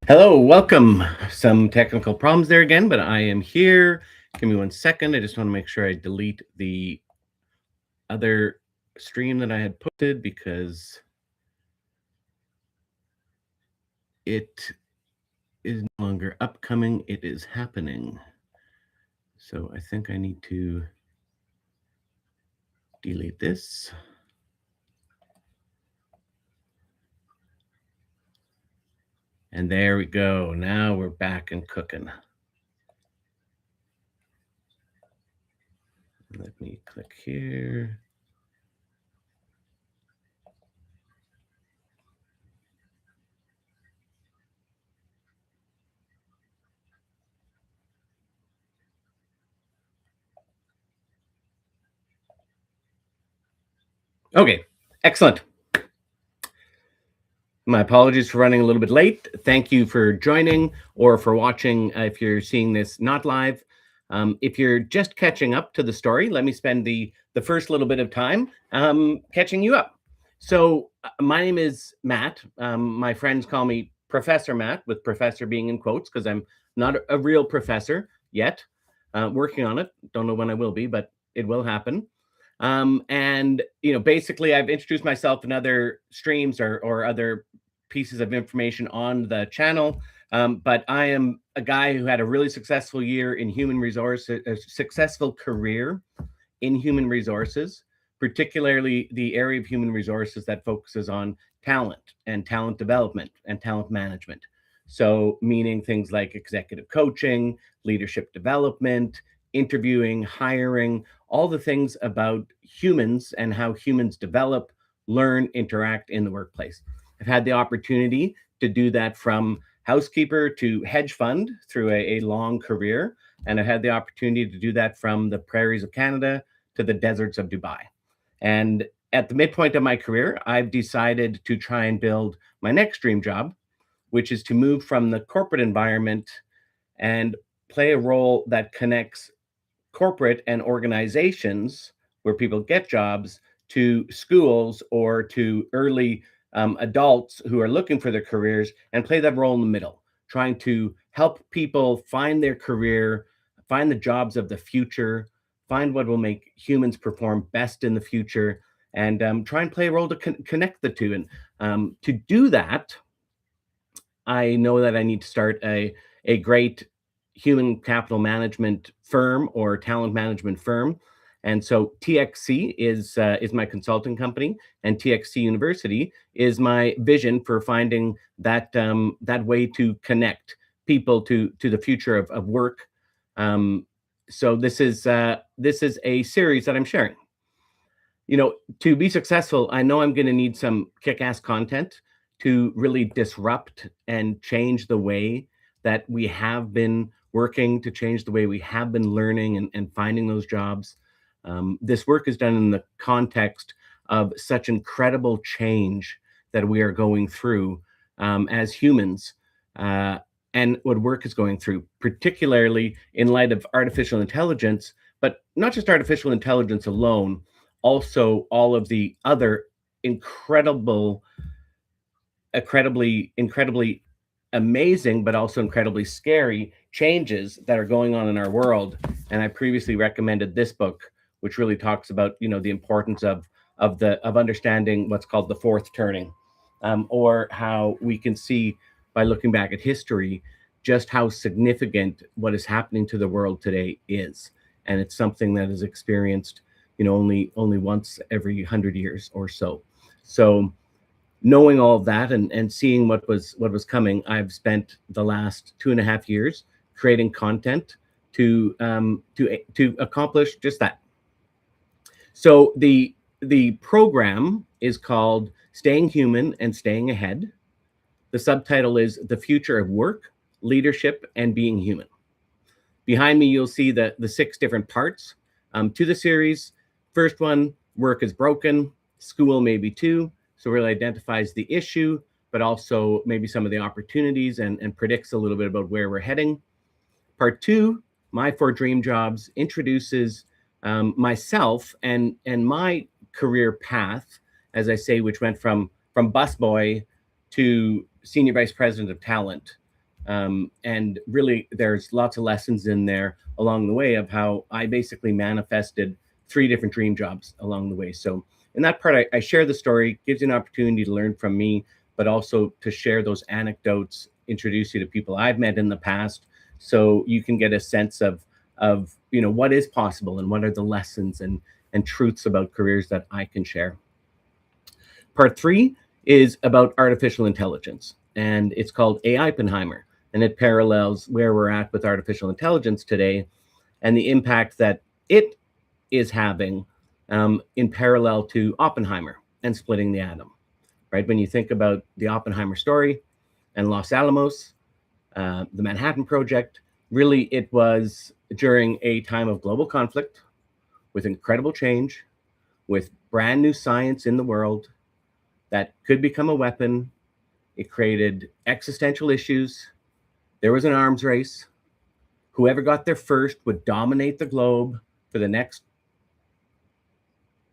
Hello, welcome. Some technical problems there again, but I am here. Give me 1 second. I just want to make sure I delete the other stream that I had posted because it is no longer upcoming. It is happening. So I think I need to delete this. And there we go. Now we're back and cooking. Let me click here. Okay, excellent. My apologies for running a little bit late. Thank you for joining or for watching if you're seeing this not live. If you're just catching up to the story, let me spend the first little bit of time catching you up. So my name is Matt. My friends call me Professor Matt, with professor being in quotes because I'm not a real professor yet. Working on it. Don't know when I will be, but it will happen. And basically I've introduced myself in other streams or other pieces of information on the channel. But I am a guy who had a really successful year in human resources, a successful career in human resources, particularly the area of human resources that focuses on talent and talent development and talent management. So, meaning things like executive coaching, leadership development, interviewing, hiring, all the things about humans and how humans develop, learn, interact in the workplace. I've had the opportunity to do that from housekeeper to hedge fund through a long career. And I've had the opportunity to do that from the prairies of Canada to the deserts of Dubai. And at the midpoint of my career, I've decided to try and build my next dream job, which is to move from the corporate environment and play a role that connects corporate and organizations where people get jobs to schools or to early adults who are looking for their careers, and play that role in the middle, trying to help people find their career, find the jobs of the future, find what will make humans perform best in the future, and try and play a role to connect the two. And to do that, I know that I need to start a great human capital management firm or talent management firm. And so TXC is my consulting company, and TXC University is my vision for finding that way to connect people to the future of work. So this is a series that I'm sharing. To be successful, I know I'm going to need some kick-ass content to really disrupt and change the way that we have been working, to change the way we have been learning and finding those jobs. This work is done in the context of such incredible change that we are going through as humans, and what work is going through, particularly in light of artificial intelligence, but not just artificial intelligence alone, also all of the other incredibly amazing, but also incredibly scary changes that are going on in our world. And I previously recommended this book, which really talks about the importance of understanding what's called the fourth turning, or how we can see by looking back at history just how significant what is happening to the world today is. And it's something that is experienced only once every 100 years or so. So knowing all of that and seeing what was coming, I've spent the last 2.5 years creating content to accomplish just that. So the program is called Staying Human and Staying Ahead. The subtitle is The Future of Work, Leadership, and Being Human. Behind me, you'll see the 6 different parts to the series. First one, work is broken, school maybe too. So really identifies the issue, but also maybe some of the opportunities and predicts a little bit about where we're heading. Part 2, my 4 dream jobs, introduces myself and my career path, as I say, which went from busboy to senior vice president of talent. And really, there's lots of lessons in there along the way of how I basically manifested 3 different dream jobs along the way. So in that part, I share the story, gives you an opportunity to learn from me, but also to share those anecdotes, introduce you to people I've met in the past, so you can get a sense of what is possible and what are the lessons and truths about careers that I can share. Part 3 is about artificial intelligence, and it's called AI Oppenheimer, and it parallels where we're at with artificial intelligence today and the impact that it is having in parallel to Oppenheimer and splitting the atom. Right? When you think about the Oppenheimer story and Los Alamos, the Manhattan Project, really it was during a time of global conflict with incredible change, with brand new science in the world that could become a weapon. It created existential issues. There was an arms race. Whoever got there first would dominate the globe for the next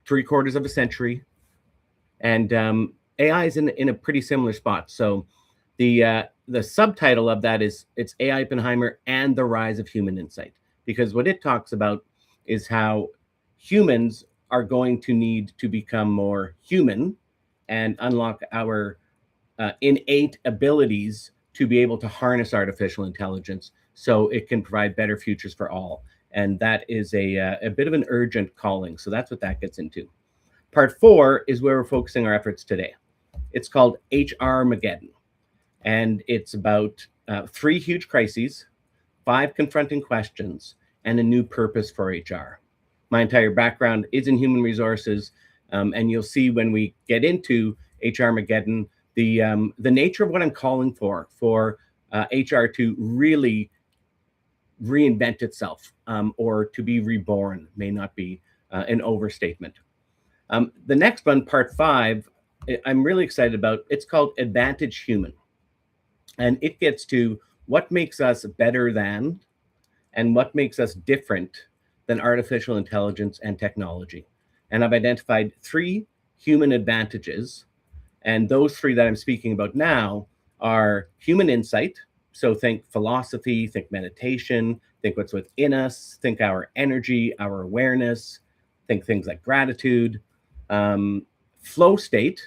3/4 of a century. And AI is in a pretty similar spot. So the subtitle of that is it's AI Oppenheimer and the Rise of Human Insight, because what it talks about is how humans are going to need to become more human and unlock our innate abilities to be able to harness artificial intelligence so it can provide better futures for all. And that is a bit of an urgent calling. So that's what that gets into. Part 4 is where we're focusing our efforts today. It's called HRMAGEDDON, and it's about 3 huge crises, 5 confronting questions, and a new purpose for HR. My entire background is in human resources, and you'll see when we get into HRMAGEDDON, the nature of what I'm calling for HR to really reinvent itself, or to be reborn may not be an overstatement. The next one, part 5, I'm really excited about. It's called Advantage Human. And it gets to what makes us better than and what makes us different than artificial intelligence and technology. And I've identified 3 human advantages. And those 3 that I'm speaking about now are human insight. So think philosophy, think meditation, think what's within us, think our energy, our awareness, think things like gratitude. Flow state,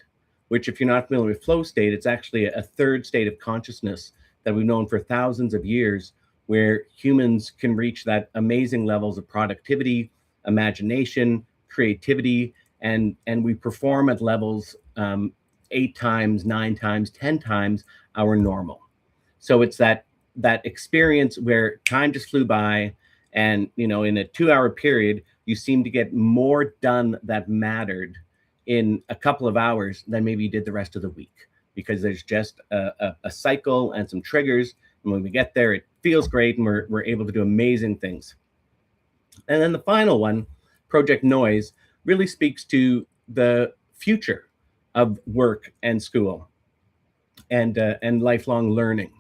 which if you're not familiar with flow state, it's actually a 3rd state of consciousness that we've known for thousands of years, where humans can reach that amazing levels of productivity, imagination, creativity, and we perform at levels 8 times, 9 times, 10 times our normal. So it's that experience where time just flew by, and in a 2-hour period, you seem to get more done that mattered in a couple of hours than maybe you did the rest of the week, because there's just a cycle and some triggers. And when we get there, it feels great, and we're able to do amazing things. And then the final one, Project Noise, really speaks to the future of work and school and lifelong learning.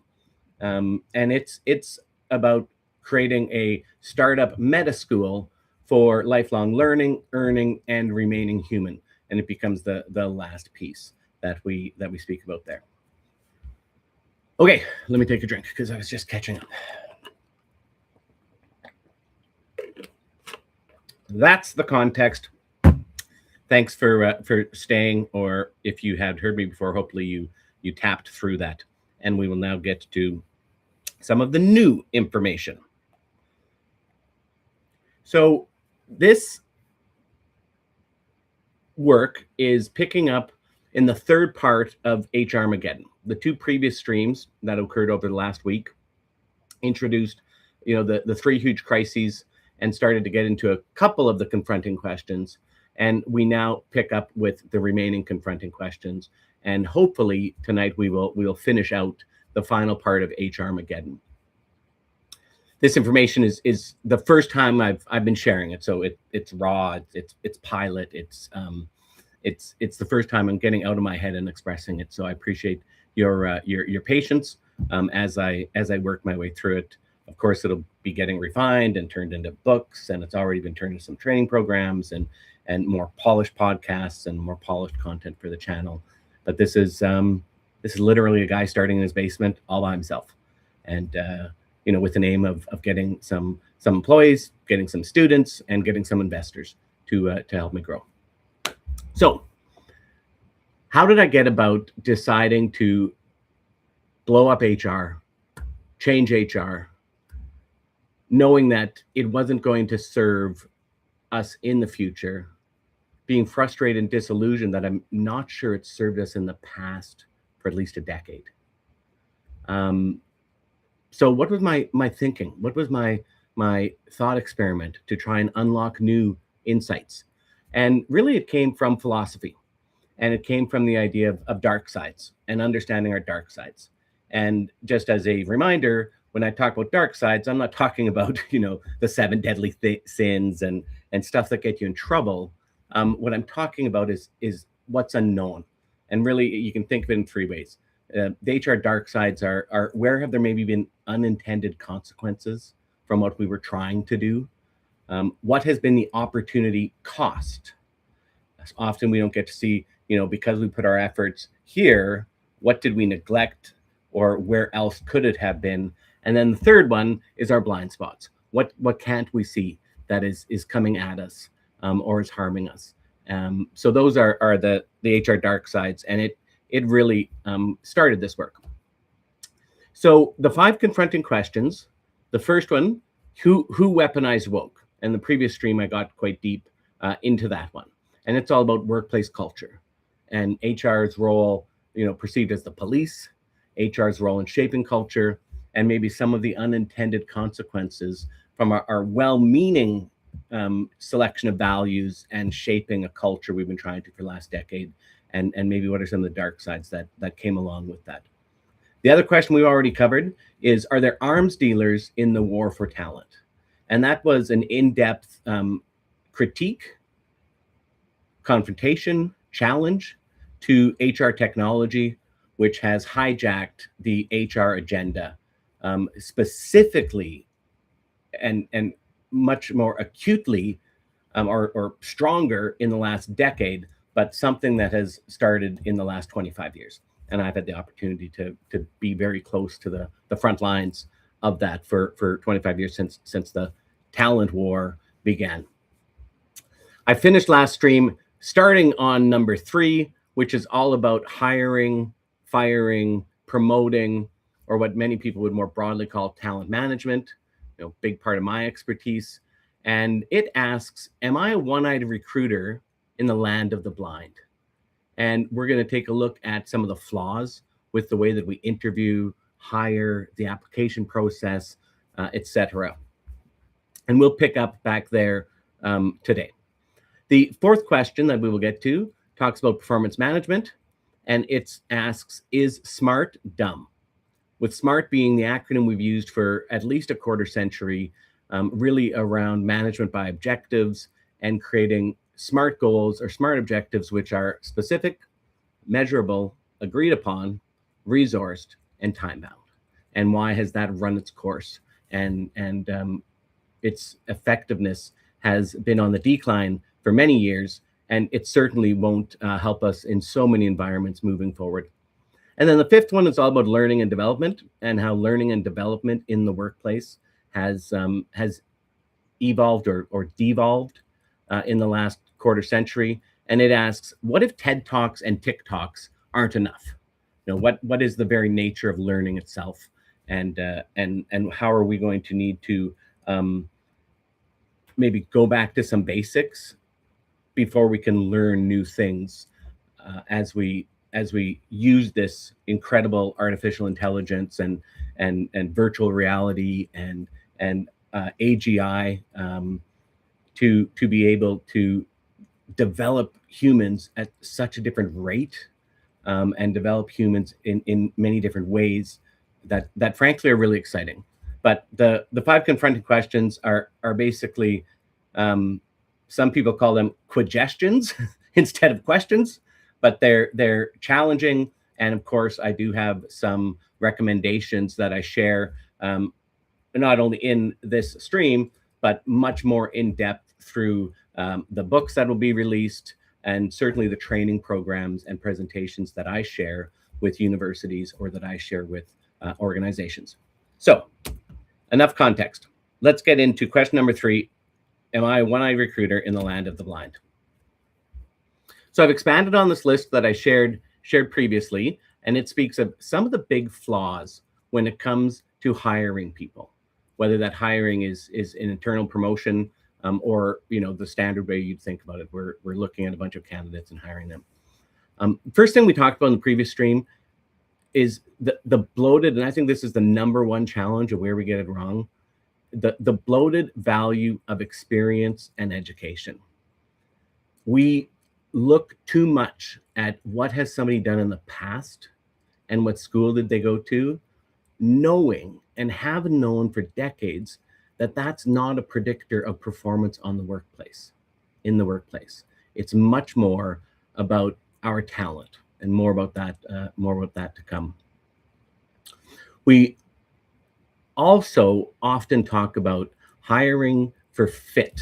And it's about creating a startup meta school for lifelong learning, earning, and remaining human. And it becomes the last piece that we speak about there. Okay, let me take a drink because I was just catching up. That's the context. Thanks for staying, or if you had heard me before, hopefully you tapped through that. And we will now get to some of the new information. So this work is picking up in the 3rd part of HRMAGEDDON. The 2 previous streams that occurred over the last week introduced, the 3 huge crises and started to get into a couple of the confronting questions. And we now pick up with the remaining confronting questions. And hopefully tonight we will finish out the final part of HRMAGEDDON. This information is the first time I've been sharing it, so it's raw, it's pilot, it's the first time I'm getting out of my head and expressing it. So I appreciate your patience as I work my way through it. Of course, it'll be getting refined and turned into books, and it's already been turned into some training programs and more polished podcasts and more polished content for the channel. But this is literally a guy starting in his basement all by himself. and with an aim of getting some employees, getting some students, and getting some investors to help me grow. So how did I get about deciding to blow up HR, change HR, knowing that it wasn't going to serve us in the future, being frustrated and disillusioned that I'm not sure it served us in the past for at least a decade? So what was my thinking? What was my thought experiment to try and unlock new insights? And really it came from philosophy, and it came from the idea of dark sides and understanding our dark sides. And just as a reminder, when I talk about dark sides, I'm not talking about the 7 deadly sins and stuff that get you in trouble. What I'm talking about is what's unknown, and really you can think of it in 3 ways. The HR dark sides are where have there maybe been unintended consequences from what we were trying to do? What has been the opportunity cost? Often we don't get to see, because we put our efforts here, what did we neglect, or where else could it have been? And then the third one is our blind spots. What can't we see that is coming at us, or is harming us? So those are the HR dark sides, and it really started this work. So the 5 confronting questions. The first one, who weaponized woke? And the previous stream I got quite deep into that one, and it's all about workplace culture and HR's role, perceived as the police, HR's role in shaping culture, and maybe some of the unintended consequences from our well-meaning selection of values and shaping a culture we've been trying to for the last decade, and maybe what are some of the dark sides that came along with that. The other question we already covered is, are there arms dealers in the war for talent? And that was an in-depth critique, confrontation, challenge to HR technology, which has hijacked the HR agenda, specifically and much more acutely or stronger in the last decade, but something that has started in the last 25 years. And I've had the opportunity to be very close to the front lines of that for 25 years since the talent war began. I finished last stream starting on number 3, which is all about hiring, firing, promoting, or what many people would more broadly call talent management, big part of my expertise. And it asks, am I a one-eyed recruiter in the land of the blind? And we're going to take a look at some of the flaws with the way that we interview, hire, the application process, etc. And we'll pick up back there today. The 4th question that we will get to talks about performance management, and it asks, is SMART dumb? With SMART being the acronym we've used for at least a quarter century, really around management by objectives and creating SMART goals or SMART objectives, which are specific, measurable, agreed upon, resourced, and time-bound. And why has that run its course? And its effectiveness has been on the decline for many years, and it certainly won't help us in so many environments moving forward. And then the 5th one is all about learning and development, and how learning and development in the workplace has evolved or devolved in the last quarter century. And it asks, what if TED Talks and TikToks aren't enough? What is the very nature of learning itself, and how are we going to need to maybe go back to some basics before we can learn new things as we use this incredible artificial intelligence and virtual reality and AGI to be able to develop humans at such a different rate and develop humans in many different ways that frankly are really exciting. But the 5 confronting questions are basically, some people call them quagestions instead of questions, but they're challenging. And of course, I do have some recommendations that I share, not only in this stream, but much more in depth through the books that will be released, and certainly the training programs and presentations that I share with universities or that I share with organizations. So enough context. Let's get into question number 3. Am I a one-eyed recruiter in the land of the blind? So I've expanded on this list that I shared previously, and it speaks of some of the big flaws when it comes to hiring people, whether that hiring is an internal promotion, or the standard way you'd think about it. We're looking at a bunch of candidates and hiring them. First thing we talked about in the previous stream is the bloated, and I think this is the number one challenge of where we get it wrong, the bloated value of experience and education. We look too much at what has somebody done in the past and what school did they go to, knowing and have known for decades that that's not a predictor of performance on the workplace, in the workplace. It's much more about our talent, and more about that to come. We also often talk about hiring for fit.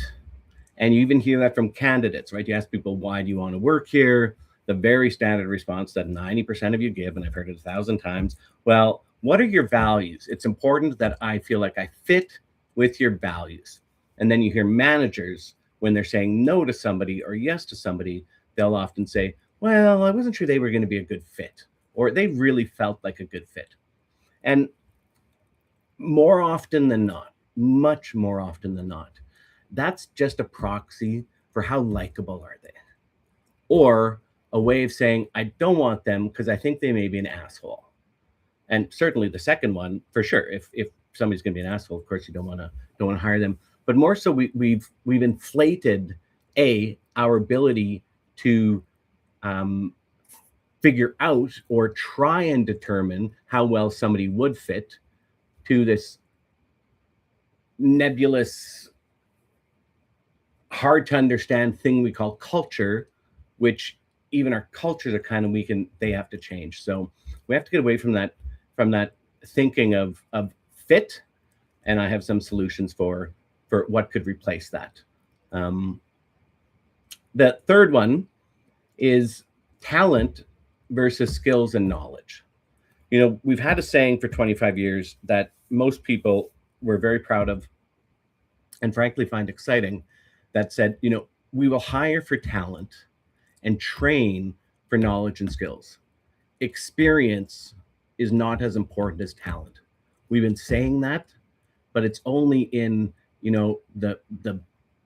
And you even hear that from candidates, right? You ask people, why do you want to work here? The very standard response that 90% of you give, and I've heard it 1,000 times, well, what are your values? It's important that I feel like I fit with your values. And then you hear managers, when they're saying no to somebody or yes to somebody, they'll often say, well, I wasn't sure they were going to be a good fit, or they really felt like a good fit. And more often than not, much more often than not, that's just a proxy for how likable are they, or a way of saying, I don't want them because I think they may be an asshole. And certainly the second one, for sure. If somebody's going to be an asshole, of course you don't want to hire them. But more so, we've inflated our ability to figure out or try and determine how well somebody would fit, to this nebulous, hard to understand thing we call culture, which even our cultures are kind of weak and they have to change. So we have to get away from that thinking of fit, and I have some solutions for what could replace that. The third one is talent versus skills and knowledge. We've had a saying for 25 years that most people were very proud of and frankly find exciting, that said, we will hire for talent and train for knowledge and skills. Experience is not as important as talent. We've been saying that, but it's only in, the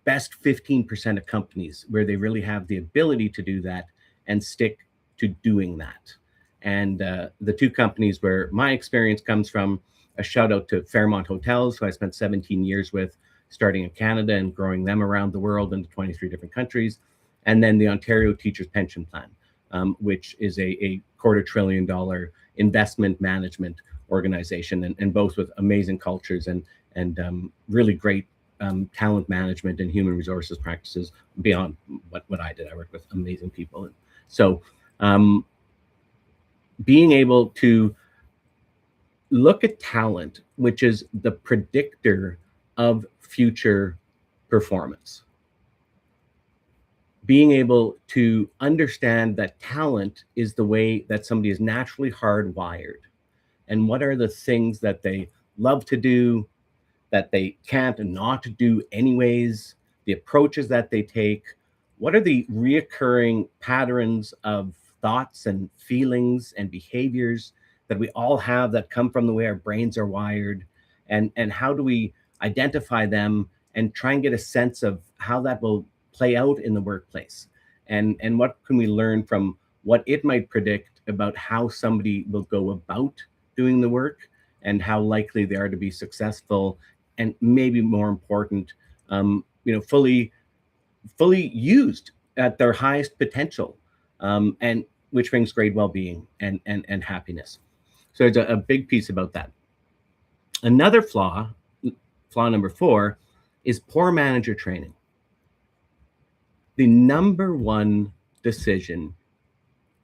best 15% of companies where they really have the ability to do that and stick to doing that. And the two companies where my experience comes from, a shout out to Fairmont Hotels, who I spent 17 years with, starting in Canada and growing them around the world into 23 different countries. And then the Ontario Teachers Pension Plan, which is a $250 billion investment management organization, and both with amazing cultures and really great talent management and human resources practices beyond what I did. I worked with amazing people. And so being able to look at talent, which is the predictor of future performance, being able to understand that talent is the way that somebody is naturally hardwired, and what are the things that they love to do, that they can't not do anyways, the approaches that they take, what are the reoccurring patterns of thoughts and feelings and behaviors that we all have that come from the way our brains are wired, and how do we identify them and try and get a sense of how that will play out in the workplace, and what can we learn from what it might predict about how somebody will go about doing the work and how likely they are to be successful, and maybe more important, fully used at their highest potential, and which brings great well-being and happiness. So there's a big piece about that. Another flaw number 4, is poor manager training. The number one decision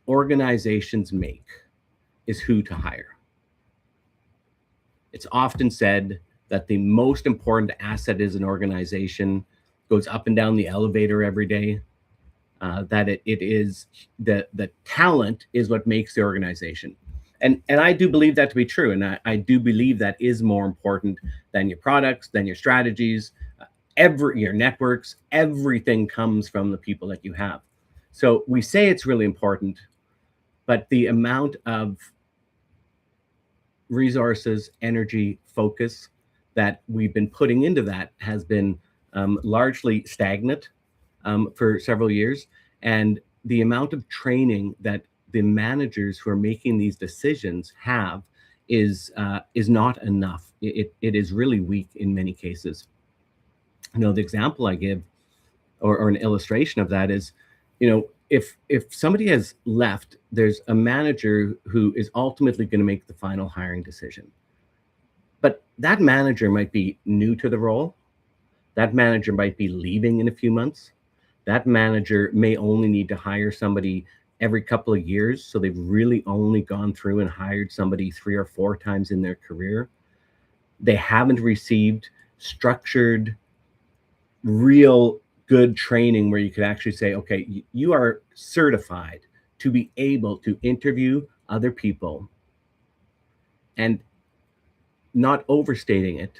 organizations make is who to hire. It's often said that the most important asset is an organization goes up and down the elevator every day, that it is the talent is what makes the organization. And I do believe that to be true. And I do believe that is more important than your products, than your strategies, your networks. Everything comes from the people that you have. So we say it's really important, but the amount of resources, energy, focus that we've been putting into that has been largely stagnant for several years. And the amount of training that the managers who are making these decisions have is not enough. It is really weak in many cases. The example I give, or an illustration of that is, if somebody has left, there's a manager who is ultimately going to make the final hiring decision. But that manager might be new to the role. That manager might be leaving in a few months. That manager may only need to hire somebody every couple of years. So they've really only gone through and hired somebody 3 or 4 times in their career. They haven't received structured, real good training where you could actually say, okay, you are certified to be able to interview other people and, not overstating it,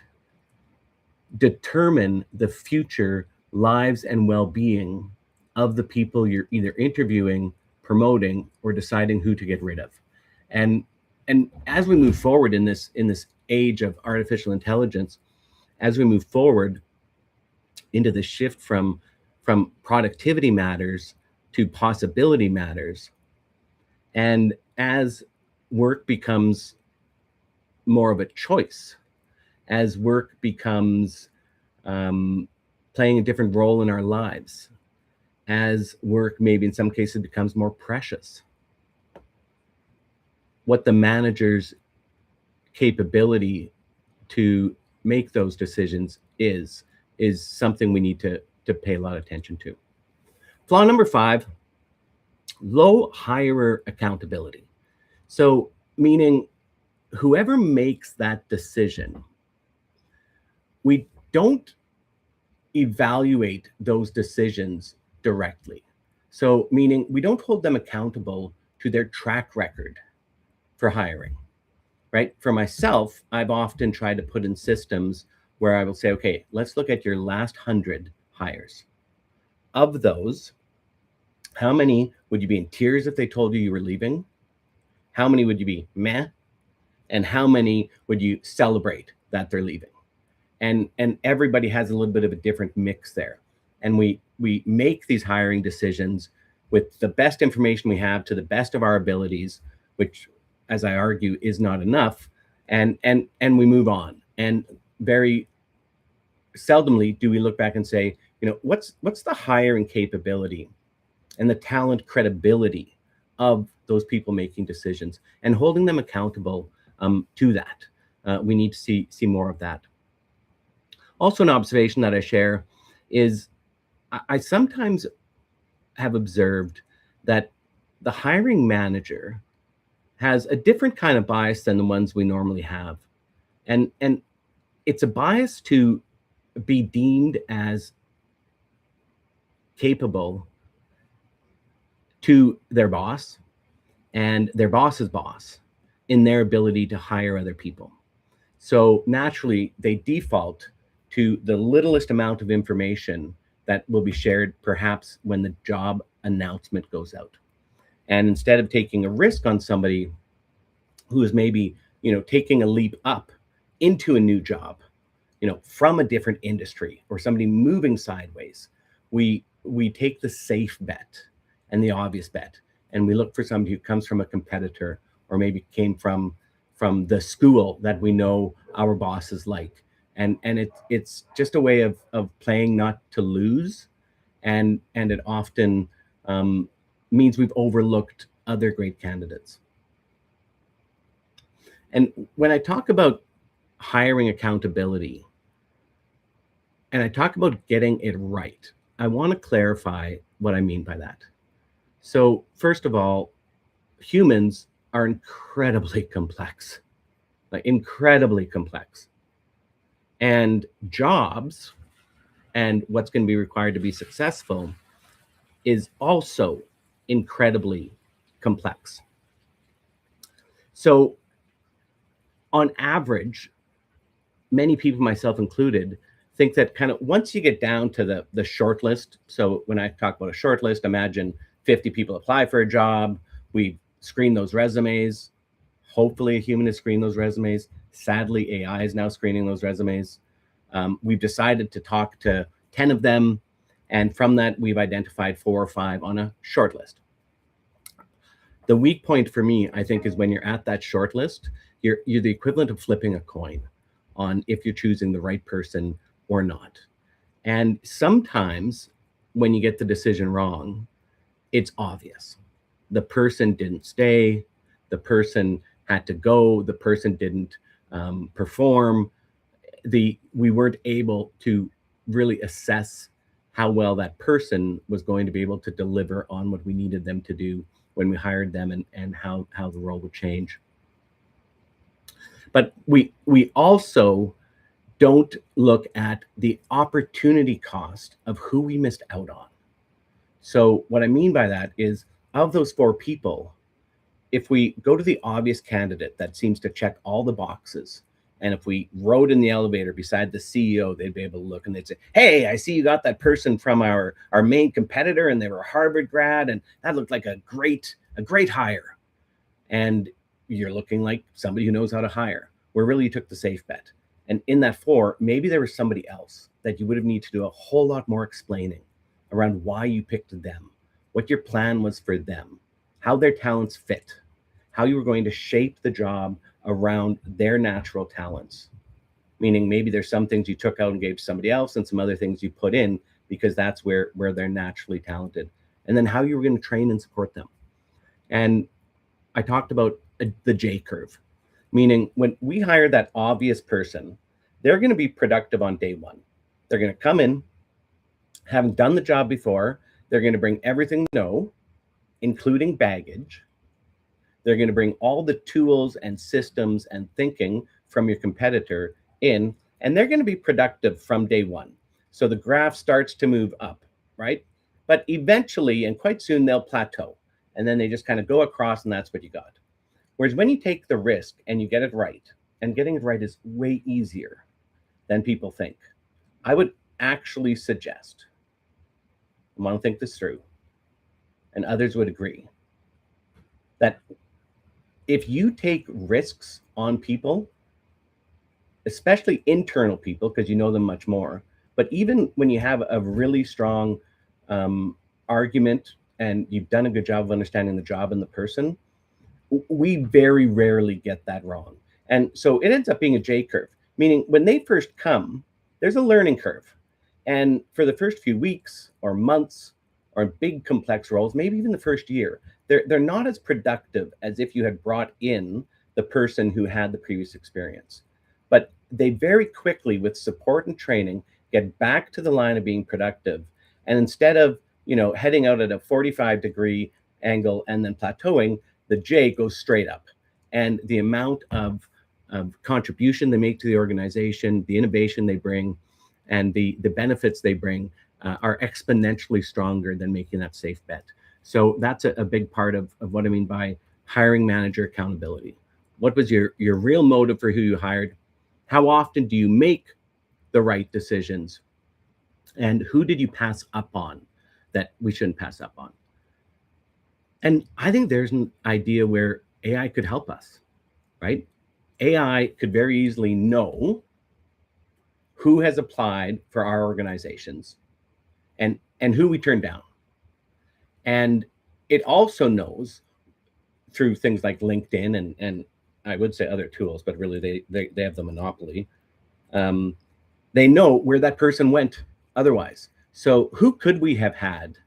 determine the future lives and well-being of the people you're either interviewing, promoting, or deciding who to get rid of. And as we move forward in this age of artificial intelligence, as we move forward into the shift from productivity matters to possibility matters, and as work becomes more of a choice, as work becomes playing a different role in our lives, as work maybe in some cases becomes more precious, what the manager's capability to make those decisions is something we need to pay a lot of attention to. Flaw number 5, low hirer accountability. So meaning whoever makes that decision, we don't evaluate those decisions directly. So meaning we don't hold them accountable to their track record for hiring, right? For myself, I've often tried to put in systems where I will say, okay, let's look at your last 100 hires. Of those, how many would you be in tears if they told you were leaving? How many would you be meh? And how many would you celebrate that they're leaving? And everybody has a little bit of a different mix there. And we make these hiring decisions with the best information we have to the best of our abilities, which, as I argue, is not enough. And we move on. And very seldomly do we look back and say, what's the hiring capability and the talent credibility of those people making decisions, and holding them accountable to that. We need to see more of that. Also, an observation that I share is I sometimes have observed that the hiring manager has a different kind of bias than the ones we normally have. And it's a bias to be deemed as capable to their boss and their boss's boss in their ability to hire other people. So naturally, they default to the littlest amount of information that will be shared perhaps when the job announcement goes out. And instead of taking a risk on somebody who is maybe, taking a leap up into a new job, from a different industry, or somebody moving sideways, we take the safe bet and the obvious bet, and we look for somebody who comes from a competitor, or maybe came from the school that we know our bosses like. And it's just a way of playing not to lose, and it often means we've overlooked other great candidates. And when I talk about hiring accountability, and I talk about getting it right, I want to clarify what I mean by that. So first of all, humans are incredibly complex, like incredibly complex. And jobs and what's going to be required to be successful is also incredibly complex. So on average, many people, myself included, think that kind of once you get down to the short list. So when I talk about a short list, imagine 50 people apply for a job. We screen those resumes. Hopefully a human has screened those resumes. Sadly, AI is now screening those resumes. We've decided to talk to 10 of them. And from that, we've identified 4 or 5 on a short list. The weak point for me, I think, is when you're at that short list, you're the equivalent of flipping a coin on if you're choosing the right person or not. And sometimes when you get the decision wrong, it's obvious. The person didn't stay, the person had to go, the person didn't perform. We weren't able to really assess how well that person was going to be able to deliver on what we needed them to do when we hired them, and how the role would change. But we also don't look at the opportunity cost of who we missed out on. So what I mean by that is, of those 4 people, if we go to the obvious candidate that seems to check all the boxes, and if we rode in the elevator beside the CEO, they'd be able to look and they'd say, hey, I see you got that person from our main competitor, and they were a Harvard grad, and that looked like a great hire. And you're looking like somebody who knows how to hire, where really you took the safe bet. And in that 4, maybe there was somebody else that you would have needed to do a whole lot more explaining around why you picked them, what your plan was for them, how their talents fit, how you were going to shape the job around their natural talents. Meaning maybe there's some things you took out and gave to somebody else, and some other things you put in because that's where they're naturally talented. And then how you were going to train and support them. And I talked about the J curve, meaning when we hire that obvious person, they're going to be productive on day 1. They're going to come in, having done the job before. They're going to bring everything they know, including baggage. They're going to bring all the tools and systems and thinking from your competitor in, and they're going to be productive from day 1. So the graph starts to move up, right? But eventually, and quite soon, they'll plateau, and then they just kind of go across, and that's what you got. Whereas when you take the risk and you get it right, and getting it right is way easier than people think, I would actually suggest, I want to think this through, and others would agree, that if you take risks on people, especially internal people, because you know them much more, but even when you have a really strong argument and you've done a good job of understanding the job and the person, we very rarely get that wrong. And so it ends up being a J curve, meaning when they first come, there's a learning curve. And for the first few weeks or months or big complex roles, maybe even the first year, they're not as productive as if you had brought in the person who had the previous experience. But they very quickly, with support and training, get back to the line of being productive. And instead of, heading out at a 45-degree angle and then plateauing, the J goes straight up. And the amount of contribution they make to the organization, the innovation they bring, and the benefits they bring are exponentially stronger than making that safe bet. So that's a big part of what I mean by hiring manager accountability. What was your real motive for who you hired? How often do you make the right decisions? And who did you pass up on that we shouldn't pass up on? And I think there's an idea where AI could help us, right? AI could very easily know who has applied for our organizations and who we turned down. And it also knows through things like LinkedIn and I would say other tools, but really they have the monopoly. They know where that person went otherwise. So who could we have had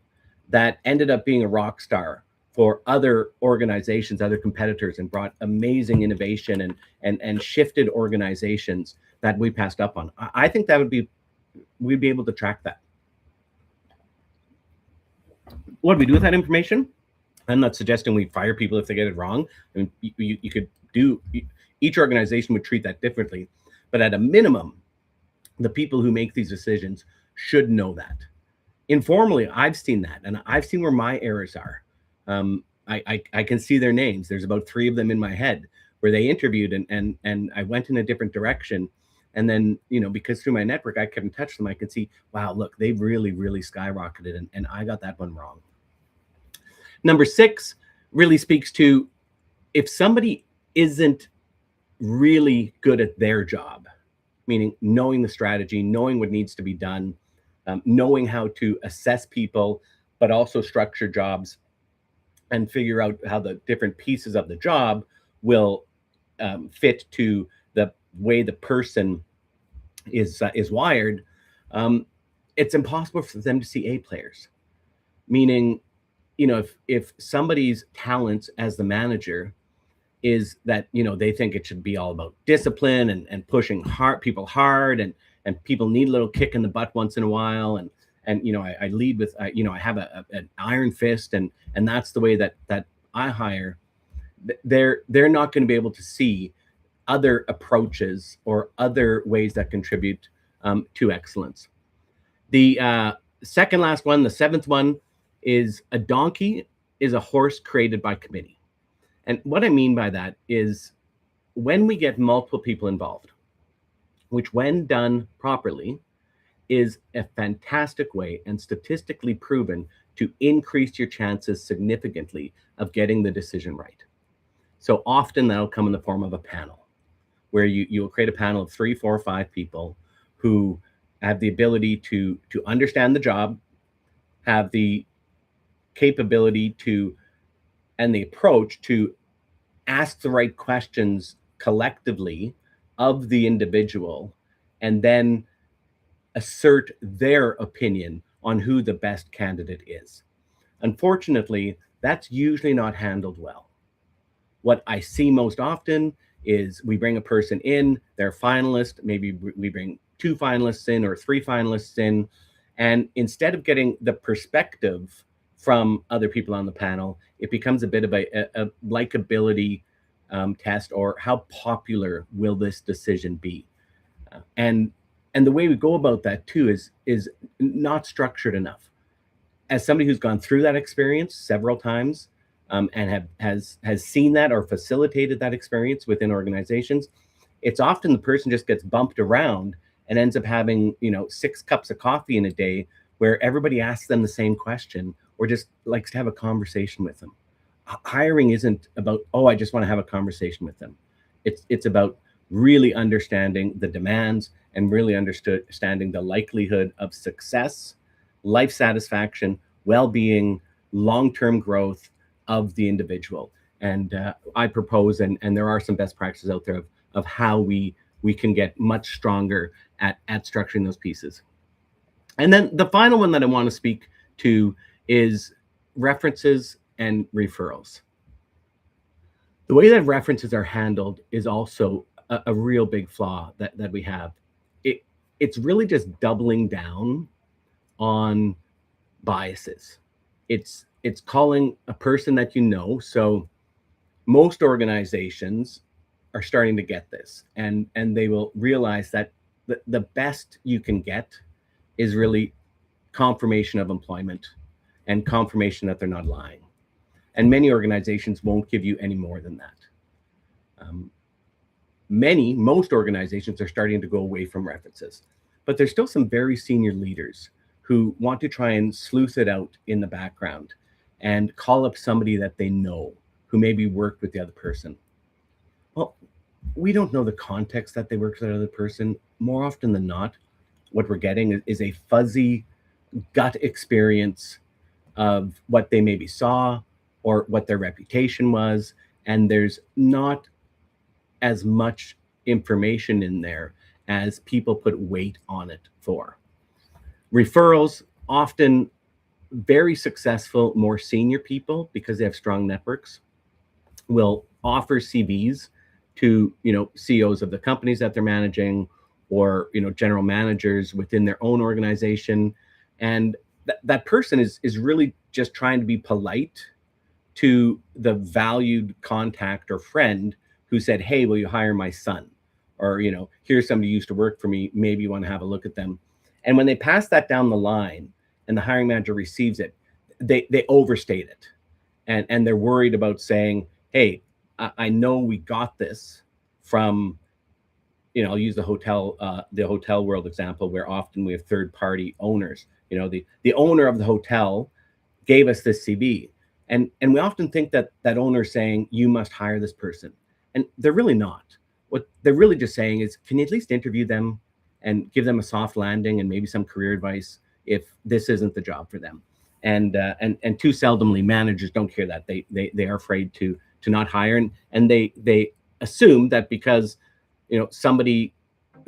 that ended up being a rock star for other organizations, other competitors, and brought amazing innovation and shifted organizations that we passed up on? I think that we'd be able to track that. What do we do with that information? I'm not suggesting we fire people if they get it wrong. I mean, you could do, each organization would treat that differently, but at a minimum, the people who make these decisions should know that. Informally, I've seen that, and I've seen where my errors are. I can see their names. There's about 3 of them in my head where they interviewed and I went in a different direction. And then, because through my network, I couldn't touch them. I could see, wow, look, they've really, really skyrocketed. And I got that one wrong. Number 6 really speaks to if somebody isn't really good at their job, meaning knowing the strategy, knowing what needs to be done, knowing how to assess people, but also structure jobs and figure out how the different pieces of the job will fit to the way the person is wired. It's impossible for them to see A players, meaning, if somebody's talents as the manager is that, they think it should be all about discipline and pushing people hard, and people need a little kick in the butt once in a while, and I lead with I have an iron fist, and that's the way that I hire. They're not going to be able to see other approaches or other ways that contribute to excellence. The second last one, the 7th one, is a donkey is a horse created by committee. And what I mean by that is when we get multiple people involved, which when done properly is a fantastic way and statistically proven to increase your chances significantly of getting the decision right. So often that'll come in the form of a panel where you'll create a panel of 3, 4, 5 people who have the ability to understand the job, have the capability to and the approach to ask the right questions collectively of the individual, and then assert their opinion on who the best candidate is. Unfortunately, that's usually not handled well. What I see most often is we bring a person in, they're a finalist, maybe we bring 2 finalists in or 3 finalists in, and instead of getting the perspective from other people on the panel, it becomes a bit of a likability test, or how popular will this decision be? And the way we go about that too is not structured enough. As somebody who's gone through that experience several times, and has seen that or facilitated that experience within organizations, it's often the person just gets bumped around and ends up having 6 cups of coffee in a day, where everybody asks them the same question or just likes to have a conversation with them. Hiring isn't about, oh, I just want to have a conversation with them. It's about really understanding the demands and really understanding the likelihood of success, life satisfaction, well-being, long-term growth of the individual. And I propose, and there are some best practices out there of how we can get much stronger at structuring those pieces. And then the final one that I want to speak to is references and referrals. The way that references are handled is also a real big flaw that we have. It's really just doubling down on biases. It's calling a person that so most organizations are starting to get this, and they will realize that the best you can get is really confirmation of employment and confirmation that they're not lying. And many organizations won't give you any more than that. Most organizations are starting to go away from references, but there's still some very senior leaders who want to try and sleuth it out in the background and call up somebody that they know who maybe worked with the other person. Well, we don't know the context that they worked with that other person. More often than not, what we're getting is a fuzzy gut experience of what they maybe saw or what their reputation was, and there's not as much information in there as people put weight on it for. Referrals, often very successful, more senior people, because they have strong networks, will offer CVs to CEOs of the companies that they're managing, or general managers within their own organization, and that person is really just trying to be polite to the valued contact or friend who said, hey, will you hire my son? Or here's somebody who used to work for me, maybe you want to have a look at them. And when they pass that down the line and the hiring manager receives it, they overstate it. and they're worried about saying, hey, I know we got this from, I'll use the hotel world example, where often we have third party owners. The owner of the hotel gave us this CV, and we often think that that owner is saying you must hire this person, and they're really not. What they're really just saying is, can you at least interview them and give them a soft landing and maybe some career advice if this isn't the job for them. And too seldomly managers don't hear that. They are afraid to not hire, and they assume that because somebody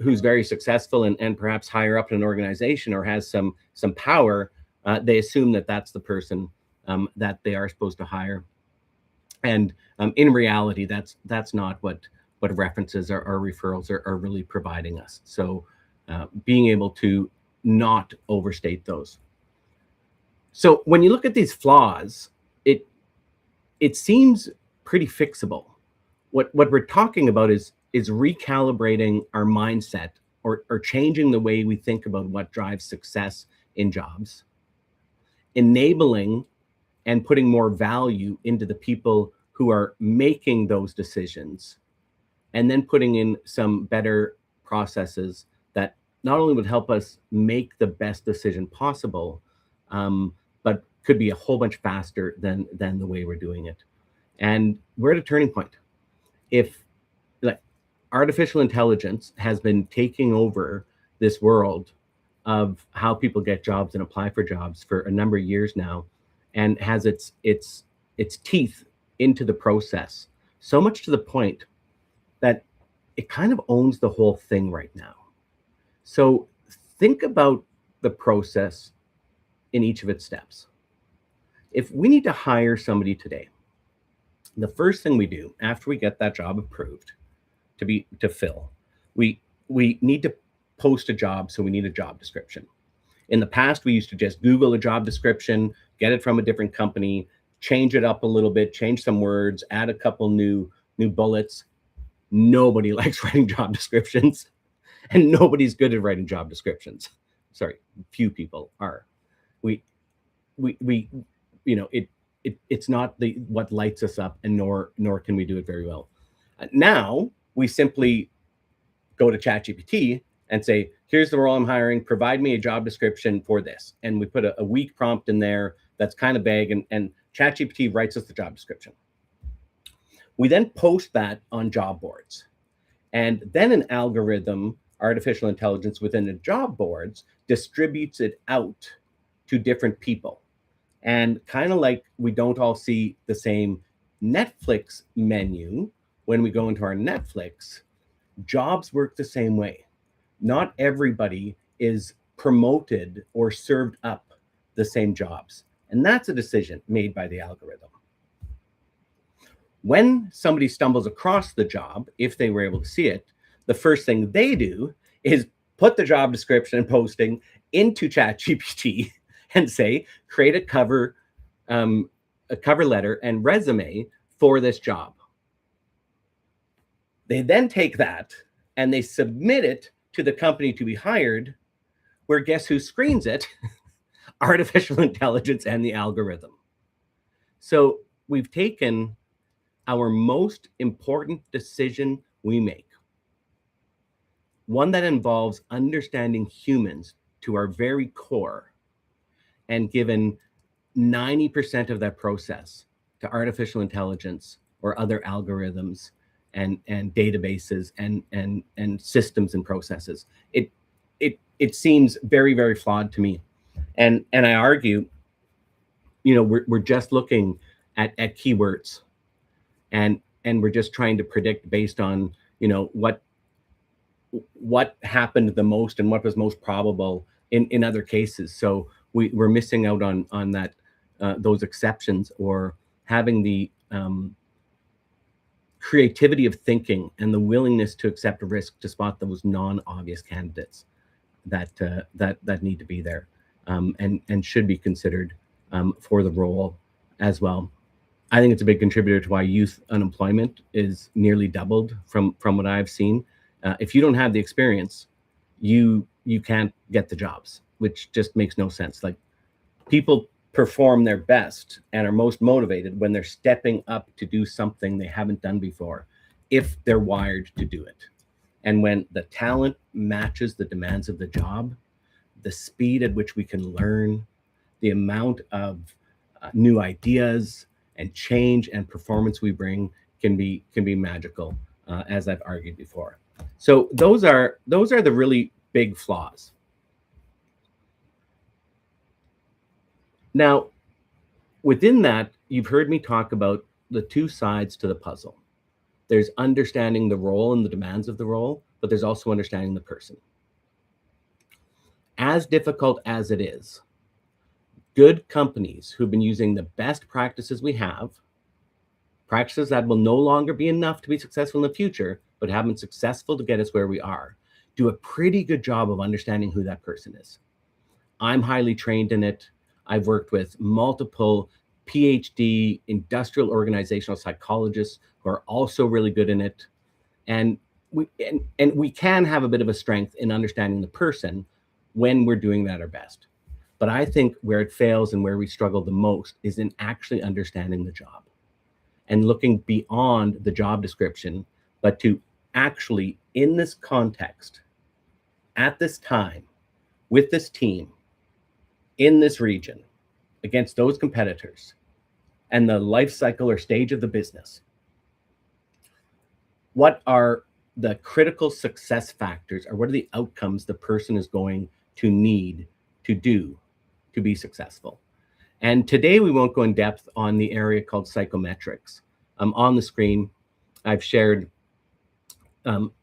who's very successful and perhaps higher up in an organization or has some power, they assume that that's the person that they are supposed to hire. And in reality, that's not what references or referrals are really providing us. So being able to not overstate those. So when you look at these flaws, it seems pretty fixable. What we're talking about is recalibrating our mindset, or changing the way we think about what drives success in jobs, enabling and putting more value into the people who are making those decisions, and then putting in some better processes that not only would help us make the best decision possible, but could be a whole bunch faster than the way we're doing it. And we're at a turning point. If artificial intelligence has been taking over this world of how people get jobs and apply for jobs for a number of years now, and has its teeth into the process, so much to the point that it kind of owns the whole thing right now. So think about the process in each of its steps. If we need to hire somebody today, the first thing we do after we get that job approved to fill, we need to post a job, so we need a job description. In the past, we used to just Google a job description, get it from a different company, change it up a little bit, change some words, add a couple new bullets. Nobody likes writing job descriptions, and nobody's good at writing job descriptions. Sorry, few people are. It's not what lights us up, and nor can we do it very well. Now we simply go to ChatGPT and say, here's the role I'm hiring, provide me a job description for this. And we put a weak prompt in there that's kind of vague, and ChatGPT writes us the job description. We then post that on job boards. And then an algorithm, artificial intelligence within the job boards, distributes it out to different people. And kind of like we don't all see the same Netflix menu when we go into our Netflix, jobs work the same way. Not everybody is promoted or served up the same jobs. And that's a decision made by the algorithm. When somebody stumbles across the job, if they were able to see it, the first thing they do is put the job description and posting into ChatGPT and say, create a cover letter and resume for this job. They then take that and they submit it to the company to be hired, where guess who screens it? Artificial intelligence and the algorithm. So we've taken our most important decision we make, one that involves understanding humans to our very core, and given 90% of that process to artificial intelligence or other algorithms and databases and systems and processes. It seems very, very flawed to me. And I argue, we're just looking at keywords, and we're just trying to predict based on, what happened the most and what was most probable in other cases. So we're missing out on that, those exceptions, or having the creativity of thinking and the willingness to accept a risk to spot those non-obvious candidates that need to be there, and should be considered for the role as well. I think it's a big contributor to why youth unemployment is nearly doubled from what I've seen. If you don't have the experience, you can't get the jobs, which just makes no sense. Like, people perform their best and are most motivated when they're stepping up to do something they haven't done before, if they're wired to do it. And when the talent matches the demands of the job, the speed at which we can learn, the amount of new ideas and change and performance we bring can be magical, as I've argued before. So those are the really big flaws. Now, within that, you've heard me talk about the two sides to the puzzle. There's understanding the role and the demands of the role, but there's also understanding the person. As difficult as it is, good companies who've been using the best practices we have, practices that will no longer be enough to be successful in the future, but have been successful to get us where we are, do a pretty good job of understanding who that person is. I'm highly trained in it. I've worked with multiple PhD industrial organizational psychologists who are also really good in it. And we can have a bit of a strength in understanding the person when we're doing that our best. But I think where it fails and where we struggle the most is in actually understanding the job and looking beyond the job description, but to actually, in this context, at this time, with this team, in this region, against those competitors, and the life cycle or stage of the business, what are the critical success factors, or what are the outcomes the person is going to need to do to be successful? And today we won't go in depth on the area called psychometrics. On the screen, I've shared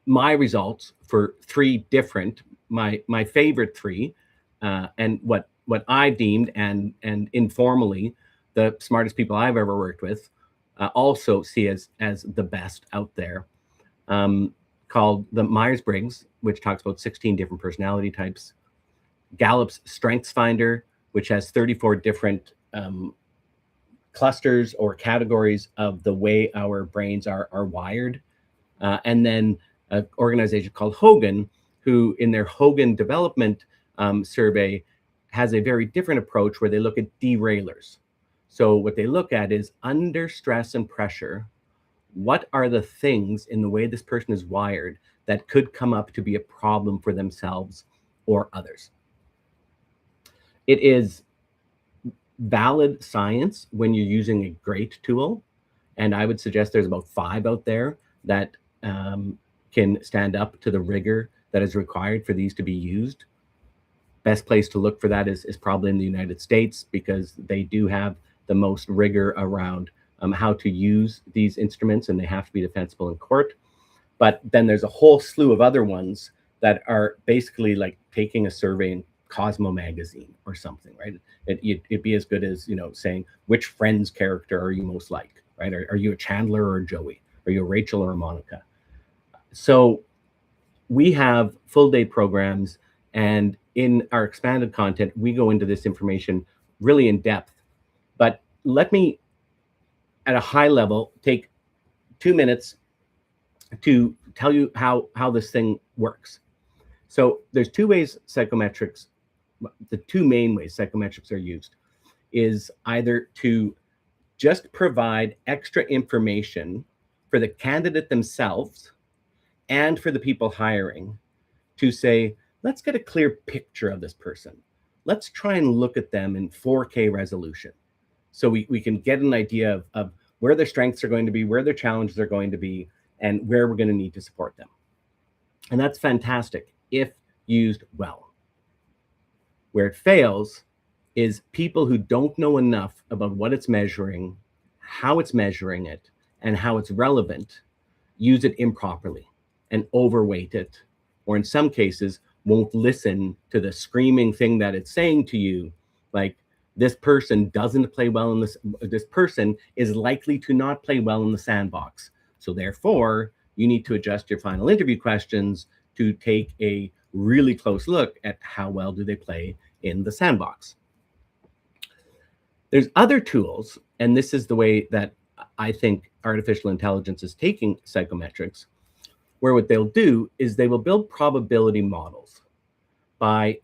my results for three different, my favorite three, and what I deemed and informally the smartest people I've ever worked with also see as the best out there, called the Myers-Briggs, which talks about 16 different personality types, Gallup's Strengths Finder, which has 34 different clusters or categories of the way our brains are wired, and then an organization called Hogan, who in their Hogan Development survey has a very different approach where they look at derailers. So what they look at is, under stress and pressure, what are the things in the way this person is wired that could come up to be a problem for themselves or others? It is valid science when you're using a great tool, and I would suggest there's about 5 out there that can stand up to the rigor that is required for these to be used. Best place to look for that is probably in the United States, because they do have the most rigor around how to use these instruments, and they have to be defensible in court. But then there's a whole slew of other ones that are basically like taking a survey in Cosmo magazine or something, right? It'd be as good as, saying, which Friends character are you most like, right? Are you a Chandler or a Joey? Are you a Rachel or a Monica? So we have full day programs, and in our expanded content, we go into this information really in depth. But let me, at a high level, take 2 minutes to tell you how this thing works. So there's 2 ways psychometrics, the 2 main ways psychometrics are used, is either to just provide extra information for the candidate themselves and for the people hiring to say, let's get a clear picture of this person. Let's try and look at them in 4K resolution, so we can get an idea of where their strengths are going to be, where their challenges are going to be, and where we're going to need to support them. And that's fantastic if used well. Where it fails is people who don't know enough about what it's measuring, how it's measuring it, and how it's relevant, use it improperly and overweight it, or in some cases won't listen to the screaming thing that it's saying to you, like, this person doesn't play well in this person is likely to not play well in the sandbox. So therefore, you need to adjust your final interview questions to take a really close look at how well do they play in the sandbox. There's other tools, and this is the way that I think artificial intelligence is taking psychometrics, where what they'll do is they will build probability models by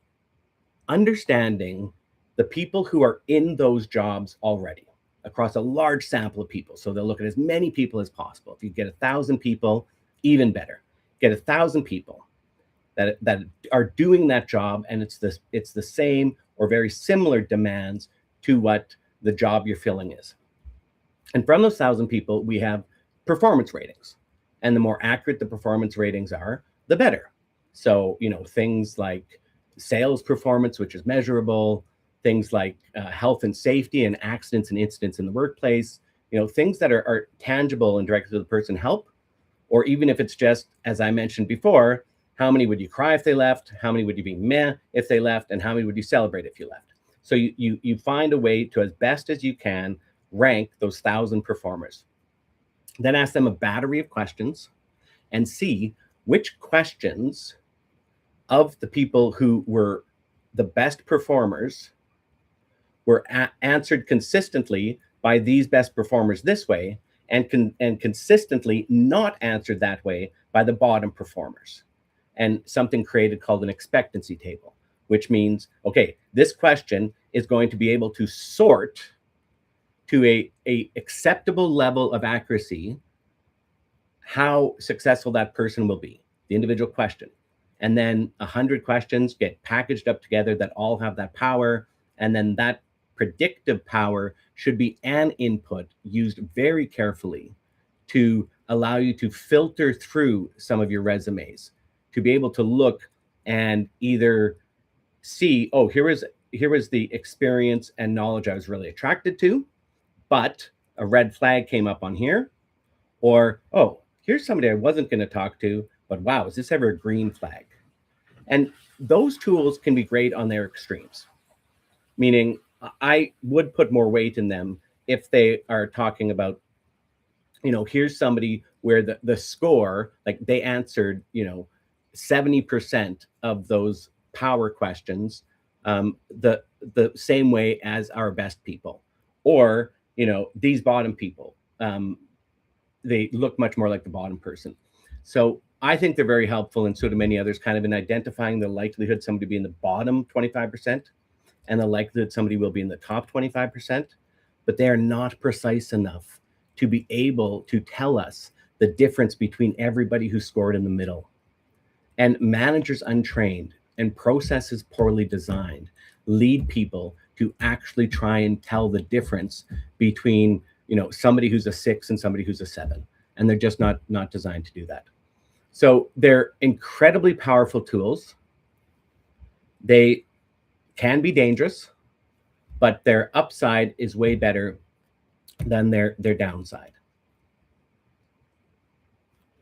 understanding the people who are in those jobs already across a large sample of people. So they'll look at as many people as possible. If you get 1,000 people, even better. Get 1,000 people that are doing that job, and it's the same or very similar demands to what the job you're filling is. And from those 1,000 people, we have performance ratings. And the more accurate the performance ratings are, the better. So, things like sales performance, which is measurable, things like health and safety and accidents and incidents in the workplace, things that are tangible and directed to the person help. Or even if it's just, as I mentioned before, how many would you cry if they left? How many would you be meh if they left? And how many would you celebrate if you left? So you find a way to, as best as you can, rank those 1,000 performers. Then ask them a battery of questions and see which questions of the people who were the best performers were answered consistently by these best performers this way, and consistently not answered that way by the bottom performers. And something created called an expectancy table, which means, okay, this question is going to be able to sort to a acceptable level of accuracy how successful that person will be, the individual question. And then 100 questions get packaged up together that all have that power. And then that predictive power should be an input used very carefully to allow you to filter through some of your resumes, to be able to look and either see, oh, here was the experience and knowledge I was really attracted to, but a red flag came up on here. Or, oh, here's somebody I wasn't going to talk to, but wow, is this ever a green flag? And those tools can be great on their extremes, meaning I would put more weight in them if they are talking about, here's somebody where the score, like they answered, 70% of those power questions the same way as our best people. Or, these bottom people, they look much more like the bottom person. So I think they're very helpful, and so do many others, kind of in identifying the likelihood somebody will be in the bottom 25% and the likelihood somebody will be in the top 25%, but they are not precise enough to be able to tell us the difference between everybody who scored in the middle. And managers untrained and processes poorly designed lead people to actually try and tell the difference between, somebody who's a 6 and somebody who's a 7. And they're just not designed to do that. So they're incredibly powerful tools. They can be dangerous, but their upside is way better than their downside.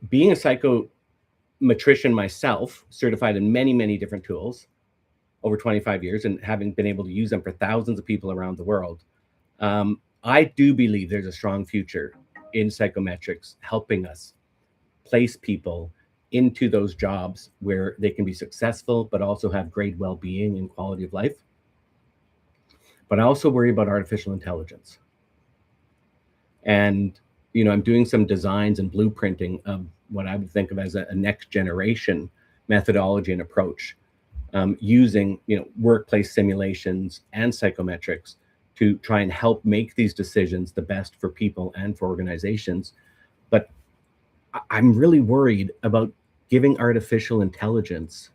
Being a psychometrician myself, certified in many, many different tools over 25 years, and having been able to use them for thousands of people around the world, I do believe there's a strong future in psychometrics helping us place people into those jobs where they can be successful, but also have great well-being and quality of life. But I also worry about artificial intelligence. And, I'm doing some designs and blueprinting of what I would think of as a next generation methodology and approach, using, workplace simulations and psychometrics to try and help make these decisions the best for people and for organizations. But I'm really worried about giving artificial intelligence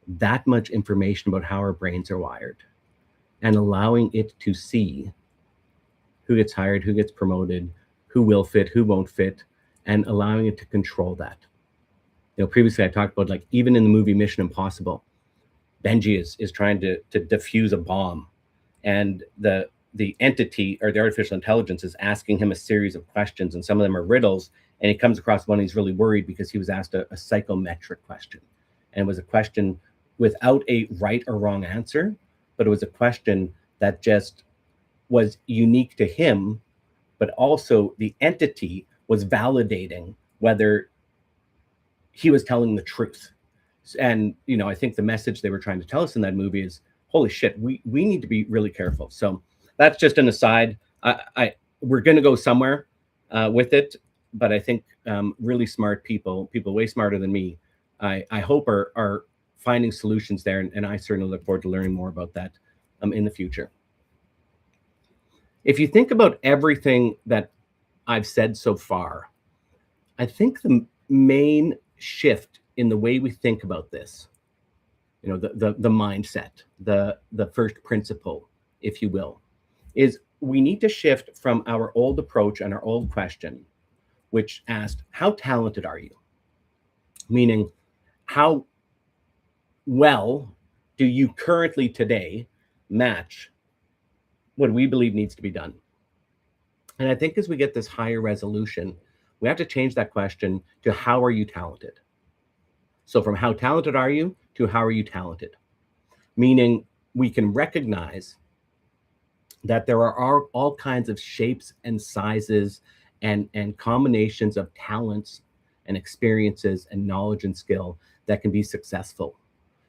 that much information about how our brains are wired and allowing it to see who gets hired, who gets promoted, who will fit, who won't fit, and allowing it to control that. Previously I talked about, like, even in the movie Mission Impossible, Benji is trying to defuse a bomb, and the entity or the artificial intelligence is asking him a series of questions, and some of them are riddles, and he comes across one, he's really worried because he was asked a psychometric question, and it was a question without a right or wrong answer, but it was a question that just was unique to him, but also the entity was validating whether he was telling the truth. And, I think the message they were trying to tell us in that movie is, holy shit, we need to be really careful. So that's just an aside. We're going to go somewhere with it, but I think really smart people way smarter than me, I hope are finding solutions there. And I certainly look forward to learning more about that in the future. If you think about everything that I've said so far, I think the main shift in the way we think about this, the mindset, the first principle, if you will, is we need to shift from our old approach and our old question, which asked, how talented are you? Meaning, how well do you currently today match what we believe needs to be done? And I think as we get this higher resolution, we have to change that question to how are you talented? So from how talented are you to how are you talented? Meaning we can recognize that there are all kinds of shapes and sizes and combinations of talents and experiences and knowledge and skill that can be successful.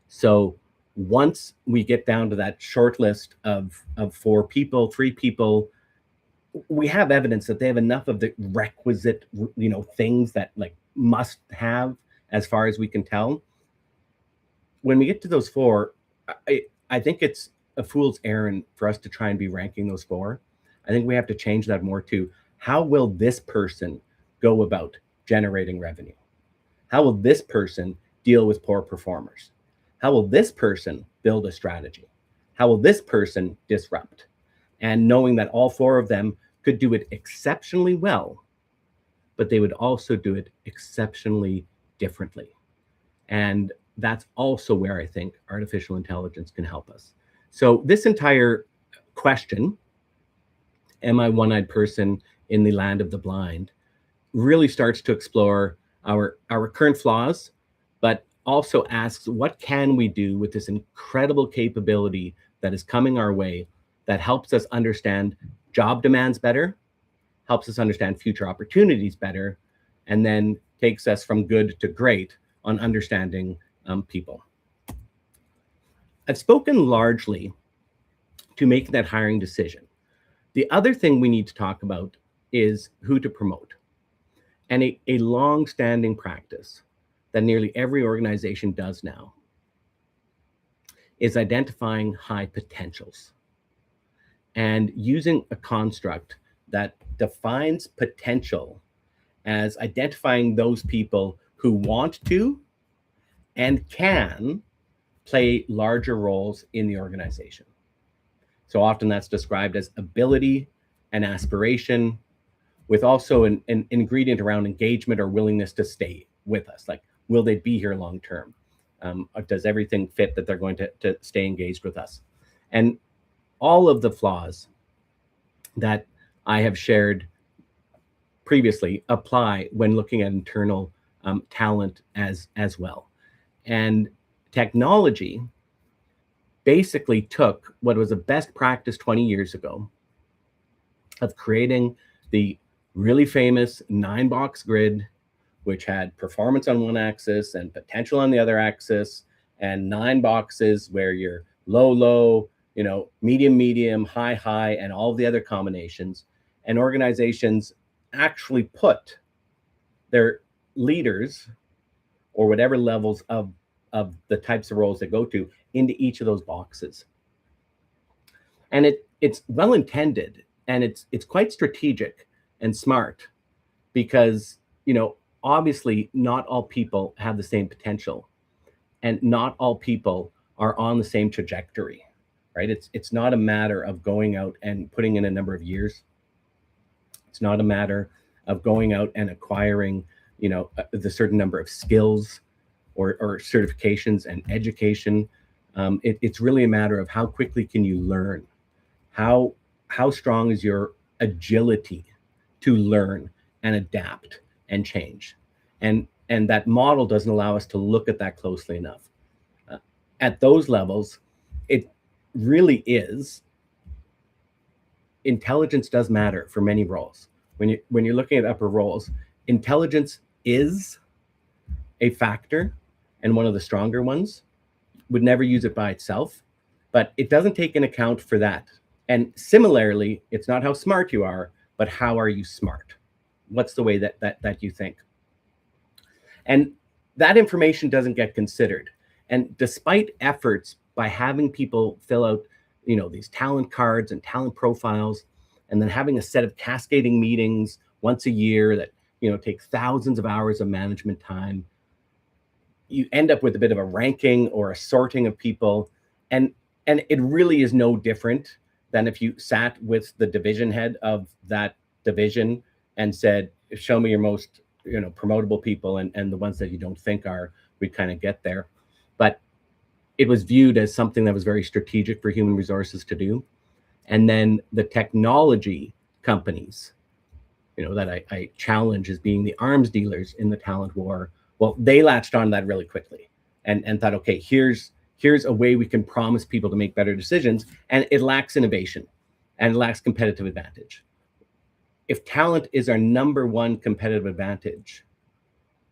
So once we get down to that short list of 4 people, 3 people, we have evidence that they have enough of the requisite, things that like must have, as far as we can tell. When we get to those 4, I think it's a fool's errand for us to try and be ranking those 4. I think we have to change that more to how will this person go about generating revenue? How will this person deal with poor performers? How will this person build a strategy? How will this person disrupt? And knowing that all 4 of them could do it exceptionally well, but they would also do it exceptionally differently. And that's also where I think artificial intelligence can help us. So this entire question, am I a one-eyed person in the land of the blind, really starts to explore our current flaws, but also asks, what can we do with this incredible capability that is coming our way that helps us understand job demands better, helps us understand future opportunities better, and then takes us from good to great on understanding people. I've spoken largely to making that hiring decision. The other thing we need to talk about is who to promote. And a long-standing practice that nearly every organization does now is identifying high potentials and using a construct that defines potential as identifying those people who want to and can play larger roles in the organization. So often that's described as ability and aspiration, with also an ingredient around engagement or willingness to stay with us. Like, will they be here long term? Does everything fit that they're going to stay engaged with us? And all of the flaws that I have shared previously apply when looking at internal talent as well. And technology basically took what was a best practice 20 years ago of creating the really famous 9-box grid, which had performance on one axis and potential on the other axis, and 9 boxes where you're low, medium, high, and all the other combinations. And organizations actually put their leaders, or whatever levels of the types of roles they go to, into each of those boxes. And it's well intended, and it's quite strategic and smart, because obviously not all people have the same potential, and not all people are on the same trajectory, right? It's not a matter of going out and putting in a number of years. It's not a matter of going out and acquiring the certain number of skills or certifications and education. It's really a matter of how quickly can you learn, how strong is your agility to learn and adapt and change. And that model doesn't allow us to look at that closely enough. At those levels, it really is, intelligence does matter for many roles. When you're looking at upper roles, intelligence is a factor, and one of the stronger ones. Would never use it by itself, but it doesn't take into account for that. And similarly, it's not how smart you are, but how are you smart? What's the way that you think? And that information doesn't get considered. And despite efforts by having people fill out these talent cards and talent profiles, and then having a set of cascading meetings once a year that take thousands of hours of management time, you end up with a bit of a ranking or a sorting of people. And it really is no different than if you sat with the division head of that division and said, show me your most promotable people, and the ones that you don't think are, we'd kind of get there. But it was viewed as something that was very strategic for human resources to do. And then the technology companies, that I challenge as being the arms dealers in the talent war, well, they latched on that really quickly and thought, okay, here's a way we can promise people to make better decisions, and it lacks innovation and it lacks competitive advantage. If talent is our number one competitive advantage,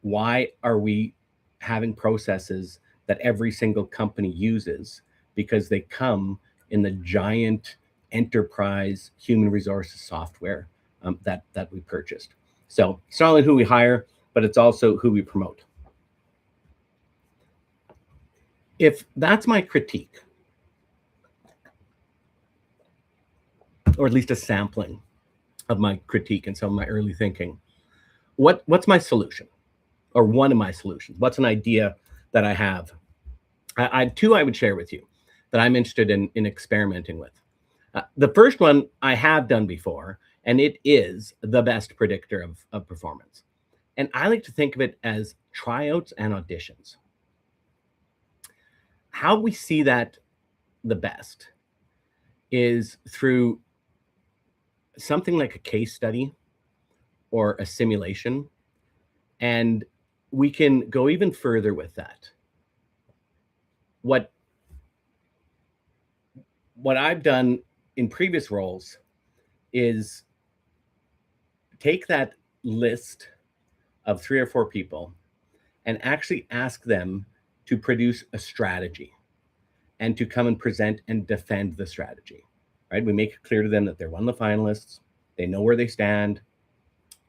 why are we having processes that every single company uses because they come in the giant enterprise human resources software that we purchased? So it's not only who we hire, but it's also who we promote. If that's my critique, or at least a sampling of my critique and some of my early thinking, what's my solution, or one of my solutions? What's an idea that I have? Two I would share with you that I'm interested in experimenting with. The first one I have done before, and it is the best predictor of performance. And I like to think of it as tryouts and auditions. How we see that the best is through something like a case study or a simulation. And we can go even further with that. What I've done in previous roles is take that list of 3 or 4 people and actually ask them to produce a strategy and to come and present and defend the strategy, right? We make it clear to them that they're one of the finalists. They know where they stand.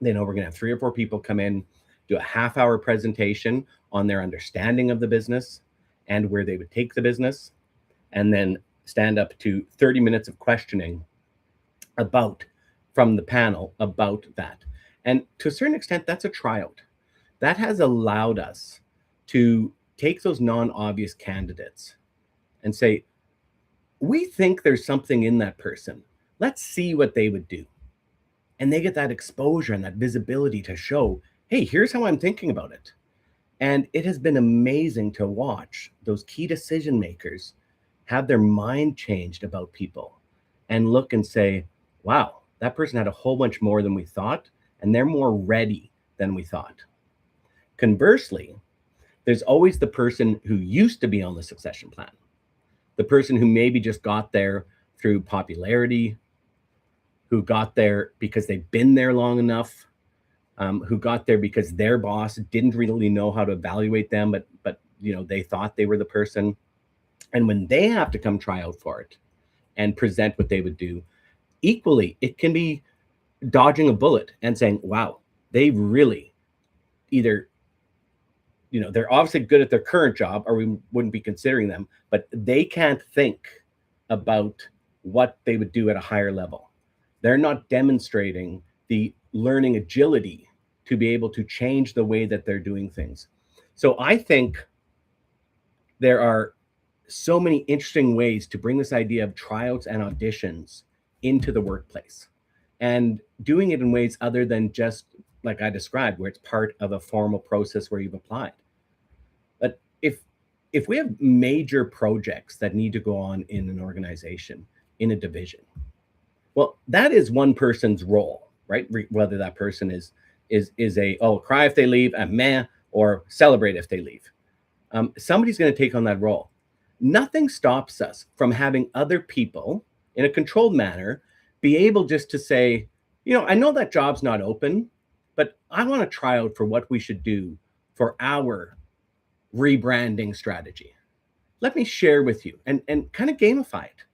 They know we're going to have 3 or 4 people come in, do a half-hour presentation on their understanding of the business and where they would take the business, and then stand up to 30 minutes of questioning from the panel about that. And to a certain extent, that's a tryout. That has allowed us to take those non-obvious candidates and say, we think there's something in that person. Let's see what they would do. And they get that exposure and that visibility to show, hey, here's how I'm thinking about it. And it has been amazing to watch those key decision makers have their mind changed about people and look and say, wow, that person had a whole bunch more than we thought, and they're more ready than we thought. Conversely, there's always the person who used to be on the succession plan, the person who maybe just got there through popularity, who got there because they've been there long enough, who got there because their boss didn't really know how to evaluate them, but they thought they were the person. And when they have to come try out for it and present what they would do, equally, it can be dodging a bullet and saying, wow, they really either, they're obviously good at their current job or we wouldn't be considering them, but they can't think about what they would do at a higher level. They're not demonstrating the learning agility to be able to change the way that they're doing things. So I think there are so many interesting ways to bring this idea of tryouts and auditions into the workplace, and doing it in ways other than just like I described, where it's part of a formal process where you've applied. But if we have major projects that need to go on in an organization, in a division, well, that is one person's role, right? Whether that person is a, oh, cry if they leave, a meh, or celebrate if they leave. Somebody's going to take on that role. Nothing stops us from having other people in a controlled manner be able just to say, I know that job's not open, but I want to try out for what we should do for our rebranding strategy. Let me share with you and kind of gamify it.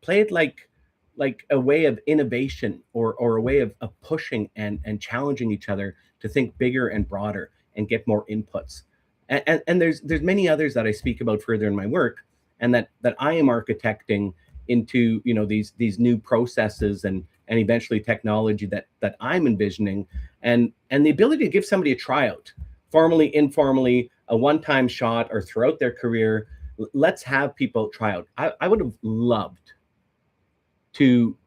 Play it like a way of innovation or a way of pushing and challenging each other to think bigger and broader and get more inputs. And there's many others that I speak about further in my work, and that I am architecting into these new processes and eventually technology that I'm envisioning, and the ability to give somebody a tryout, formally, informally, a one-time shot, or throughout their career. Let's have people try out. I would have loved to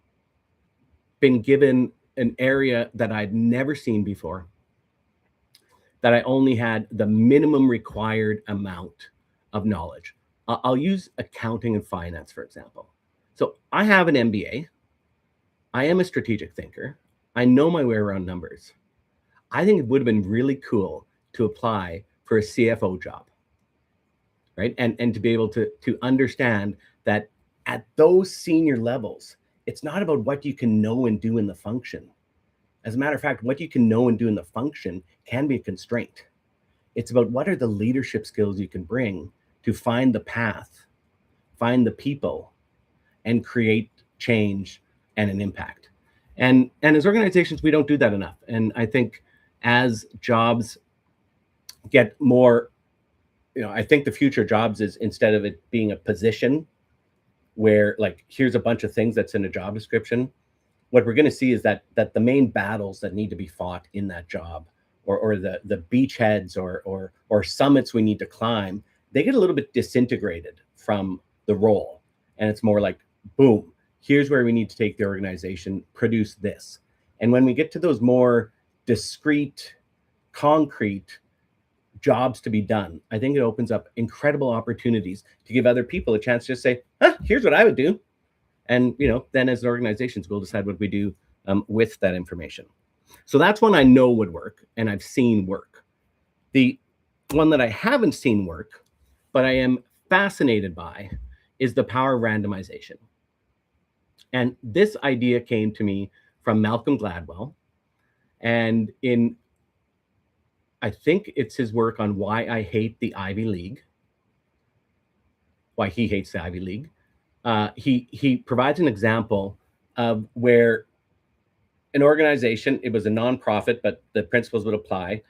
been given an area that I'd never seen before, that I only had the minimum required amount of knowledge. I'll use accounting and finance, for example. So I have an MBA. I am a strategic thinker. I know my way around numbers. I think it would have been really cool to apply for a CFO job, right? And to be able to understand that at those senior levels, it's not about what you can know and do in the function. As a matter of fact, what you can know and do in the function can be a constraint. It's about what are the leadership skills you can bring to find the path, find the people, and create change and an impact. And as organizations, we don't do that enough. And I think as jobs get more, I think the future of jobs is, instead of it being a position where like, here's a bunch of things that's in a job description, what we're going to see is that the main battles that need to be fought in that job, or the beachheads or summits we need to climb, they get a little bit disintegrated from the role. And it's more like, boom, here's where we need to take the organization, produce this. And when we get to those more discrete, concrete jobs to be done, I think it opens up incredible opportunities to give other people a chance to just say, here's what I would do. And then as organizations, we'll decide what we do with that information. So that's one I know would work, and I've seen work. The one that I haven't seen work, but I am fascinated by, is the power of randomization. And this idea came to me from Malcolm Gladwell, and I think it's his work on why I hate the Ivy League, why he hates the Ivy League. He provides an example of where an organization, it was a nonprofit, but the principles would apply,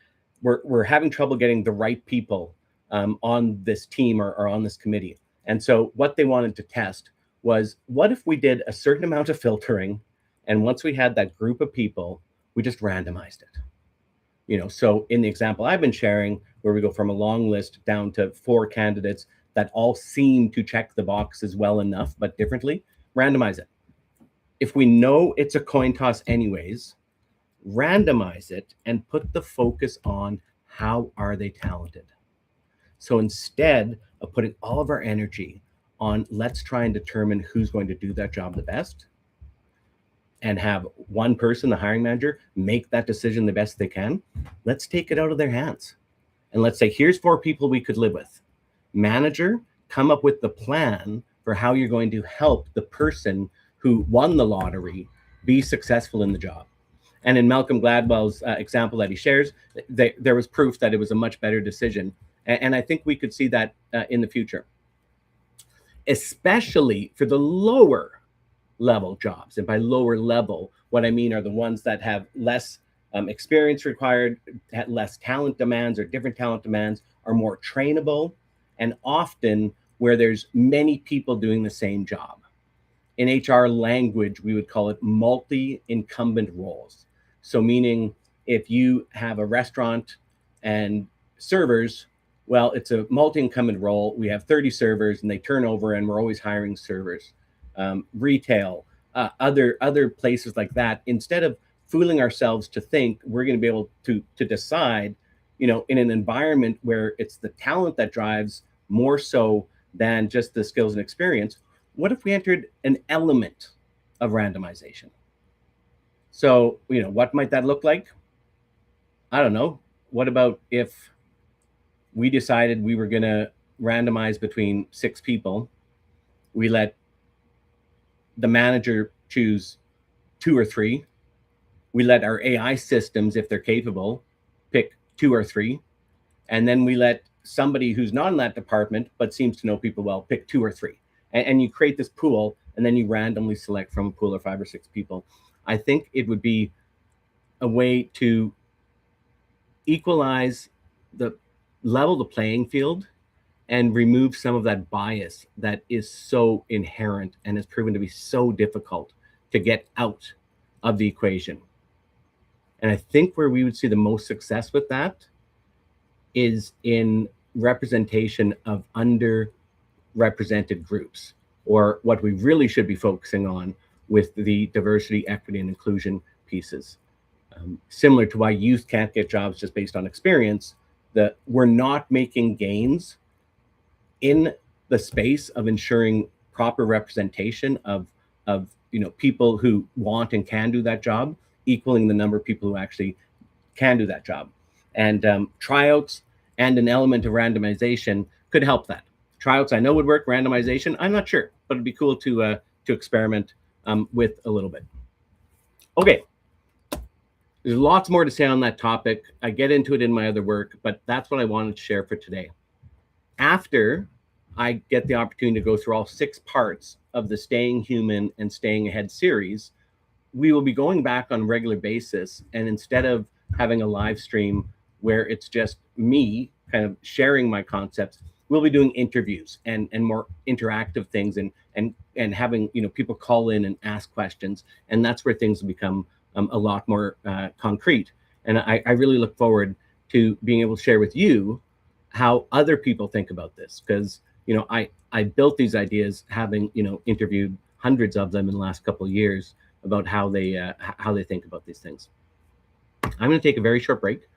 we're having trouble getting the right people on this team or on this committee. And so what they wanted to test was, what if we did a certain amount of filtering, and once we had that group of people, we just randomized it. So in the example I've been sharing, where we go from a long list down to 4 candidates that all seem to check the boxes well enough, but differently, randomize it. If we know it's a coin toss anyways, randomize it and put the focus on how are they talented. So instead of putting all of our energy on let's try and determine who's going to do that job the best, and have one person, the hiring manager, make that decision the best they can, let's take it out of their hands. And let's say, here's 4 people we could live with. Manager, come up with the plan for how you're going to help the person who won the lottery be successful in the job. And in Malcolm Gladwell's example that he shares, there was proof that it was a much better decision. And I think we could see that in the future, especially for the lower level jobs. And by lower level, what I mean are the ones that have less experience required, less talent demands, or different talent demands, are more trainable, and often where there's many people doing the same job. In HR language, we would call it multi-incumbent roles. So meaning, if you have a restaurant and servers, well, it's a multi-incumbent role. We have 30 servers and they turn over, and we're always hiring servers. Retail, other places like that. Instead of fooling ourselves to think we're going to be able to decide, in an environment where it's the talent that drives more so than just the skills and experience, what if we entered an element of randomization? So, what might that look like? I don't know. What about if we decided we were going to randomize between 6 people? We let the manager choose 2 or 3. We let our AI systems, if they're capable, pick 2 or 3. And then we let somebody who's not in that department but seems to know people well pick 2 or 3. And you create this pool, and then you randomly select from a pool of 5 or 6 people. I think it would be a way to equalize level the playing field and remove some of that bias that is so inherent and has proven to be so difficult to get out of the equation. And I think where we would see the most success with that is in representation of underrepresented groups, or what we really should be focusing on with the diversity, equity, and inclusion pieces. Similar to why youth can't get jobs just based on experience, that we're not making gains in the space of ensuring proper representation of people who want and can do that job, equaling the number of people who actually can do that job. And tryouts and an element of randomization could help that. Tryouts I know would work. Randomization I'm not sure, but it'd be cool to experiment with a little bit. Okay, there's lots more to say on that topic. I get into it in my other work, but that's what I wanted to share for today. After I get the opportunity to go through all 6 parts of the Staying Human and Staying Ahead series, we will be going back on a regular basis. And instead of having a live stream where it's just me kind of sharing my concepts, we'll be doing interviews and more interactive things, and having people call in and ask questions. And that's where things will become a lot more concrete. And I really look forward to being able to share with you how other people think about this, because I built these ideas having interviewed hundreds of them in the last couple of years about how they think about these things. I'm going to take a very short break,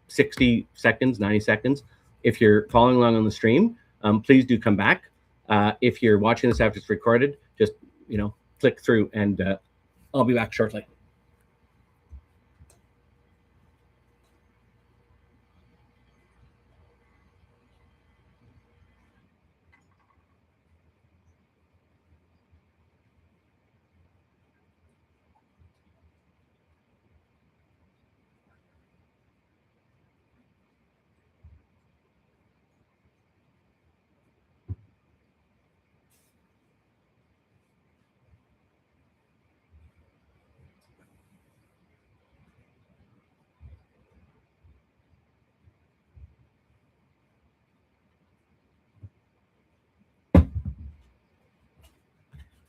60 seconds, 90 seconds. If you're following along on the stream, please do come back. If you're watching this after it's recorded, just click through, and I'll be back shortly.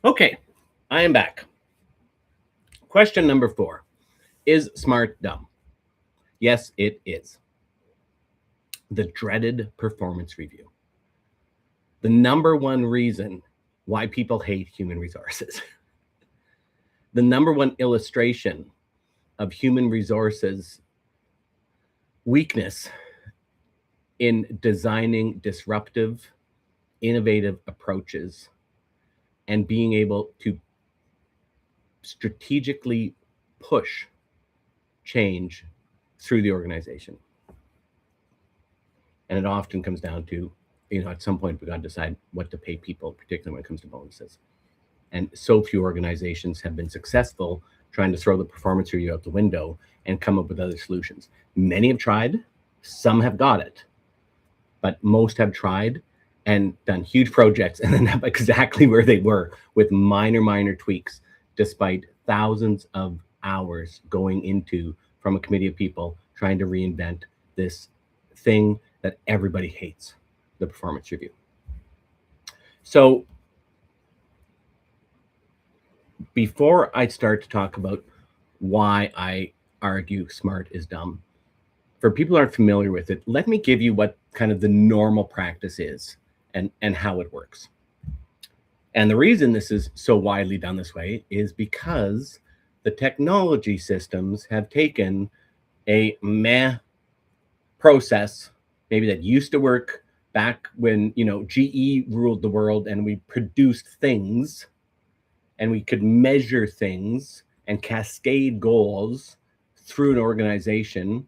Okay, I am back. Question number 4. Is SMART dumb? Yes, it is. The dreaded performance review. The number one reason why people hate human resources. The number one illustration of human resources weakness in designing disruptive, innovative approaches and being able to strategically push change through the organization. And it often comes down to, at some point we got to decide what to pay people, particularly when it comes to bonuses. And so few organizations have been successful trying to throw the performance review out the window and come up with other solutions. Many have tried, some have got it, but most have tried and done huge projects and end up exactly where they were, with minor tweaks, despite thousands of hours going into, from a committee of people, trying to reinvent this thing that everybody hates, the performance review. So before I start to talk about why I argue SMART is dumb, for people who aren't familiar with it, let me give you what kind of the normal practice is and how it works. And the reason this is so widely done this way is because the technology systems have taken a meh process, maybe that used to work back when GE ruled the world and we produced things and we could measure things and cascade goals through an organization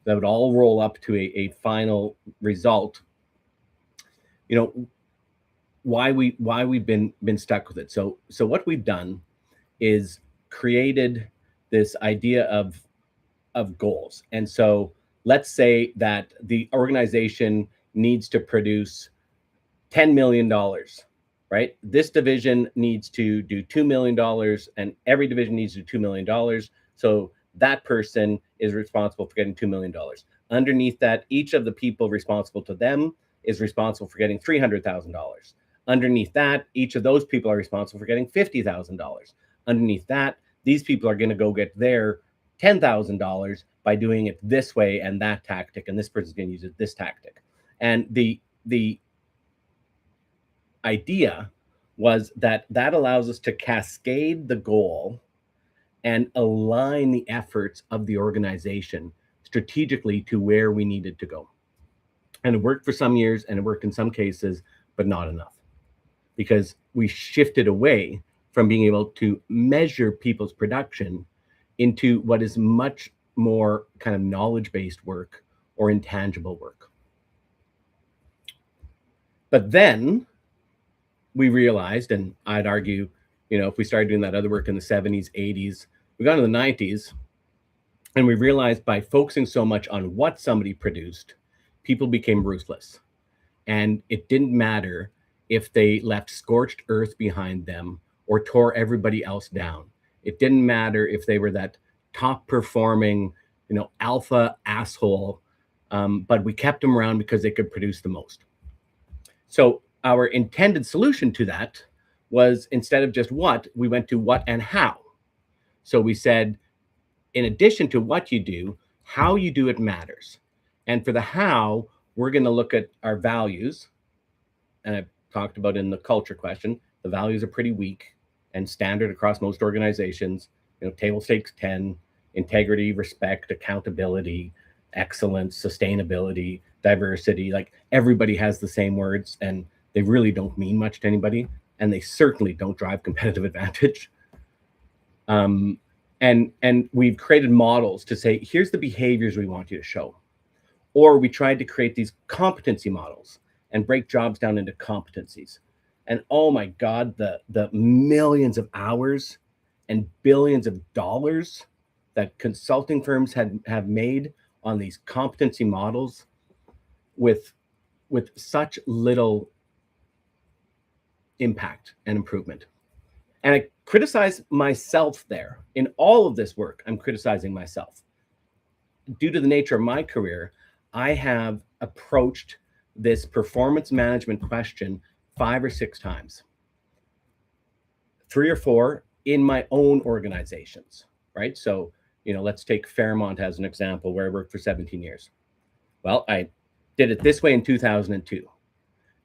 that would all roll up to a final result. Why we've been stuck with it. So what we've done is created this idea of goals. And so let's say that the organization needs to produce $10 million, right? This division needs to do $2 million, and every division needs to do $2 million. So that person is responsible for getting $2 million. Underneath that, each of the people responsible to them is responsible for getting $300,000. Underneath that, each of those people are responsible for getting $50,000. Underneath that, these people are going to go get their $10,000 by doing it this way and that tactic, and this person's going to use it this tactic. And the idea was that allows us to cascade the goal and align the efforts of the organization strategically to where we needed to go. And it worked for some years, and it worked in some cases, but not enough, because we shifted away from being able to measure people's production into what is much more kind of knowledge-based work or intangible work. But then we realized, and I'd argue, if we started doing that other work in the 70s, 80s, we got into the 90s, and we realized by focusing so much on what somebody produced, people became ruthless. And it didn't matter if they left scorched earth behind them or tore everybody else down. It didn't matter if they were that top performing, alpha asshole, but we kept them around because they could produce the most. So our intended solution to that was, instead of just what, we went to what and how. So we said, in addition to what you do, how you do it matters. And for the how, we're going to look at our values. And I talked about in the culture question, the values are pretty weak and standard across most organizations. Table stakes 10, integrity, respect, accountability, excellence, sustainability, diversity. Like, everybody has the same words, and they really don't mean much to anybody, and they certainly don't drive competitive advantage. And we've created models to say, here's the behaviors we want you to show. Or we tried to create these competency models and break jobs down into competencies. And oh my God, the millions of hours and billions of dollars that consulting firms have made on these competency models with such little impact and improvement. And I criticize myself there. In all of this work, I'm criticizing myself. Due to the nature of my career, I have approached this performance management question 5 or 6 times. 3 or 4 in my own organizations, right? So, let's take Fairmont as an example, where I worked for 17 years. Well, I did it this way in 2002.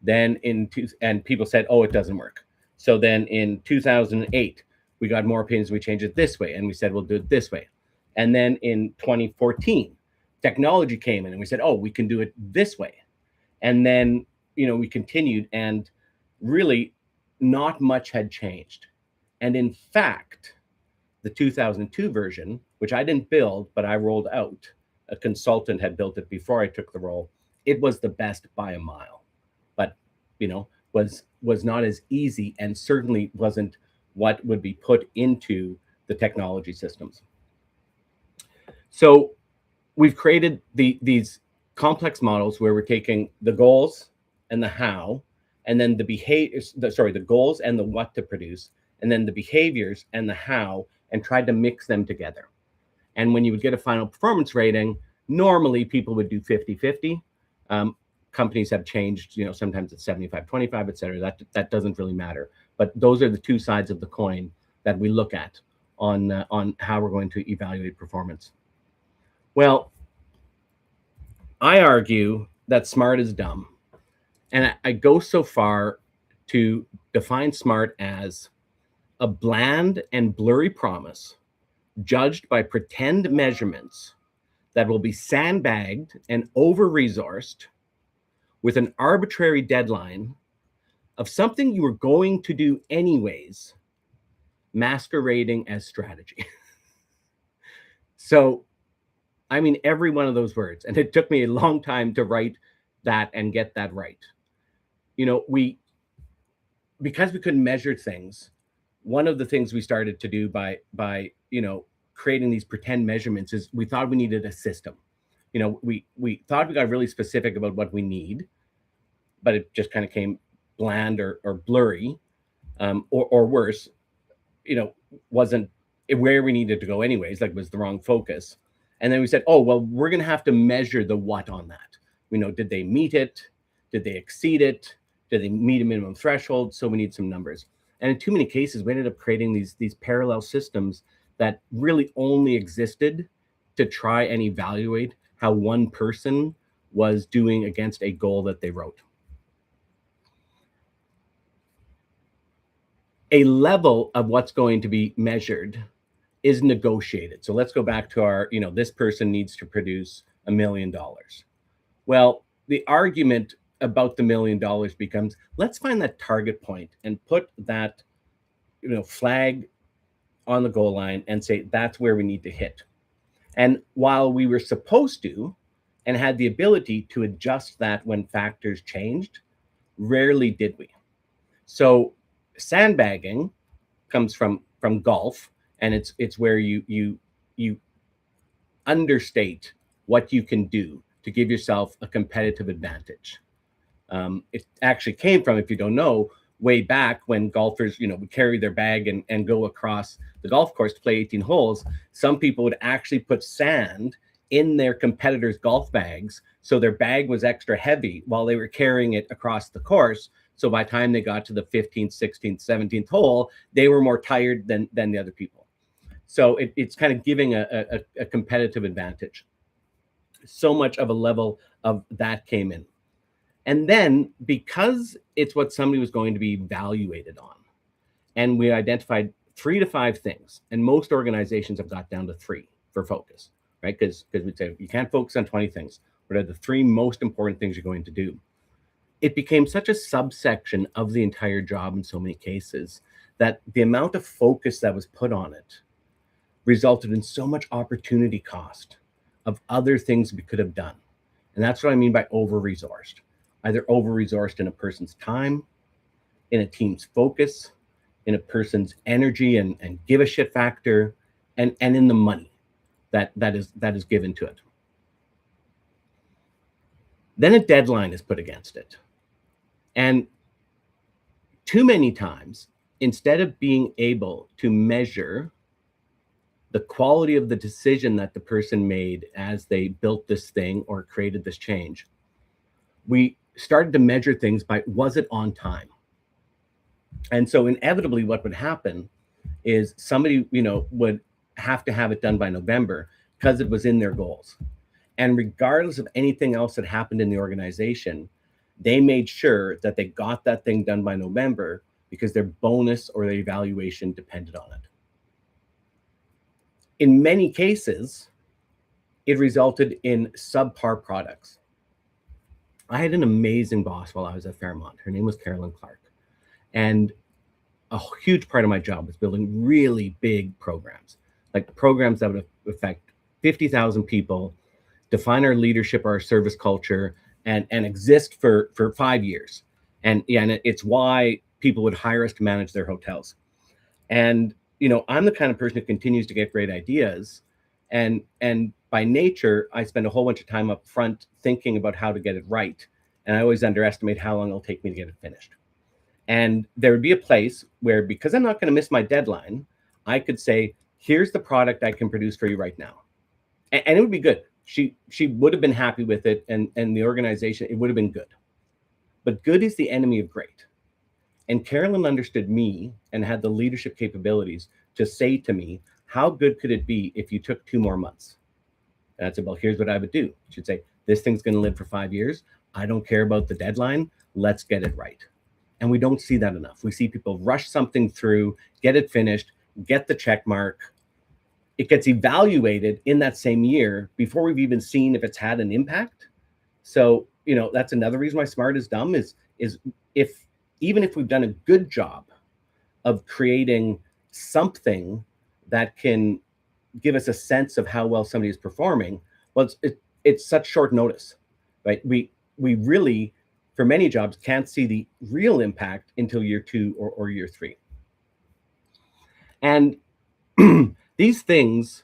Then and people said, oh, it doesn't work. So then in 2008, we got more opinions. We changed it this way. And we said, we'll do it this way. And then in 2014, technology came in and we said, oh, we can do it this way. And then, we continued, and really not much had changed. And in fact, the 2002 version, which I didn't build, but I rolled out, a consultant had built it before I took the role. It was the best by a mile, but, was not as easy, and certainly wasn't what would be put into the technology systems. So we've created these complex models where we're taking the goals and the how, and then the goals and the what to produce, and then the behaviors and the how, and tried to mix them together. And when you would get a final performance rating, normally people would do 50-50. Companies have changed, sometimes it's 75-25, et cetera. That doesn't really matter. But those are the two sides of the coin that we look at on how we're going to evaluate performance. Well, I argue that SMART is dumb. And I go so far to define SMART as a bland and blurry promise judged by pretend measurements that will be sandbagged and over-resourced with an arbitrary deadline of something you were going to do anyways, masquerading as strategy. So, I mean, every one of those words, and it took me a long time to write that and get that right. Because we couldn't measure things, one of the things we started to do by creating these pretend measurements is we thought we needed a system. We thought we got really specific about what we need, but it just kind of came bland or blurry, or worse, wasn't where we needed to go anyways, like was the wrong focus. And then we said, oh, well, we're going to have to measure the what on that. Did they meet it? Did they exceed it? Did they meet a minimum threshold? So we need some numbers. And in too many cases, we ended up creating these parallel systems that really only existed to try and evaluate how one person was doing against a goal that they wrote. A level of what's going to be measured is negotiated. So let's go back to our, this person needs to produce $1 million. Well, the argument about the $1 million becomes, let's find that target point and put that, flag on the goal line and say, that's where we need to hit. And while we were supposed to, and had the ability to adjust that when factors changed, rarely did we. So sandbagging comes from golf, and it's where you understate what you can do to give yourself a competitive advantage. It actually came from, if you don't know, way back when golfers, would carry their bag and go across the golf course to play 18 holes. Some people would actually put sand in their competitors' golf bags, so their bag was extra heavy while they were carrying it across the course. So by the time they got to the 15th, 16th, 17th hole, they were more tired than the other people. So it's kind of giving a competitive advantage. So much of a level of that came in. And then because it's what somebody was going to be evaluated on, and we identified 3 to 5 things, and most organizations have got down to 3 for focus, right? Because we'd say you can't focus on 20 things. What are the 3 most important things you're going to do? It became such a subsection of the entire job in so many cases that the amount of focus that was put on it resulted in so much opportunity cost of other things we could have done. And that's what I mean by over-resourced. Either over-resourced in a person's time, in a team's focus, in a person's energy and give a shit factor, and in the money that is given to it. Then a deadline is put against it. And too many times, instead of being able to measure the quality of the decision that the person made as they built this thing or created this change, we started to measure things by, was it on time? And so inevitably what would happen is somebody, would have to have it done by November because it was in their goals. And regardless of anything else that happened in the organization, they made sure that they got that thing done by November because their bonus or their evaluation depended on it. In many cases, it resulted in subpar products. I had an amazing boss while I was at Fairmont. Her name was Carolyn Clark. And a huge part of my job was building really big programs, like programs that would affect 50,000 people, define our leadership, our service culture, and exist for 5 years. And it's why people would hire us to manage their hotels. And, I'm the kind of person who continues to get great ideas. And by nature, I spend a whole bunch of time up front thinking about how to get it right. And I always underestimate how long it'll take me to get it finished. And there would be a place where, because I'm not going to miss my deadline, I could say, here's the product I can produce for you right now. And it would be good. She would have been happy with it, and the organization, it would have been good. But good is the enemy of great. And Carolyn understood me and had the leadership capabilities to say to me, how good could it be if you took 2 more months? And I'd say, well, here's what I would do. She'd say, this thing's going to live for 5 years. I don't care about the deadline. Let's get it right. And we don't see that enough. We see people rush something through, get it finished, get the check mark. It gets evaluated in that same year before we've even seen if it's had an impact. So, that's another reason why S.M.A.R.T is dumb is even if we've done a good job of creating something that can give us a sense of how well somebody is performing, well, it's such short notice, right? We really, for many jobs, can't see the real impact until year 2 or year 3. And these things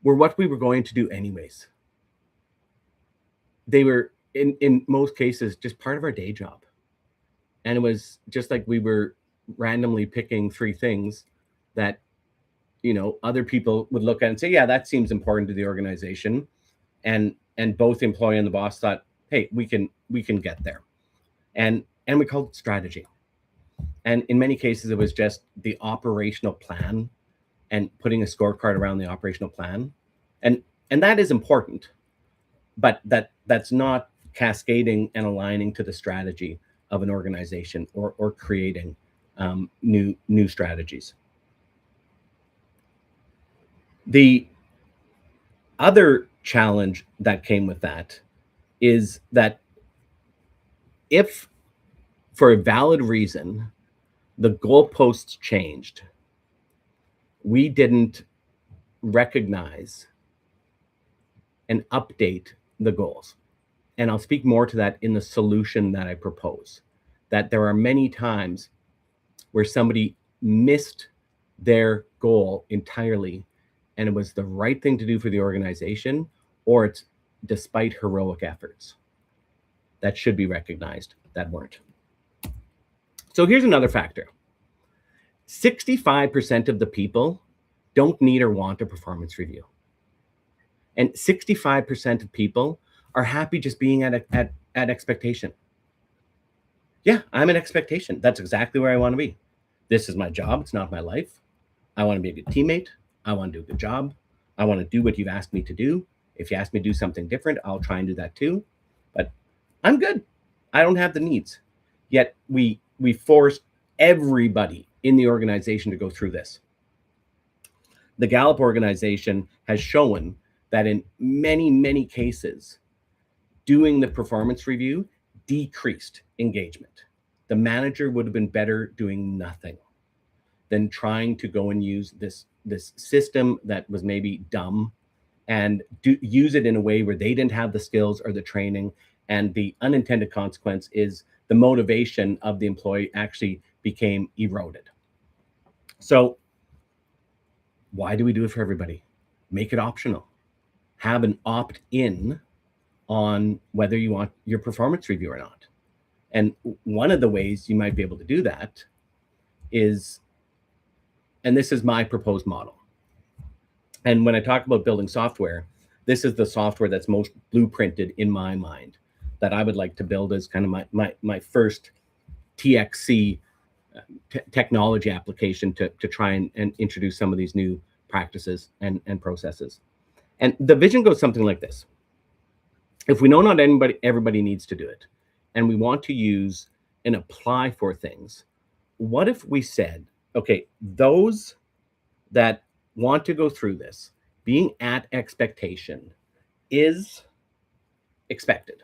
were what we were going to do anyways. They were, in most cases, just part of our day job. And it was just like we were randomly picking 3 things that, other people would look at and say, yeah, that seems important to the organization. And both the employee and the boss thought, hey, we can get there. And we called it strategy. And in many cases, it was just the operational plan and putting a scorecard around the operational plan. And that is important, but that's not cascading and aligning to the strategy of an organization or creating new strategies. The other challenge that came with that is that if, for a valid reason, the goalposts changed, we didn't recognize and update the goals. And I'll speak more to that in the solution that I propose. That there are many times where somebody missed their goal entirely, and it was the right thing to do for the organization, or it's despite heroic efforts that should be recognized that weren't. So here's another factor. 65% of the people don't need or want a performance review. And 65% of people are happy just being at expectation. Yeah, I'm an expectation. That's exactly where I want to be. This is my job. It's not my life. I want to be a good teammate. I want to do a good job. I want to do what you've asked me to do. If you ask me to do something different, I'll try and do that too. But I'm good. I don't have the needs. Yet we force everybody in the organization to go through this. The Gallup organization has shown that in many, many cases, doing the performance review decreased engagement. The manager would have been better doing nothing than trying to go and use this system that was maybe dumb and use it in a way where they didn't have the skills or the training. And the unintended consequence is the motivation of the employee actually became eroded. So why do we do it for everybody? Make it optional. Have an opt-in on whether you want your performance review or not. And one of the ways you might be able to do that is, and this is my proposed model. And when I talk about building software, this is the software that's most blueprinted in my mind that I would like to build as kind of my first TXC technology application to try and introduce some of these new practices and processes. And the vision goes something like this. If we know not everybody needs to do it, and we want to use and apply for things, what if we said, okay, those that want to go through this, being at expectation is expected,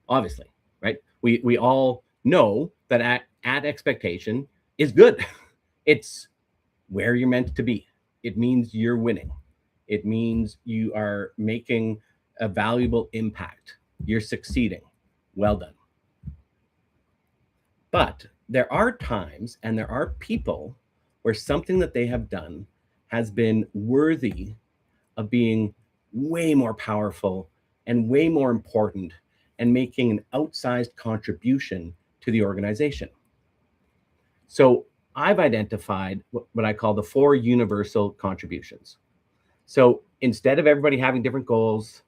obviously, right? We all know that at expectation is good. It's where you're meant to be. It means you're winning. It means you are making a valuable impact. You're succeeding. Well done. But there are times and there are people where something that they have done has been worthy of being way more powerful and way more important and making an outsized contribution to the organization. So I've identified what I call the 4 universal contributions. So instead of everybody having different goals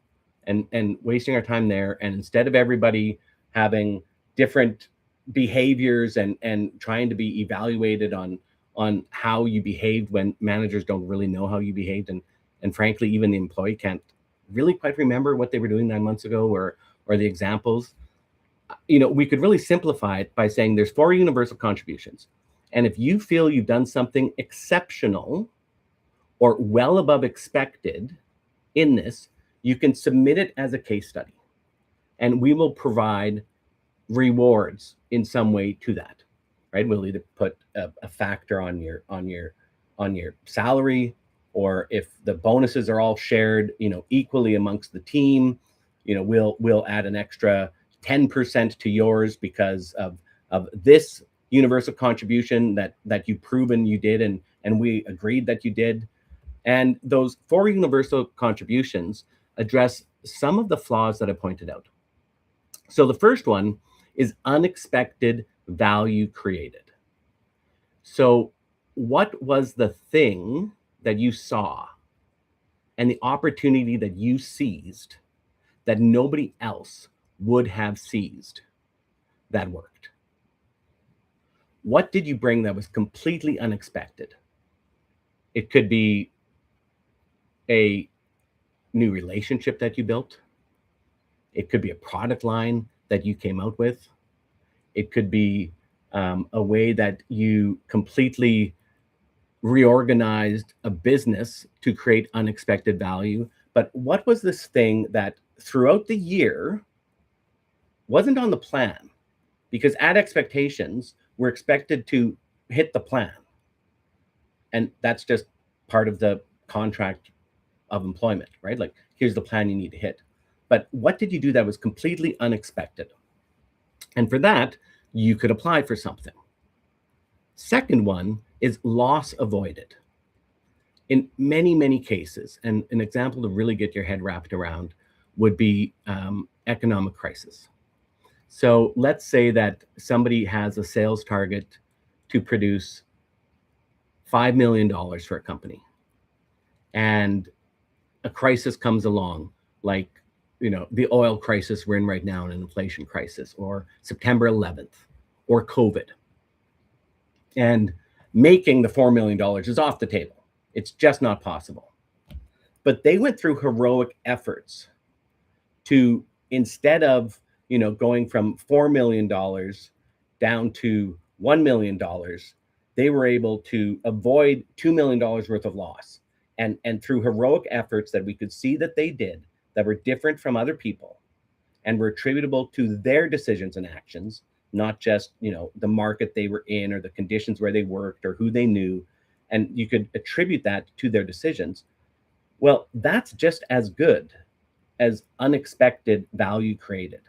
and wasting our time there, and instead of everybody having different behaviors and trying to be evaluated on how you behaved when managers don't really know how you behaved, and frankly, even the employee can't really quite remember what they were doing 9 months ago or the examples. We could really simplify it by saying there's 4 universal contributions. And if you feel you've done something exceptional or well above expected in this, you can submit it as a case study. And we will provide rewards in some way to that, right? We'll either put a factor on your salary, or if the bonuses are all shared, equally amongst the team, we'll add an extra 10% to yours because of this universal contribution that you've proven you did and we agreed that you did. And those 4 universal contributions address some of the flaws that I pointed out. So the first one is unexpected value created. So what was the thing that you saw and the opportunity that you seized that nobody else would have seized that worked? What did you bring that was completely unexpected? It could be a new relationship that you built. It could be a product line that you came out with. It could be a way that you completely reorganized a business to create unexpected value. But what was this thing that throughout the year wasn't on the plan? Because at expectations, we're expected to hit the plan. And that's just part of the contract of employment, right? Like, here's the plan you need to hit. But what did you do that was completely unexpected? And for that, you could apply for something. Second one is loss avoided. In many, many cases, and an example to really get your head wrapped around would be economic crisis. So let's say that somebody has a sales target to produce $5 million for a company, and a crisis comes along, like, you know, the oil crisis we're in right now, an inflation crisis, or September 11th, or COVID. And making the $4 million is off the table. It's just not possible. But they went through heroic efforts to, instead of, you know, going from $4 million down to $1 million, they were able to avoid $2 million worth of loss. And through heroic efforts that we could see that they did, that were different from other people and were attributable to their decisions and actions, not just, you know, the market they were in or the conditions where they worked or who they knew, and you could attribute that to their decisions. Well, that's just as good as unexpected value created.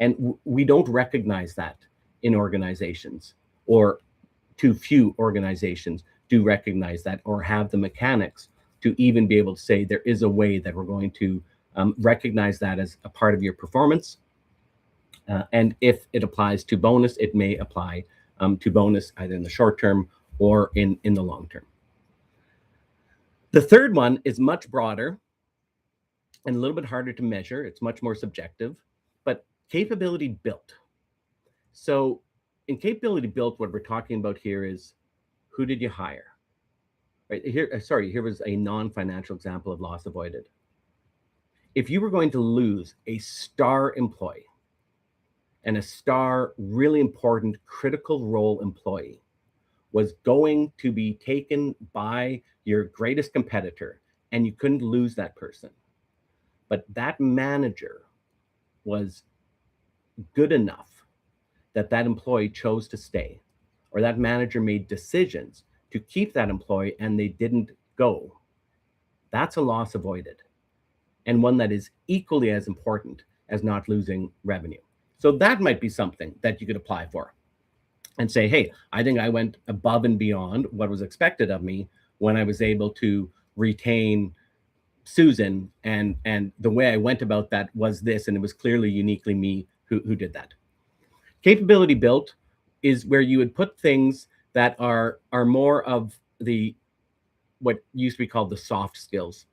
And we don't recognize that in organizations, or too few organizations do recognize that or have the mechanics to even be able to say there is a way that we're going to recognize that as a part of your performance. And if it applies to bonus, it may apply to bonus either in the short term or in the long term. The third one is much broader and a little bit harder to measure. It's much more subjective, but capability built. So in capability built, what we're talking about here is, who did you hire? Right here, here was a non-financial example of loss avoided. If you were going to lose a star employee, and a star, really important, critical role employee was going to be taken by your greatest competitor, and you couldn't lose that person, but that manager was good enough that that employee chose to stay, or that manager made decisions to keep that employee and they didn't go, that's a loss avoided, and one that is equally as important as not losing revenue. So that might be something that you could apply for and say, hey, I think I went above and beyond what was expected of me when I was able to retain Susan, and the way I went about that was this, and it was clearly uniquely me who did that. Capability built is where you would put things that are more of the, what used to be called the soft skills,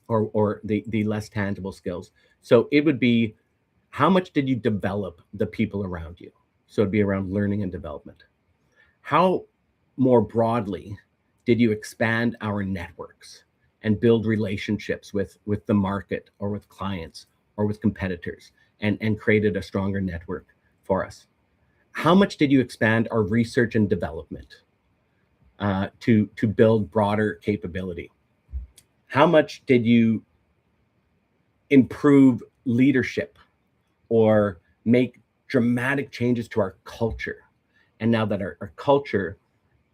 or the less tangible skills. So it would be, how much did you develop the people around you? So it'd be around learning and development. How more broadly did you expand our networks and build relationships with the market, or with clients, or with competitors, and created a stronger network for us? How much did you expand our research and development to build broader capability? How much did you improve leadership or make dramatic changes to our culture? And now that our culture,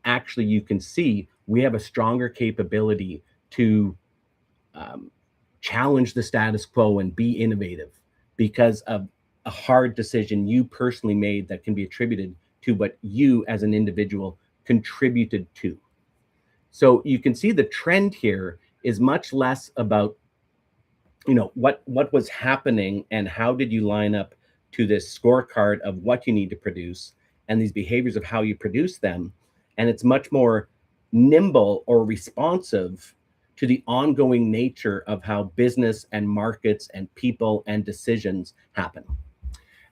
actually, you can see we have a stronger capability to challenge the status quo and be innovative because of a hard decision you personally made that can be attributed to what you as an individual contributed to. So you can see the trend here is much less about, you know, what was happening and how did you line up to this scorecard of what you need to produce and these behaviors of how you produce them. And it's much more nimble or responsive to the ongoing nature of how business and markets and people and decisions happen.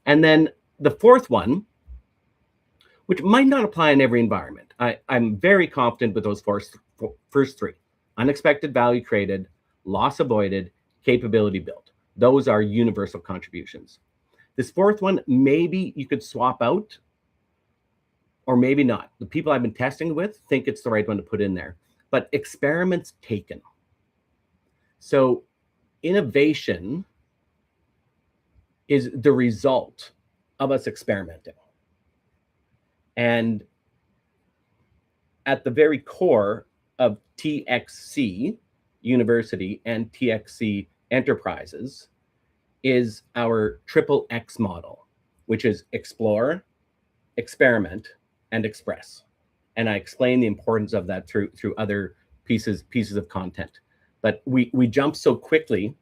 And then the fourth one, which might not apply in every environment. I'm very confident with those first three: unexpected value created, loss avoided, capability built. Those are universal contributions. This fourth one, maybe you could swap out, or maybe not. The people I've been testing with think it's the right one to put in there, but experiments taken. So innovation is the result of us experimenting. And at the very core of TXC University and TXC Enterprises is our triple X model, which is explore, experiment, and express. And I explain the importance of that through other pieces of content. But we jump so quickly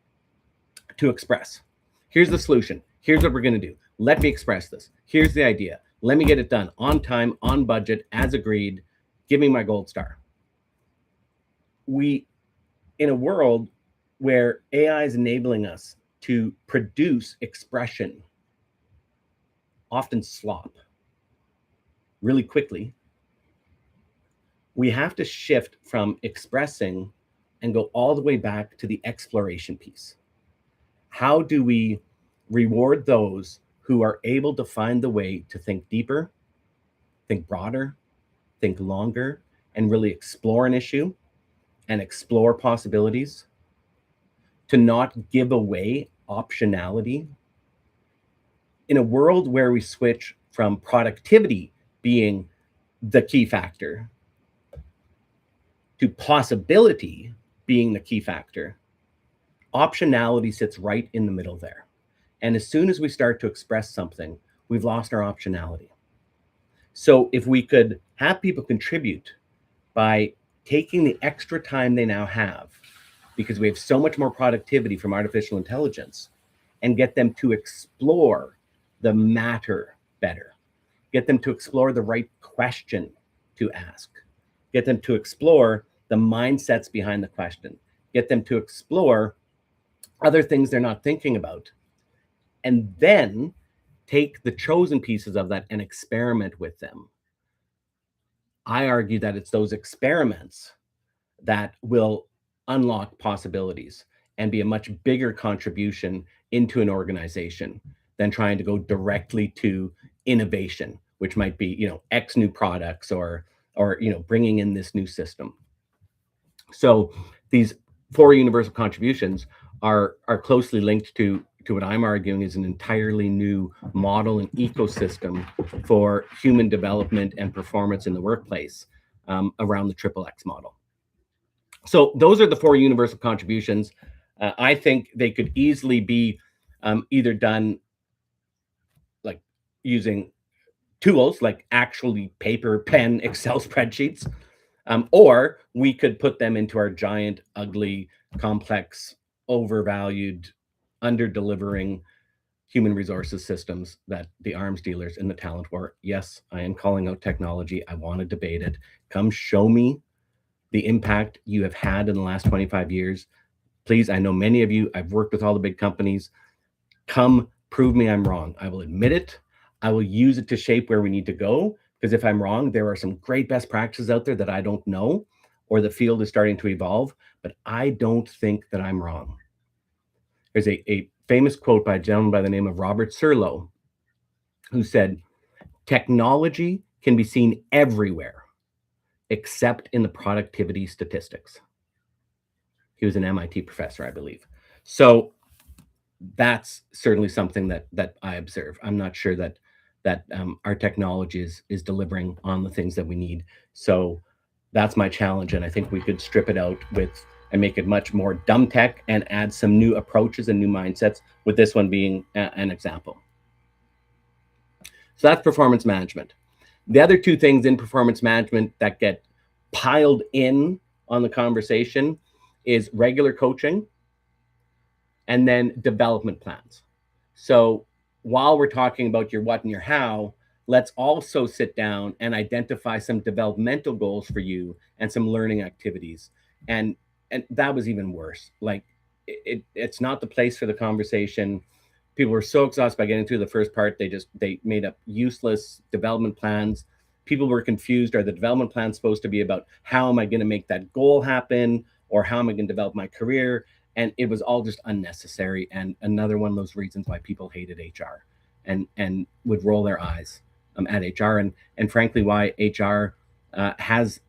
to express. Here's the solution. Here's what we're going to do. Let me express this. Here's the idea. Let me get it done on time, on budget, as agreed. Give me my gold star. We, in a world where AI is enabling us to produce expression, often slop, really quickly, we have to shift from expressing and go all the way back to the exploration piece. How do we reward those who are able to find the way to think deeper, think broader, think longer, and really explore an issue and explore possibilities, to not give away optionality? In a world where we switch from productivity being the key factor to possibility being the key factor, optionality sits right in the middle there. And as soon as we start to express something, we've lost our optionality. So if we could have people contribute by taking the extra time they now have, because we have so much more productivity from artificial intelligence, and get them to explore the matter better, get them to explore the right question to ask, get them to explore the mindsets behind the question, get them to explore other things they're not thinking about, and then take the chosen pieces of that and experiment with them. I argue that it's those experiments that will unlock possibilities and be a much bigger contribution into an organization than trying to go directly to innovation, which might be, X new products or bringing in this new system. So these four universal contributions are closely linked to what I'm arguing is an entirely new model and ecosystem for human development and performance in the workplace around the triple X model. So those are the four universal contributions. I think they could easily be either done like using tools like actually paper, pen, Excel spreadsheets, or we could put them into our giant, ugly, complex, overvalued, under-delivering human resources systems that the arms dealers in the talent war. Yes, I am calling out technology. I want to debate it. Come show me the impact you have had in the last 25 years. Please, I know many of you, I've worked with all the big companies. Come prove me I'm wrong. I will admit it. I will use it to shape where we need to go. Because if I'm wrong, there are some great best practices out there that I don't know, or the field is starting to evolve, but I don't think that I'm wrong. There's a famous quote by a gentleman by the name of Robert Serlo, who said, technology can be seen everywhere except in the productivity statistics. He was an MIT professor, I believe. So that's certainly something that I observe. I'm not sure that our technology is delivering on the things that we need. So that's my challenge, and I think we could strip it out and make it much more dumb tech and add some new approaches and new mindsets, with this one being an example. So that's performance management. The other two things in performance management that get piled in on the conversation is regular coaching and then development plans. So while we're talking about your what and your how, let's also sit down and identify some developmental goals for you and some learning activities. And and that was even worse. Like it's not the place for the conversation. People were so exhausted by getting through the first part, they made up useless development plans. People were confused. Are the development plans supposed to be about how am I going to make that goal happen, or how am I going to develop my career? And it was all just unnecessary, and another one of those reasons why people hated HR and would roll their eyes at HR, and frankly why HR has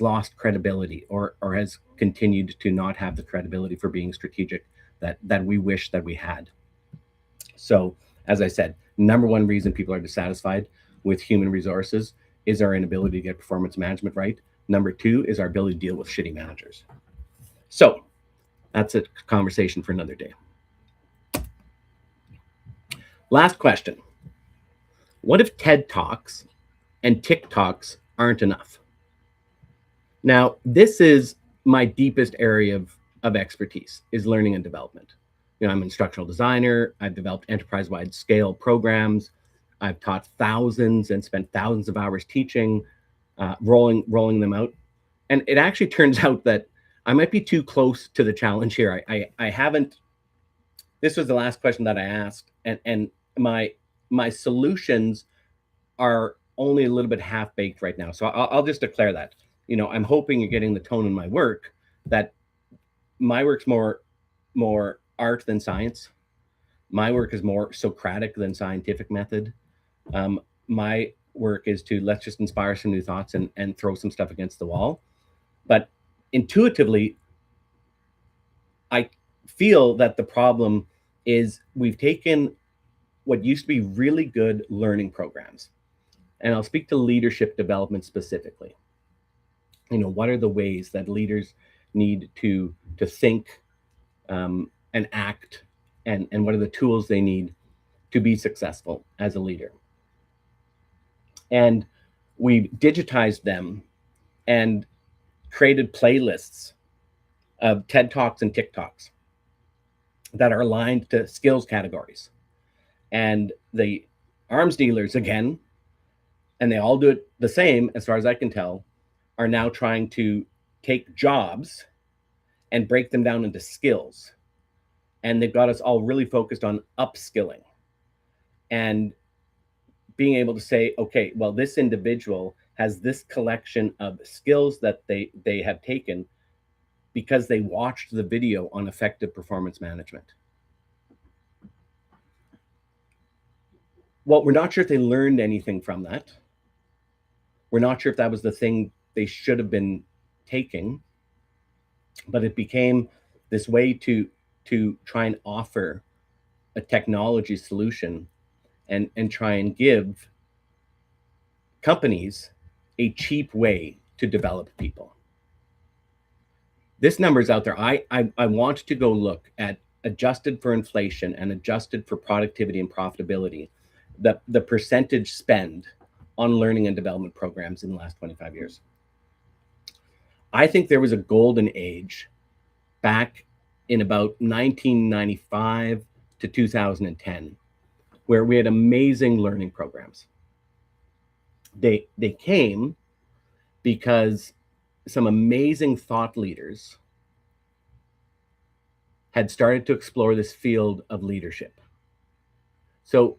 lost credibility, or has continued to not have the credibility for being strategic that we wish that we had. So, as I said, number one reason people are dissatisfied with human resources is our inability to get performance management right. Number two is our ability to deal with shitty managers. So, that's a conversation for another day. Last question. What if TED Talks and TikToks aren't enough? Now, this is my deepest area of expertise, is learning and development. I'm an instructional designer. I've developed enterprise-wide scale programs. I've taught thousands and spent thousands of hours teaching, rolling them out. And it actually turns out that I might be too close to the challenge here. I haven't. This was the last question that I asked, and my solutions are only a little bit half-baked right now. So I'll just declare that. I'm hoping you're getting the tone in my work, that my work's more art than science. My work is more Socratic than scientific method. My work is to let's just inspire some new thoughts and throw some stuff against the wall. But intuitively, I feel that the problem is we've taken what used to be really good learning programs, and I'll speak to leadership development specifically. What are the ways that leaders need to think and act, and what are the tools they need to be successful as a leader? And we've digitized them and created playlists of TED Talks and TikToks that are aligned to skills categories. And the arms dealers, again, and they all do it the same, as far as I can tell, are now trying to take jobs and break them down into skills. And they've got us all really focused on upskilling and being able to say, okay, well, this individual has this collection of skills that they have taken because they watched the video on effective performance management. Well, we're not sure if they learned anything from that. We're not sure if that was the thing they should have been taking, but it became this way to try and offer a technology solution and try and give companies a cheap way to develop people. This number is out there. I want to go look at, adjusted for inflation and adjusted for productivity and profitability, the percentage spend on learning and development programs in the last 25 years. I think there was a golden age back in about 1995 to 2010, where we had amazing learning programs. They came because some amazing thought leaders had started to explore this field of leadership. So,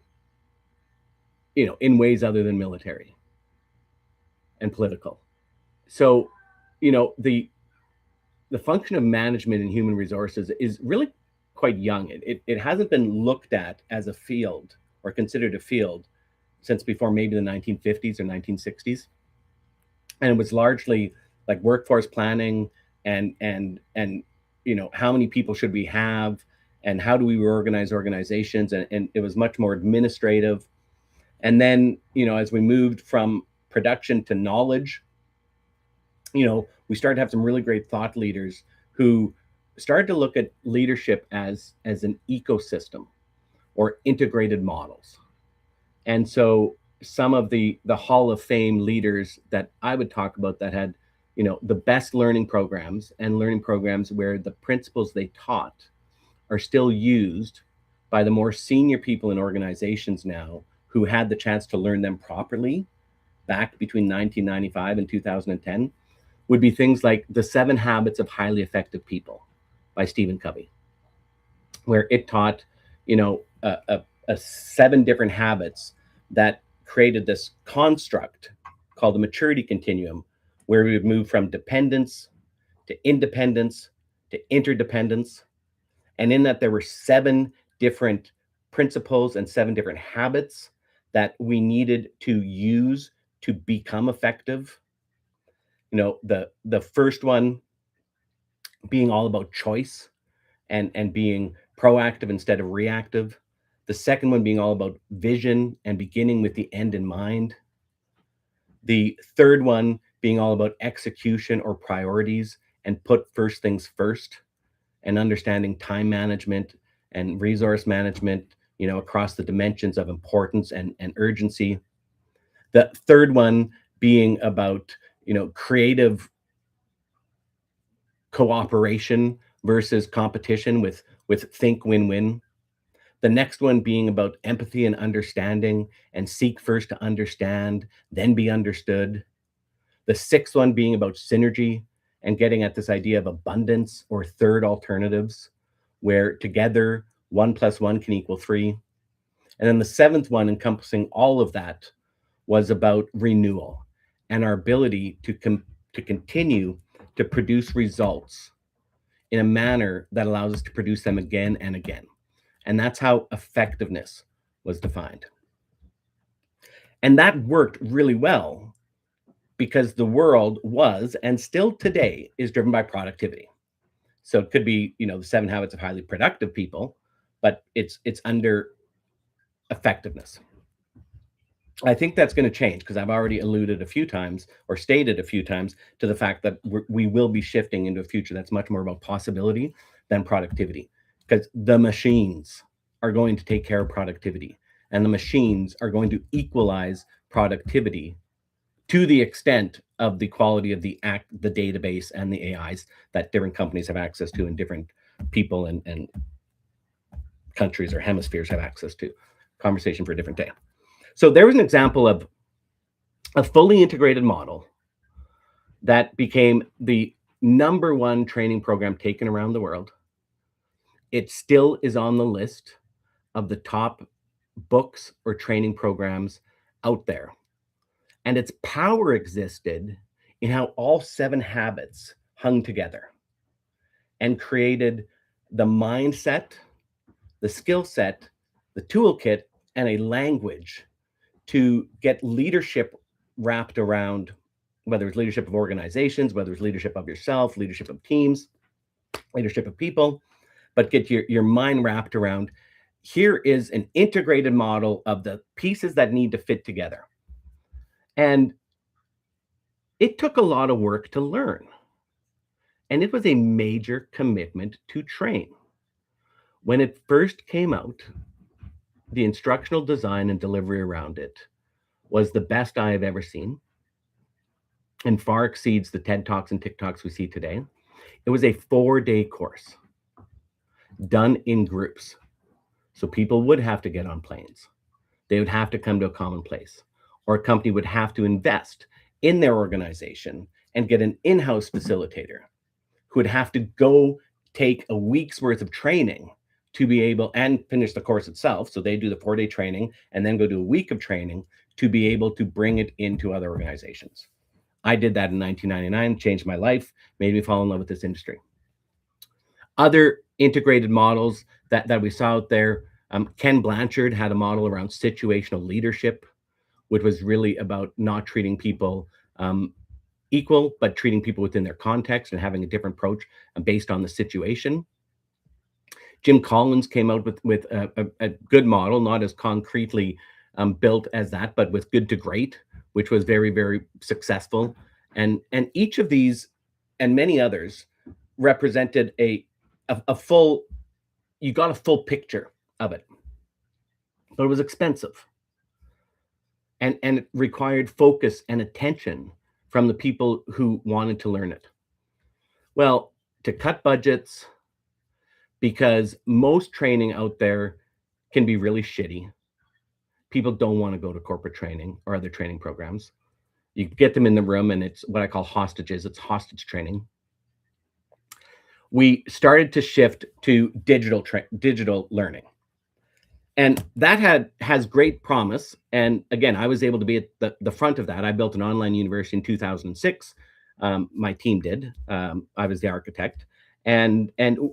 in ways other than military and political. So, the function of management in human resources is really quite young. It hasn't been looked at as a field or considered a field since before maybe the 1950s or 1960s. And it was largely like workforce planning and how many people should we have and how do we reorganize organizations, and it was much more administrative. And then, as we moved from production to knowledge, we started to have some really great thought leaders who started to look at leadership as an ecosystem or integrated models. And so some of the Hall of Fame leaders that I would talk about that had, the best learning programs, and learning programs where the principles they taught are still used by the more senior people in organizations now who had the chance to learn them properly back between 1995 and 2010, would be things like The 7 Habits of Highly Effective People by Stephen Covey, where it taught, a 7 different habits that created this construct called the maturity continuum, where we would move from dependence to independence to interdependence. And in that, there were 7 different principles and 7 different habits that we needed to use to become effective. The first one being all about choice and being proactive instead of reactive. The second one being all about vision and beginning with the end in mind. The third one being all about execution or priorities and put first things first, and understanding time management and resource management, across the dimensions of importance and urgency. The third one being about, creative cooperation versus competition with think win-win. The next one being about empathy and understanding, and seek first to understand, then be understood. The sixth one being about synergy and getting at this idea of abundance or third alternatives, where together 1 + 1 can equal 3. And then the seventh one, encompassing all of that, was about renewal and our ability to continue to produce results in a manner that allows us to produce them again and again. And that's how effectiveness was defined. And that worked really well because the world was, and still today is, driven by productivity. So it could be, the 7 habits of highly productive people, but it's under effectiveness. I think that's going to change because I've already alluded a few times, or stated a few times, to the fact that we will be shifting into a future that's much more about possibility than productivity, because the machines are going to take care of productivity, and the machines are going to equalize productivity to the extent of the quality of the database and the AIs that different companies have access to, and different people and countries or hemispheres have access to. Conversation for a different day. So there was an example of a fully integrated model that became the #1 training program taken around the world. It still is on the list of the top books or training programs out there. And its power existed in how all 7 habits hung together and created the mindset, the skill set, the toolkit, and a language to get leadership wrapped around, whether it's leadership of organizations, whether it's leadership of yourself, leadership of teams, leadership of people, but get your mind wrapped around, here is an integrated model of the pieces that need to fit together. And it took a lot of work to learn. And it was a major commitment to train. When it first came out, the instructional design and delivery around it was the best I have ever seen, and far exceeds the TED Talks and TikToks we see today. It was a 4-day course done in groups. So people would have to get on planes. They would have to come to a common place, or a company would have to invest in their organization and get an in-house facilitator who would have to go take a week's worth of training to be able, and finish the course itself. So they do the 4-day training and then go do a week of training to be able to bring it into other organizations. I did that in 1999, changed my life, made me fall in love with this industry. Other integrated models that we saw out there, Ken Blanchard had a model around situational leadership, which was really about not treating people equal, but treating people within their context and having a different approach based on the situation. Jim Collins came out with a good model, not as concretely built as that, but with Good to Great, which was very, very successful. And each of these and many others represented a full, you got a full picture of it, but it was expensive. And it required focus and attention from the people who wanted to learn it. Well, to cut budgets, because most training out there can be really shitty. People don't want to go to corporate training or other training programs. You get them in the room, and it's what I call hostages. It's hostage training. We started to shift to digital learning, and that has great promise. And again, I was able to be at the front of that. I built an online university in 2006. My team did. I was the architect, and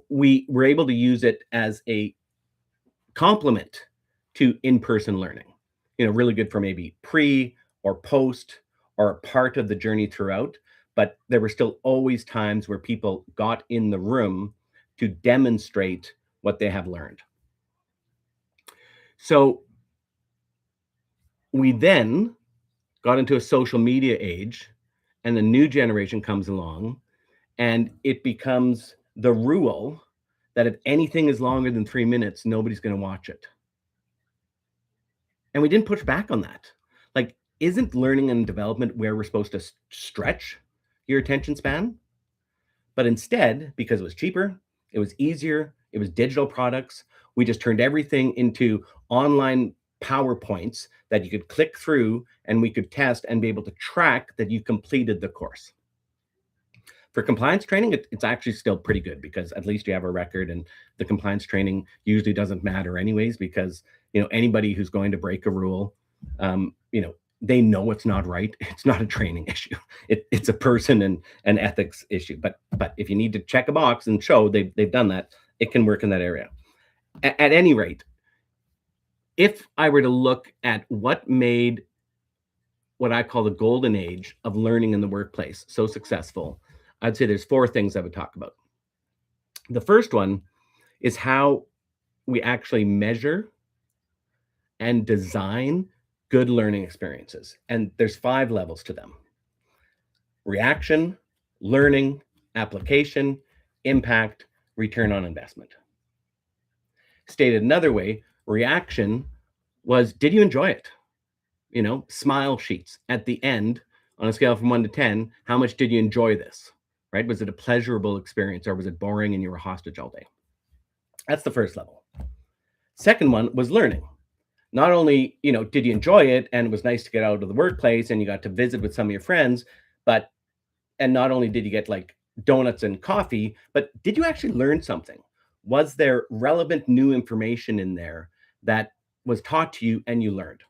we were able to use it as a complement to in-person learning. Really good for maybe pre or post or a part of the journey throughout. But there were still always times where people got in the room to demonstrate what they have learned. So we then got into a social media age, and the new generation comes along, and it becomes the rule that if anything is longer than 3 minutes, nobody's going to watch it. And we didn't push back on that. Like, isn't learning and development where we're supposed to stretch your attention span? But instead, because it was cheaper, it was easier, it was digital products, we just turned everything into online PowerPoints that you could click through, and we could test and be able to track that you completed the course. For compliance training, it's actually still pretty good, because at least you have a record, and the compliance training usually doesn't matter anyways, because anybody who's going to break a rule, they know it's not right. It's not a training issue. It's a person and an ethics issue. But if you need to check a box and show they've done that, it can work in that area. At any rate, if I were to look at what made what I call the golden age of learning in the workplace so successful, I'd say there's 4 things I would talk about. The first one is how we actually measure and design good learning experiences. And there's 5 levels to them: reaction, learning, application, impact, return on investment. Stated another way, reaction was, did you enjoy it? Smile sheets at the end on a scale from 1 to 10. How much did you enjoy this? Right? Was it a pleasurable experience, or was it boring and you were hostage all day? That's the first level. Second one was learning. Not only, did you enjoy it and it was nice to get out of the workplace and you got to visit with some of your friends, and not only did you get like donuts and coffee, but did you actually learn something? Was there relevant new information in there that was taught to you and you learned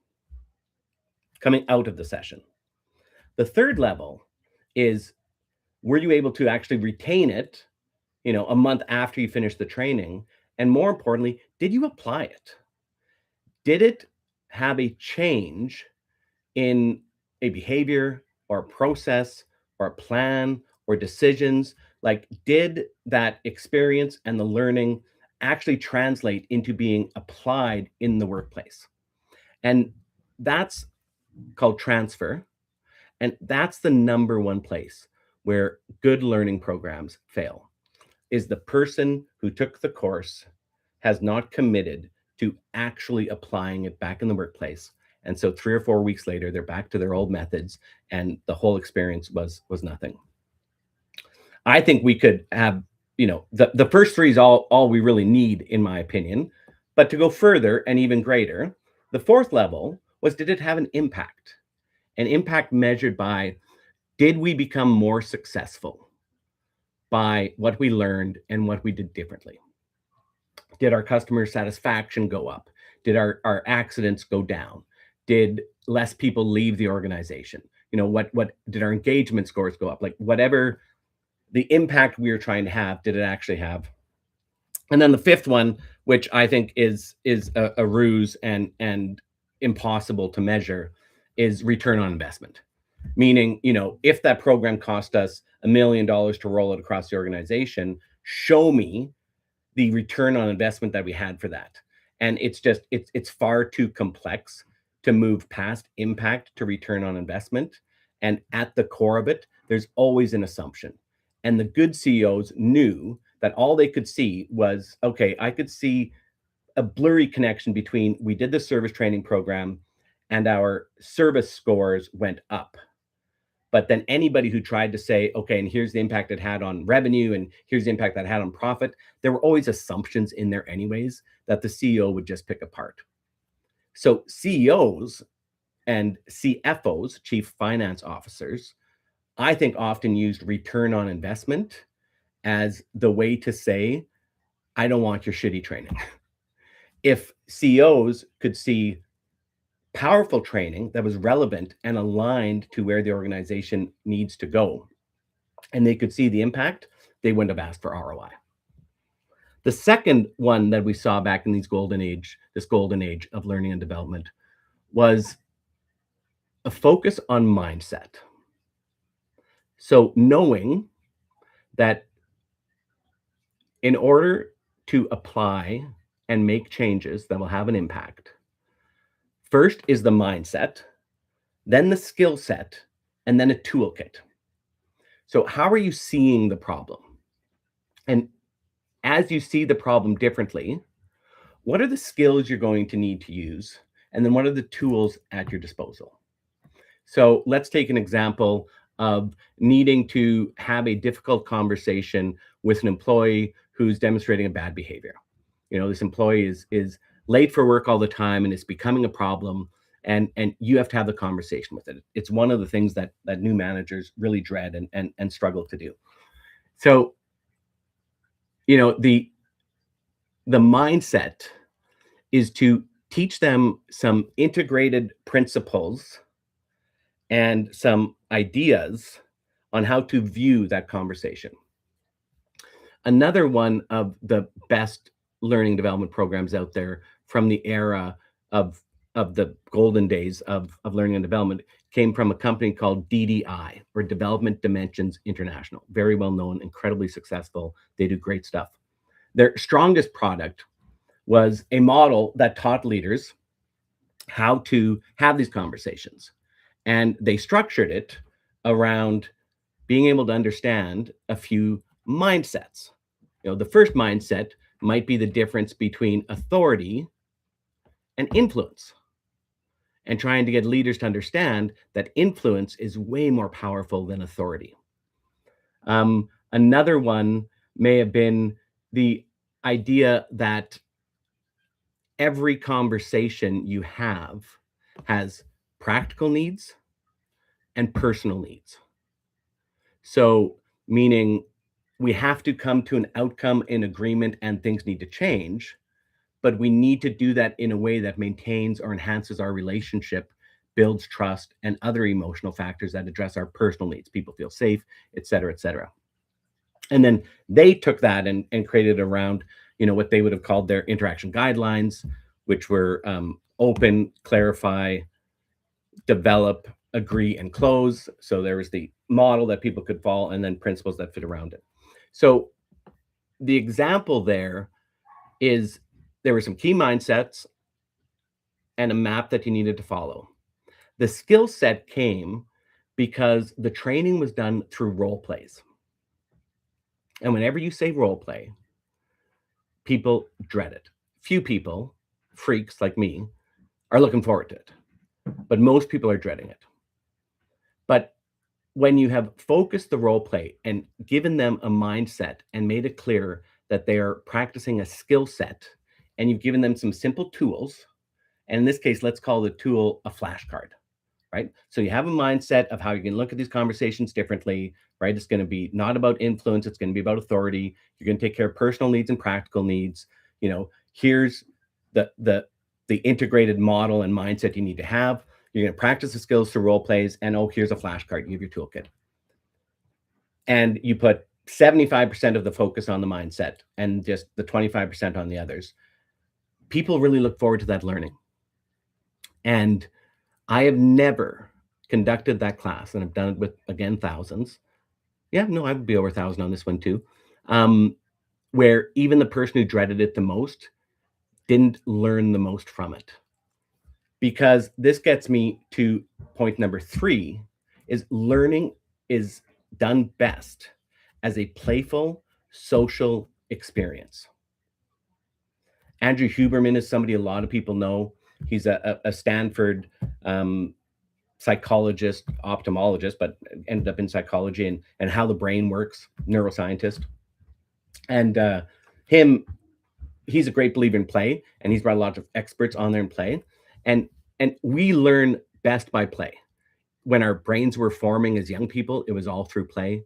coming out of the session? The third level is, were you able to actually retain it, a month after you finished the training? And more importantly, did you apply it? Did it have a change in a behavior or a process or a plan or decisions? Like, did that experience and the learning actually translate into being applied in the workplace? And that's called transfer. And that's the number one place where good learning programs fail, is the person who took the course has not committed to actually applying it back in the workplace. And so 3 or 4 weeks later, they're back to their old methods, and the whole experience was nothing. I think we could have, the first 3 is all we really need, in my opinion. But to go further and even greater, the 4th level was, did it have an impact? An impact measured by, did we become more successful by what we learned and what we did differently? Did our customer satisfaction go up? Did our accidents go down? Did less people leave the organization? What did our engagement scores go up? Like, whatever the impact we were trying to have, did it actually have? And then the 5th one, which I think is a ruse and impossible to measure, is return on investment. Meaning, if that program cost us $1 million to roll it across the organization, show me the return on investment that we had for that. And it's far too complex to move past impact to return on investment. And at the core of it, there's always an assumption. And the good CEOs knew that all they could see was, okay, I could see a blurry connection between, we did the service training program and our service scores went up. But then anybody who tried to say, okay, and here's the impact it had on revenue, and here's the impact that had on profit, there were always assumptions in there anyways that the CEO would just pick apart. So CEOs and CFOs, chief finance officers, I think often used return on investment as the way to say, I don't want your shitty training. If CEOs could see powerful training that was relevant and aligned to where the organization needs to go, and they could see the impact, they wouldn't have asked for ROI. The second one that we saw back in this golden age of learning and development, was a focus on mindset. So knowing that in order to apply and make changes that will have an impact, first is the mindset, then the skill set, and then a toolkit. So how are you seeing the problem? And as you see the problem differently, what are the skills you're going to need to use? And then what are the tools at your disposal? So let's take an example of needing to have a difficult conversation with an employee who's demonstrating a bad behavior. This employee is late for work all the time and it's becoming a problem, and you have to have the conversation with it. It's one of the things that new managers really dread and struggle to do. So, the mindset is to teach them some integrated principles and some ideas on how to view that conversation. Another one of the best learning development programs out there from the era of the golden days of learning and development came from a company called DDI, or Development Dimensions International. Very well known, incredibly successful. They do great stuff. Their strongest product was a model that taught leaders how to have these conversations. And they structured it around being able to understand a few mindsets. The first mindset might be the difference between authority and influence, and trying to get leaders to understand that influence is way more powerful than authority. Another one may have been the idea that every conversation you have has practical needs and personal needs. So, meaning we have to come to an outcome in agreement and things need to change, but we need to do that in a way that maintains or enhances our relationship, builds trust, and other emotional factors that address our personal needs. People feel safe, et cetera, et cetera. And then they took that and created around, what they would have called their interaction guidelines, which were open, clarify, develop, agree, and close. So there was the model that people could follow, and then principles that fit around it. So the example there is there were some key mindsets and a map that you needed to follow. The skill set came because the training was done through role plays. And whenever you say role play, people dread it. Few people, freaks like me, are looking forward to it, but most people are dreading it. But when you have focused the role play and given them a mindset and made it clear that they are practicing a skill set, and you've given them some simple tools, and in this case, let's call the tool a flashcard, right? So you have a mindset of how you can look at these conversations differently, right? It's going to be not about influence. It's going to be about authority. You're going to take care of personal needs and practical needs. Here's the integrated model and mindset you need to have. You're going to practice the skills through role plays, and here's a flashcard. You have your toolkit. And you put 75% of the focus on the mindset and just the 25% on the others. People really look forward to that learning. And I have never conducted that class, and I've done it with, again, thousands. Yeah, no, I would be over 1,000 on this one too. Where even the person who dreaded it the most didn't learn the most from it. Because this gets me to point number 3, is learning is done best as a playful social experience. Andrew Huberman is somebody a lot of people know. He's a Stanford psychologist, ophthalmologist, but ended up in psychology and how the brain works, neuroscientist. And he's a great believer in play, and he's brought a lot of experts on there in play. And we learn best by play. When our brains were forming as young people, it was all through play.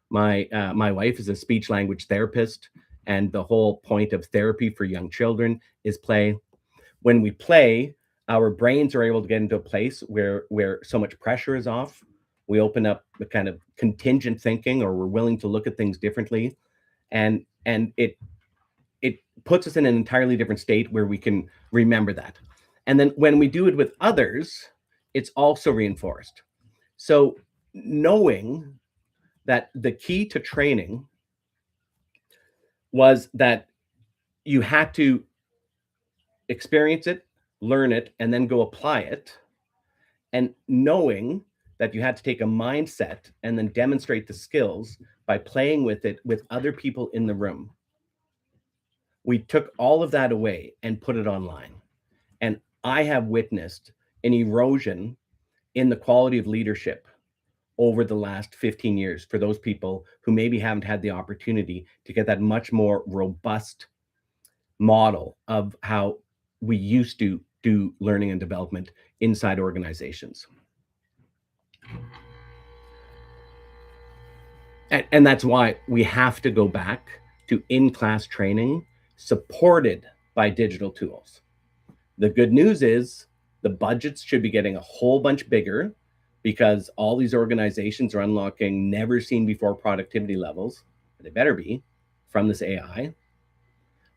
My wife is a speech language therapist, and the whole point of therapy for young children is play. When we play, our brains are able to get into a place where so much pressure is off. We open up the kind of contingent thinking, or we're willing to look at things differently, and it puts us in an entirely different state where we can remember that. And then when we do it with others, it's also reinforced. So knowing that the key to training was that you had to experience it, learn it, and then go apply it. And knowing that you had to take a mindset and then demonstrate the skills by playing with it with other people in the room. We took all of that away and put it online. And I have witnessed an erosion in the quality of leadership over the last 15 years for those people who maybe haven't had the opportunity to get that much more robust model of how we used to do learning and development inside organizations. And that's why we have to go back to in-class training supported by digital tools. The good news is the budgets should be getting a whole bunch bigger because all these organizations are unlocking never seen before productivity levels. They better be from this AI.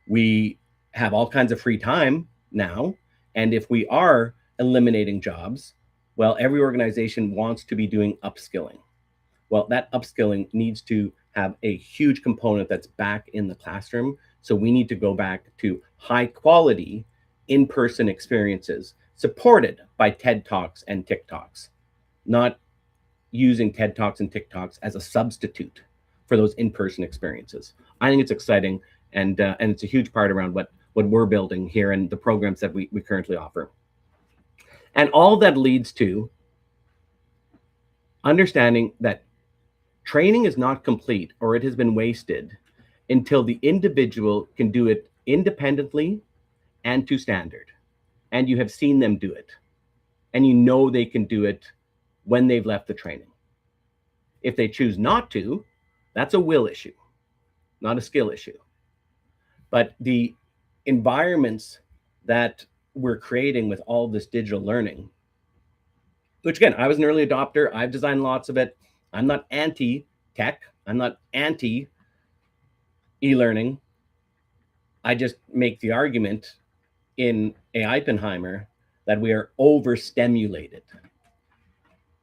We have all kinds of free time now. And if we are eliminating jobs, well, every organization wants to be doing upskilling. Well, that upskilling needs to have a huge component that's back in the classroom. So we need to go back to high quality in-person experiences supported by TED Talks and TikToks, not using TED Talks and TikToks as a substitute for those in-person experiences. I think it's exciting, and it's a huge part around what we're building here and the programs that we currently offer. And all that leads to understanding that training is not complete, or it has been wasted, until the individual can do it independently and to standard. And you have seen them do it. And you know they can do it when they've left the training. If they choose not to, that's a will issue, not a skill issue. But the environments that we're creating with all this digital learning, which again, I was an early adopter. I've designed lots of it. I'm not anti-tech. I'm not anti-e-learning. I just make the argument in A. Oppenheimer that we are overstimulated.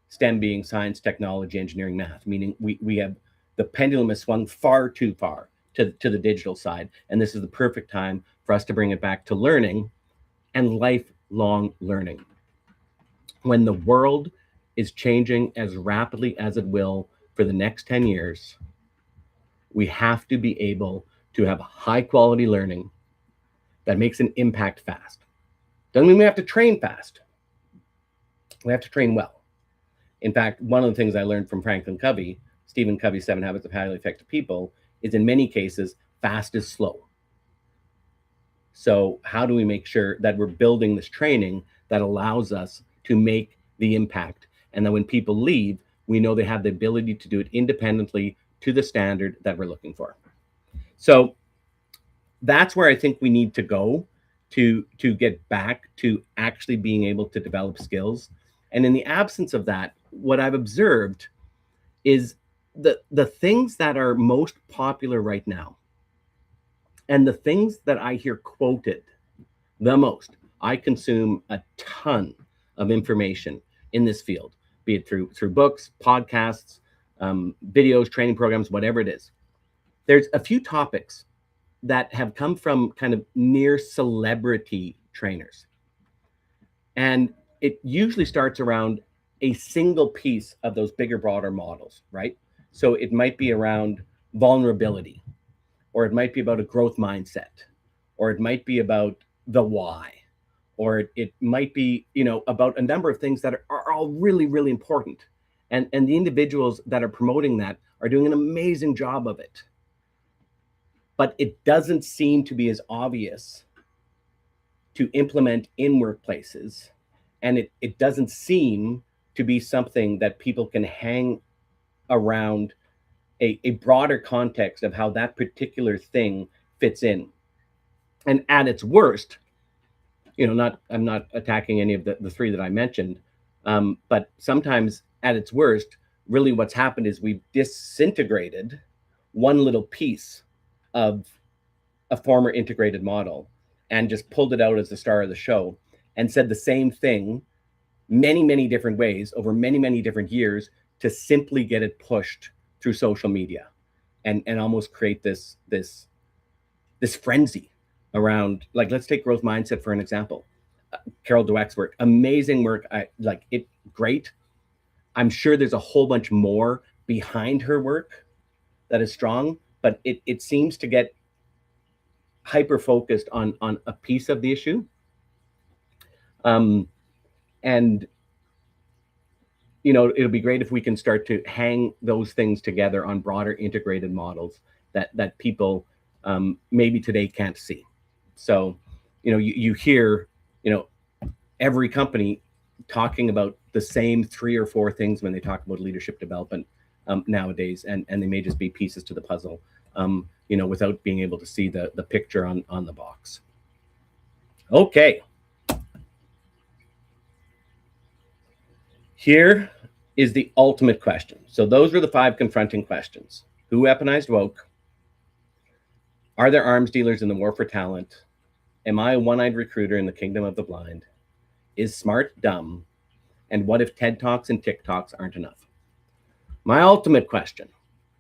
STEM being science, technology, engineering, math, meaning we have the pendulum has swung far too far to the digital side. And this is the perfect time for us to bring it back to learning and lifelong learning. When the world is changing as rapidly as it will for the next 10 years, we have to be able to have high quality learning that makes an impact fast. Doesn't mean we have to train fast. We have to train well. In fact, one of the things I learned from Stephen Covey's 7 Habits of Highly Effective People, is in many cases, fast is slow. So how do we make sure that we're building this training that allows us to make the impact, and that when people leave, we know they have the ability to do it independently to the standard that we're looking for. So that's where I think we need to go to get back to actually being able to develop skills. And in the absence of that, what I've observed is the things that are most popular right now, and the things that I hear quoted the most. I consume a ton of information in this field, be it through books, podcasts, videos, training programs, whatever it is. There's a few topics that have come from kind of near celebrity trainers. And it usually starts around a single piece of those bigger, broader models, right? So it might be around vulnerability, or it might be about a growth mindset, or it might be about the why, or it might be, about a number of things that are all really, really important. And the individuals that are promoting that are doing an amazing job of it. But it doesn't seem to be as obvious to implement in workplaces and it doesn't seem to be something that people can hang around a broader context of how that particular thing fits in. And at its worst, I'm not attacking any of the three that I mentioned, but sometimes at its worst, really what's happened is we've disintegrated one little piece of a former integrated model and just pulled it out as the star of the show and said the same thing many, many different ways over many, many different years to simply get it pushed through social media and almost create this frenzy around, like, let's take growth mindset for an example. Carol Dweck's work, amazing work. I like it, great. I'm sure there's a whole bunch more behind her work that is strong, but it seems to get hyper focused on a piece of the issue. And it'll be great if we can start to hang those things together on broader integrated models that people maybe today can't see. So, you hear, every company talking about the same 3 or 4 things when they talk about leadership development nowadays, and they may just be pieces to the puzzle, without being able to see the picture on the box. Okay. Here is the ultimate question. So those were the 5 confronting questions. Who weaponized woke? Are there arms dealers in the war for talent? Am I a one-eyed recruiter in the kingdom of the blind? Is S.M.A.R.T dumb? And what if TED Talks and TikToks aren't enough? My ultimate question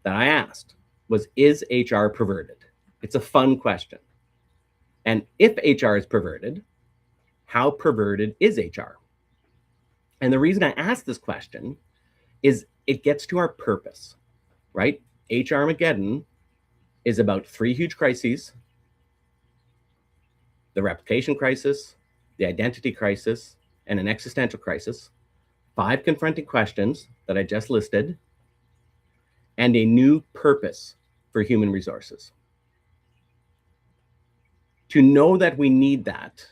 that I asked was, is HR perverted? It's a fun question. And if HR is perverted, how perverted is HR? And the reason I asked this question is it gets to our purpose, right? HRMAGEDDON is about 3 huge crises: the replication crisis, the identity crisis, and an existential crisis, 5 confronting questions that I just listed, and a new purpose for human resources. To know that we need that,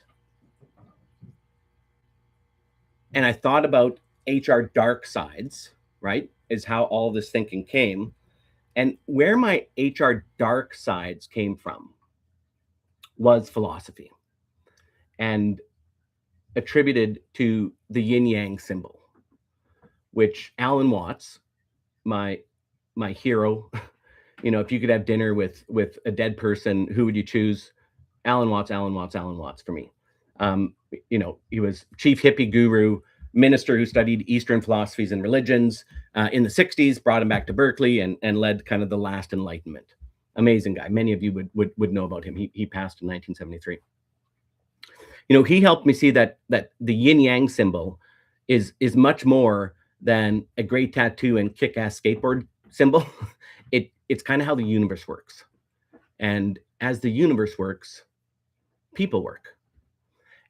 and I thought about HR dark sides, right, is how all this thinking came. And where my HR dark sides came from was philosophy, and attributed to the yin yang symbol, which Alan Watts, my hero, if you could have dinner with a dead person, who would you choose? Alan Watts for me. He was chief hippie guru, minister who studied Eastern philosophies and religions in the 60s, brought him back to Berkeley and led kind of the last enlightenment. Amazing guy. Many of you would know about him. He passed in 1973. He helped me see that the yin yang symbol is much more than a great tattoo and kick-ass skateboard symbol. It's kind of how the universe works. And as the universe works, people work.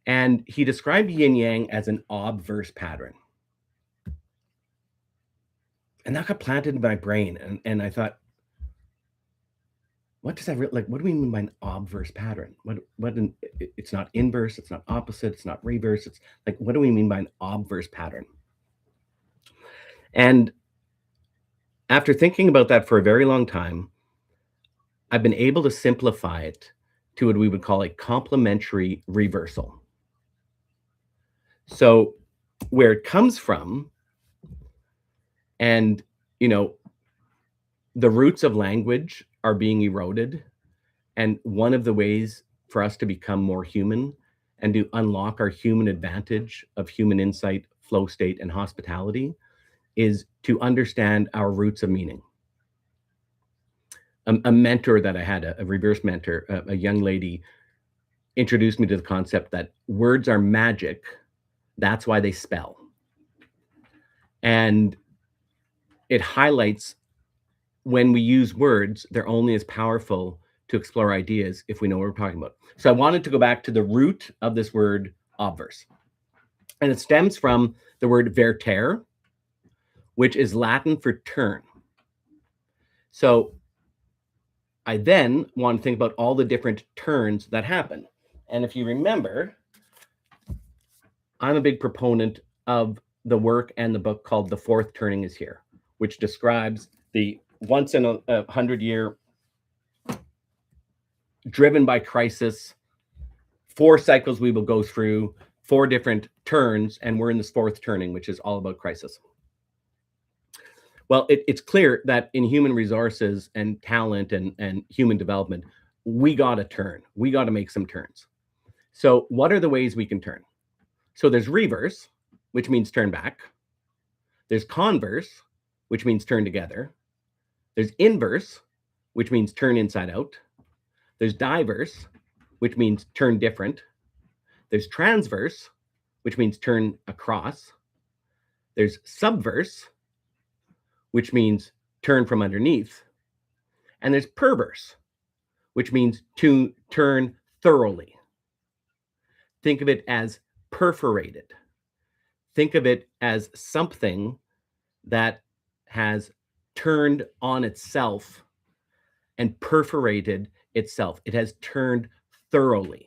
And he described yin yang as an obverse pattern. And that got planted in my brain. And I thought, what does that like? What do we mean by an obverse pattern? It's not inverse, it's not opposite, it's not reverse. It's like, what do we mean by an obverse pattern? And after thinking about that for a very long time, I've been able to simplify it to what we would call a complementary reversal. So where it comes from, and the roots of language are being eroded, and one of the ways for us to become more human and to unlock our human advantage of human insight, flow state, and hospitality is to understand our roots of meaning. A mentor that I had, a reverse mentor, a young lady, introduced me to the concept that words are magic. That's why they spell. And it highlights when we use words, they're only as powerful to explore ideas if we know what we're talking about. So I wanted to go back to the root of this word obverse. And it stems from the word vertere, which is Latin for turn. So I then want to think about all the different turns that happen. And if you remember, I'm a big proponent of the work and the book called The Fourth Turning is Here, which describes the once in a 100-year, driven by crisis, 4 cycles we will go through, 4 different turns, and we're in this fourth turning, which is all about crisis. Well, it's clear that in human resources and talent and human development, we got to turn. We got to make some turns. So what are the ways we can turn? So there's reverse, which means turn back. There's converse, which means turn together. There's inverse, which means turn inside out. There's diverse, which means turn different. There's transverse, which means turn across. There's subverse, which means turn from underneath. And there's perverse, which means to turn thoroughly. Think of it as perforated. Think of it as something that has turned on itself and perforated itself. It has turned thoroughly.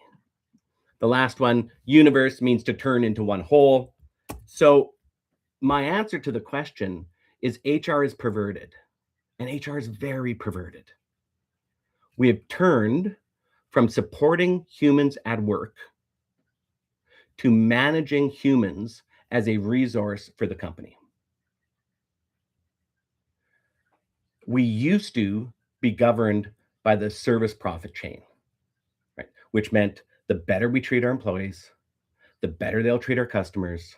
The last one, universe, means to turn into one whole. So my answer to the question is HR is perverted, and HR is very perverted. We have turned from supporting humans at work to managing humans as a resource for the company. We used to be governed by the service profit chain, right? Which meant the better we treat our employees, the better they'll treat our customers.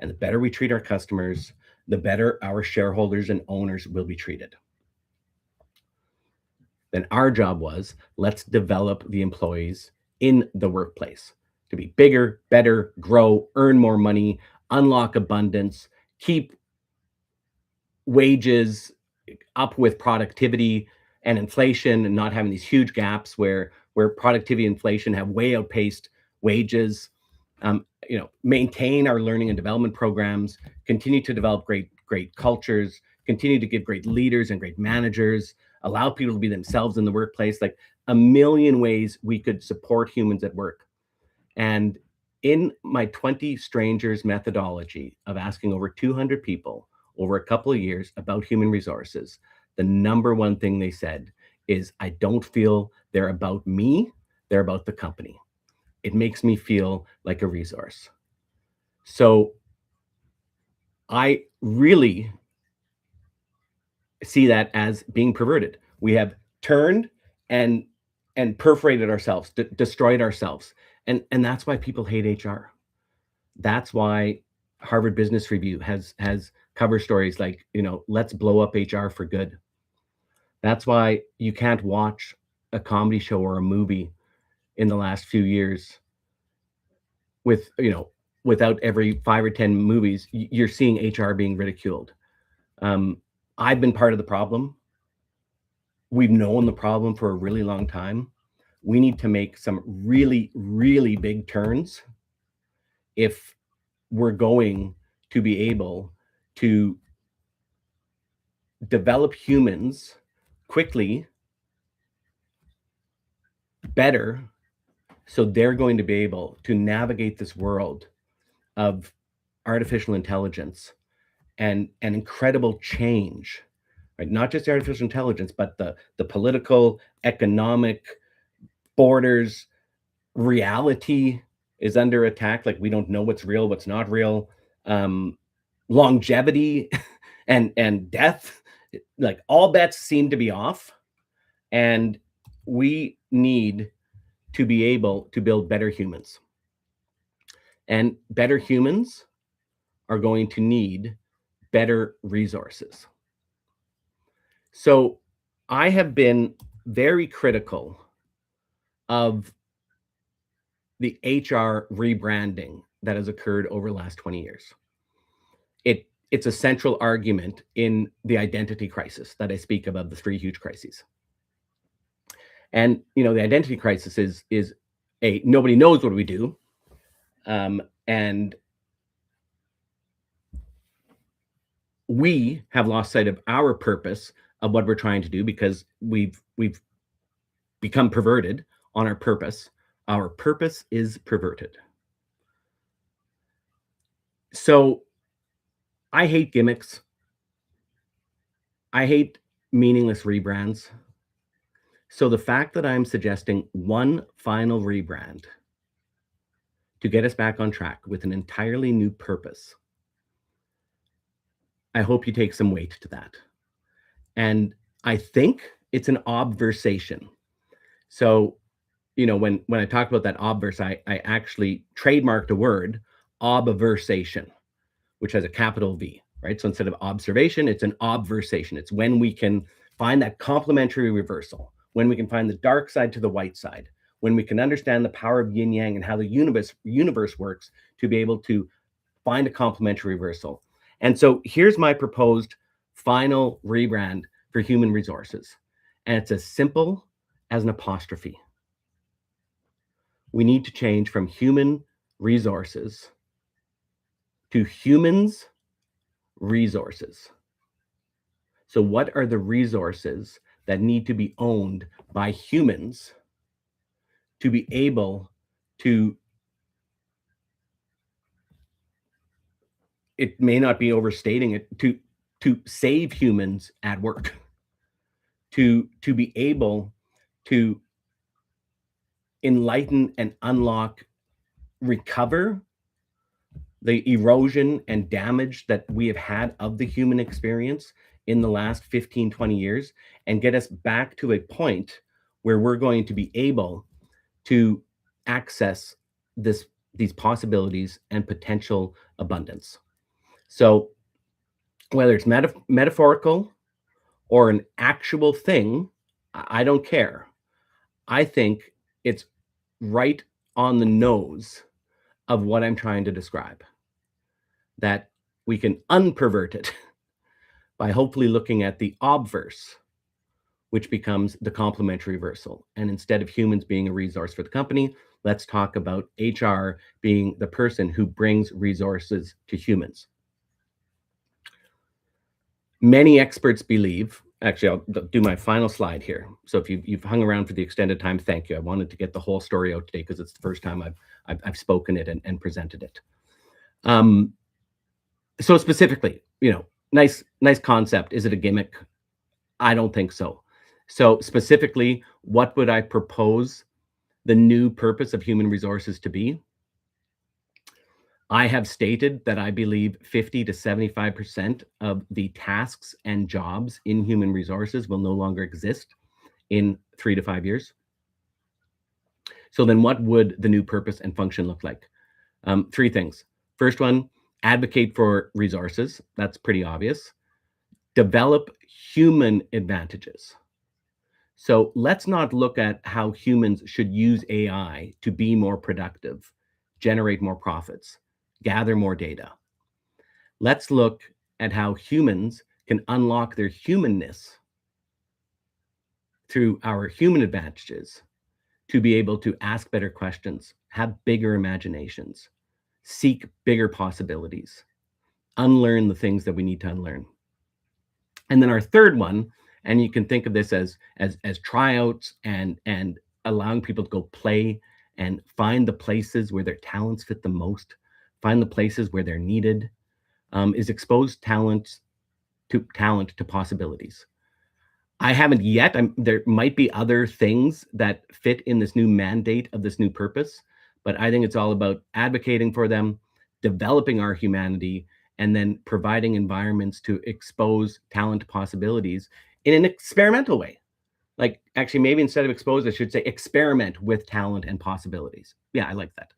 And the better we treat our customers, the better our shareholders and owners will be treated. Then our job was, let's develop the employees in the workplace to be bigger, better, grow, earn more money, unlock abundance, keep wages up with productivity and inflation, and not having these huge gaps where productivity and inflation have way outpaced wages. Maintain our learning and development programs, continue to develop great cultures, continue to give great leaders and great managers, allow people to be themselves in the workplace, like a million ways we could support humans at work. And in my 20 strangers methodology of asking over 200 people over a couple of years about human resources, the number one thing they said is, I don't feel they're about me, they're about the company. It makes me feel like a resource. So I really see that as being perverted. We have turned and perforated ourselves, destroyed ourselves. And that's why people hate HR. That's why Harvard Business Review has cover stories like, let's blow up HR for good. That's why you can't watch a comedy show or a movie in the last few years without every 5 or 10 movies, you're seeing HR being ridiculed. I've been part of the problem. We've known the problem for a really long time. We need to make some really, really big turns if we're going to be able to develop humans quickly, better, so they're going to be able to navigate this world of artificial intelligence and an incredible change, right? Not just artificial intelligence, but the political, economic borders, reality is under attack. Like, we don't know what's real, what's not real. Longevity and death, like all bets seem to be off. And we need to be able to build better humans. And better humans are going to need better resources. So I have been very critical of the HR rebranding that has occurred over the last 20 years. It's a central argument in the identity crisis that I speak about, the 3 huge crises. And the identity crisis is nobody knows what we do, and we have lost sight of our purpose of what we're trying to do because we've become perverted on our purpose. Our purpose is perverted. So I hate gimmicks. I hate meaningless rebrands. So the fact that I'm suggesting one final rebrand to get us back on track with an entirely new purpose, I hope you take some weight to that. And I think it's an obversation. So, when I talk about that obverse, I actually trademarked a word, obversation, which has a capital V, right? So instead of observation, it's an obversation. It's when we can find that complementary reversal, when we can find the dark side to the white side, when we can understand the power of yin yang and how the universe works to be able to find a complementary reversal. And so here's my proposed final rebrand for human resources. And it's as simple as an apostrophe. We need to change from human resources to humans resources. So what are the resources that need to be owned by humans to be able to, it may not be overstating it, to save humans at work, to be able to enlighten and unlock, recover the erosion and damage that we have had of the human experience in the last 15, 20 years, and get us back to a point where we're going to be able to access these possibilities and potential abundance. So whether it's metaphorical or an actual thing, I don't care. I think it's right on the nose of what I'm trying to describe, that we can unpervert it by hopefully looking at the obverse, which becomes the complementary reversal. And instead of humans being a resource for the company, let's talk about HR being the person who brings resources to humans. Many experts believe, actually, I'll do my final slide here. So if you've hung around for the extended time, thank you. I wanted to get the whole story out today because it's the first time I've spoken it and presented it. So specifically, nice concept. Is it a gimmick? I don't think so. So specifically, what would I propose the new purpose of human resources to be? I have stated that I believe 50 to 75% of the tasks and jobs in human resources will no longer exist in 3 to 5 years. So then what would the new purpose and function look like? 3 things. First one, advocate for resources. That's pretty obvious. Develop human advantages. So let's not look at how humans should use AI to be more productive, generate more profits, gather more data. Let's look at how humans can unlock their humanness through our human advantages to be able to ask better questions, have bigger imaginations, seek bigger possibilities, unlearn the things that we need to unlearn. And then our third one, and you can think of this as tryouts and allowing people to go play and find the places where their talents fit the most, find the places where they're needed, is expose talent to possibilities. I haven't yet. There might be other things that fit in this new mandate of this new purpose, but I think it's all about advocating for them, developing our humanity, and then providing environments to expose talent possibilities in an experimental way. Like, actually, maybe instead of expose, I should say experiment with talent and possibilities. Yeah, I like that.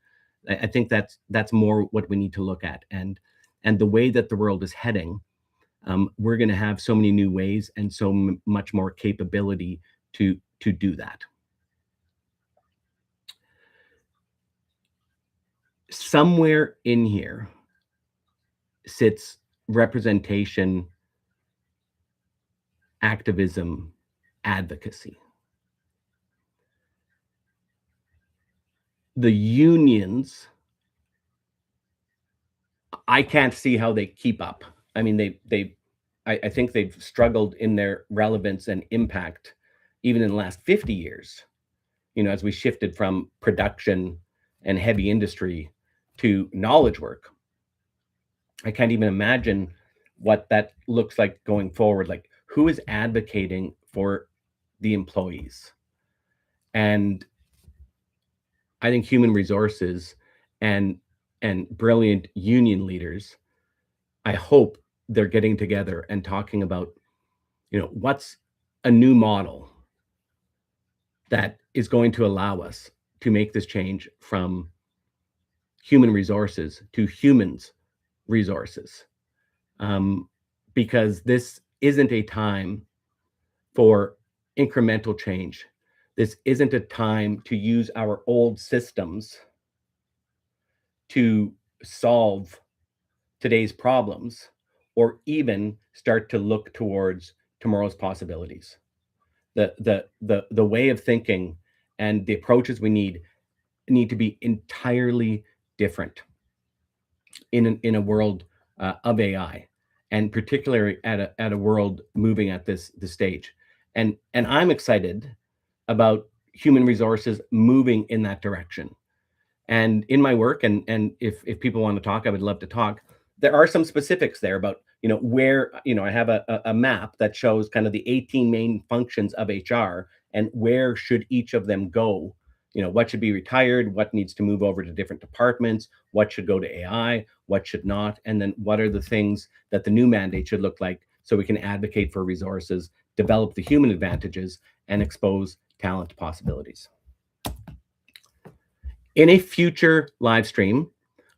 I think that's more what we need to look at, and the way that the world is heading. We're going to have so many new ways and so much more capability to do that. Somewhere in here sits representation, activism, advocacy. The unions, I can't see how they keep up. I mean, I think they've struggled in their relevance and impact even in the last 50 years, as we shifted from production and heavy industry to knowledge work. I can't even imagine what that looks like going forward. Like, who is advocating for the employees? And I think human resources and brilliant union leaders, I hope they're getting together and talking about, what's a new model that is going to allow us to make this change from human resources to humans resources. Because this isn't a time for incremental change. This isn't a time to use our old systems to solve today's problems or even start to look towards tomorrow's possibilities. The way of thinking and the approaches we need to be entirely different in a world of AI, and particularly at a world moving at this stage. And I'm excited about human resources moving in that direction. And in my work, and if people want to talk, I would love to talk. There are some specifics there about where I have a map that shows kind of the 18 main functions of HR and where should each of them go. What should be retired, what needs to move over to different departments, what should go to AI, what should not, and then what are the things that the new mandate should look like, so we can advocate for resources, develop the human advantages, and expose talent possibilities. In a future live stream,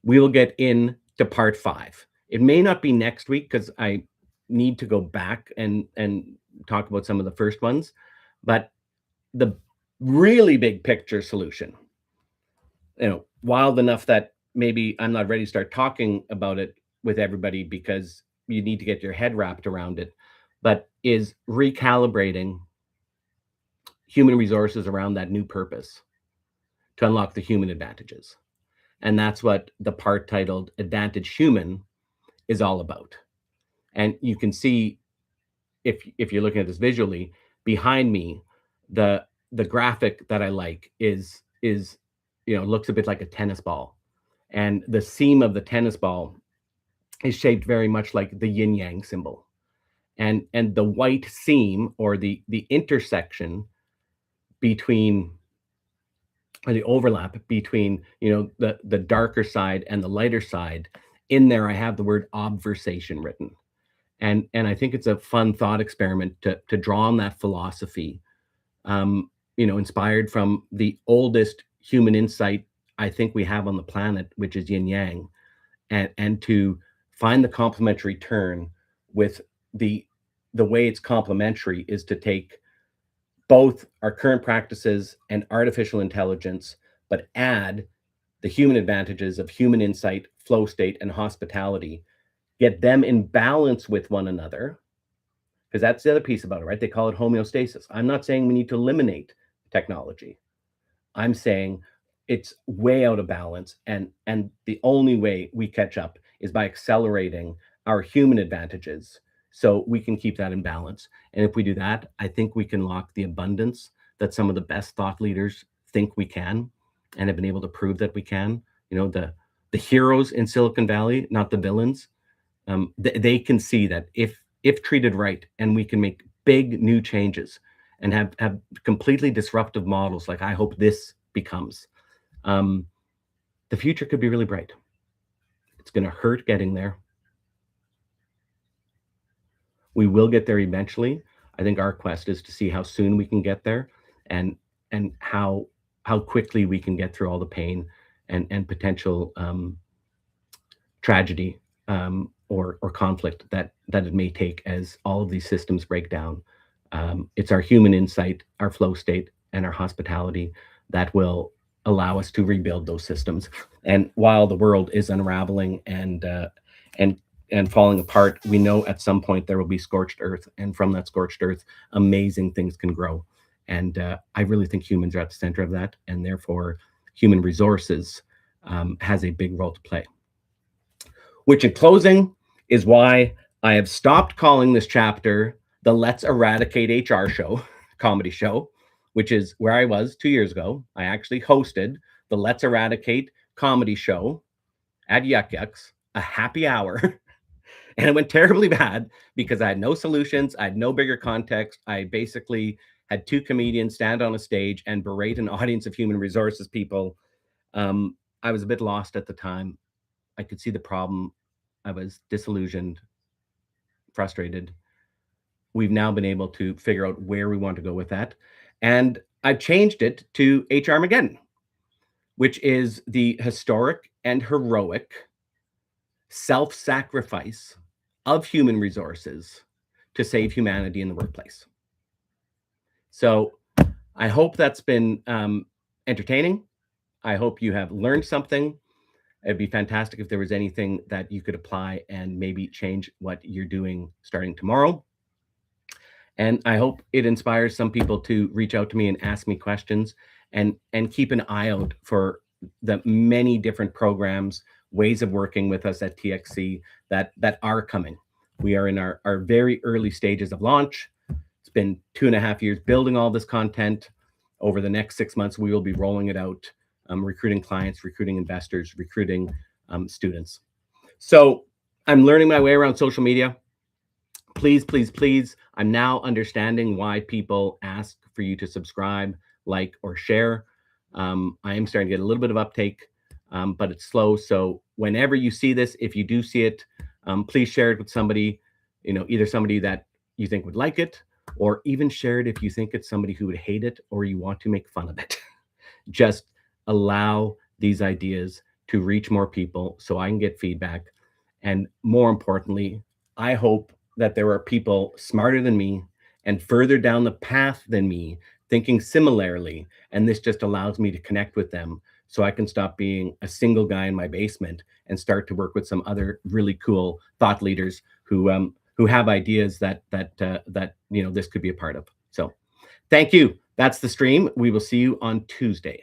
we will get into part 5. It may not be next week because I need to go back and talk about some of the first ones, but the really big picture solution, wild enough that maybe I'm not ready to start talking about it with everybody because you need to get your head wrapped around it, but is recalibrating human resources around that new purpose to unlock the human advantages. And that's what the part titled Advantage Human is all about. And you can see, if you're looking at this visually, behind me, the graphic that I like is looks a bit like a tennis ball. And the seam of the tennis ball is shaped very much like the yin yang symbol. And the white seam, or the intersection between, or the overlap between, the darker side and the lighter side, in there I have the word obversation written. And I think it's a fun thought experiment to draw on that philosophy, inspired from the oldest human insight I think we have on the planet, which is yin yang, and to find the complementary turn with the way it's complementary is to take both our current practices and artificial intelligence, but add the human advantages of human insight, flow state, and hospitality, get them in balance with one another, because that's the other piece about it, right? They call it homeostasis. I'm not saying we need to eliminate technology. I'm saying it's way out of balance, and the only way we catch up is by accelerating our human advantages so we can keep that in balance. And if we do that, I think we can lock the abundance that some of the best thought leaders think we can and have been able to prove that we can. The heroes in Silicon Valley, not the villains. They can see that if treated right, and we can make big new changes and have completely disruptive models like I hope this becomes, the future could be really bright. It's going to hurt getting there. We will get there eventually. I think our quest is to see how soon we can get there, and how quickly we can get through all the pain and potential tragedy or conflict that it may take as all of these systems break down. It's our human insight, our flow state, and our hospitality that will allow us to rebuild those systems. And while the world is unraveling and falling apart, we know at some point there will be scorched earth, and from that scorched earth, amazing things can grow. And I really think humans are at the center of that, and therefore human resources has a big role to play. Which, in closing, is why I have stopped calling this chapter the Let's Eradicate HR show, comedy show, which is where I was 2 years ago. I actually hosted the Let's Eradicate comedy show at Yuck Yucks a happy hour. And it went terribly bad because I had no solutions. I had no bigger context. I basically had two comedians stand on a stage and berate an audience of human resources people. I was a bit lost at the time. I could see the problem. I was disillusioned, frustrated. We've now been able to figure out where we want to go with that. And I've changed it to HRMAGEDDON, which is the historic and heroic self-sacrifice of human resources to save humanity in the workplace. So I hope that's been entertaining. I hope you have learned something. It'd be fantastic if there was anything that you could apply and maybe change what you're doing starting tomorrow. And I hope it inspires some people to reach out to me and ask me questions, and keep an eye out for the many different programs, ways of working with us at TXC that are coming. We are in our very early stages of launch. It's been 2.5 years building all this content. Over the next 6 months, we will be rolling it out, recruiting clients, recruiting investors, recruiting students. So I'm learning my way around social media. Please, please, please. I'm now understanding why people ask for you to subscribe, like, or share. I am starting to get a little bit of uptake, but it's slow. So whenever you see this, if you do see it, please share it with somebody, either somebody that you think would like it, or even share it if you think it's somebody who would hate it or you want to make fun of it. Just allow these ideas to reach more people so I can get feedback. And more importantly, I hope that there are people smarter than me and further down the path than me thinking similarly. And this just allows me to connect with them so I can stop being a single guy in my basement and start to work with some other really cool thought leaders who have ideas that this could be a part of. So thank you. That's the stream. We will see you on Tuesday.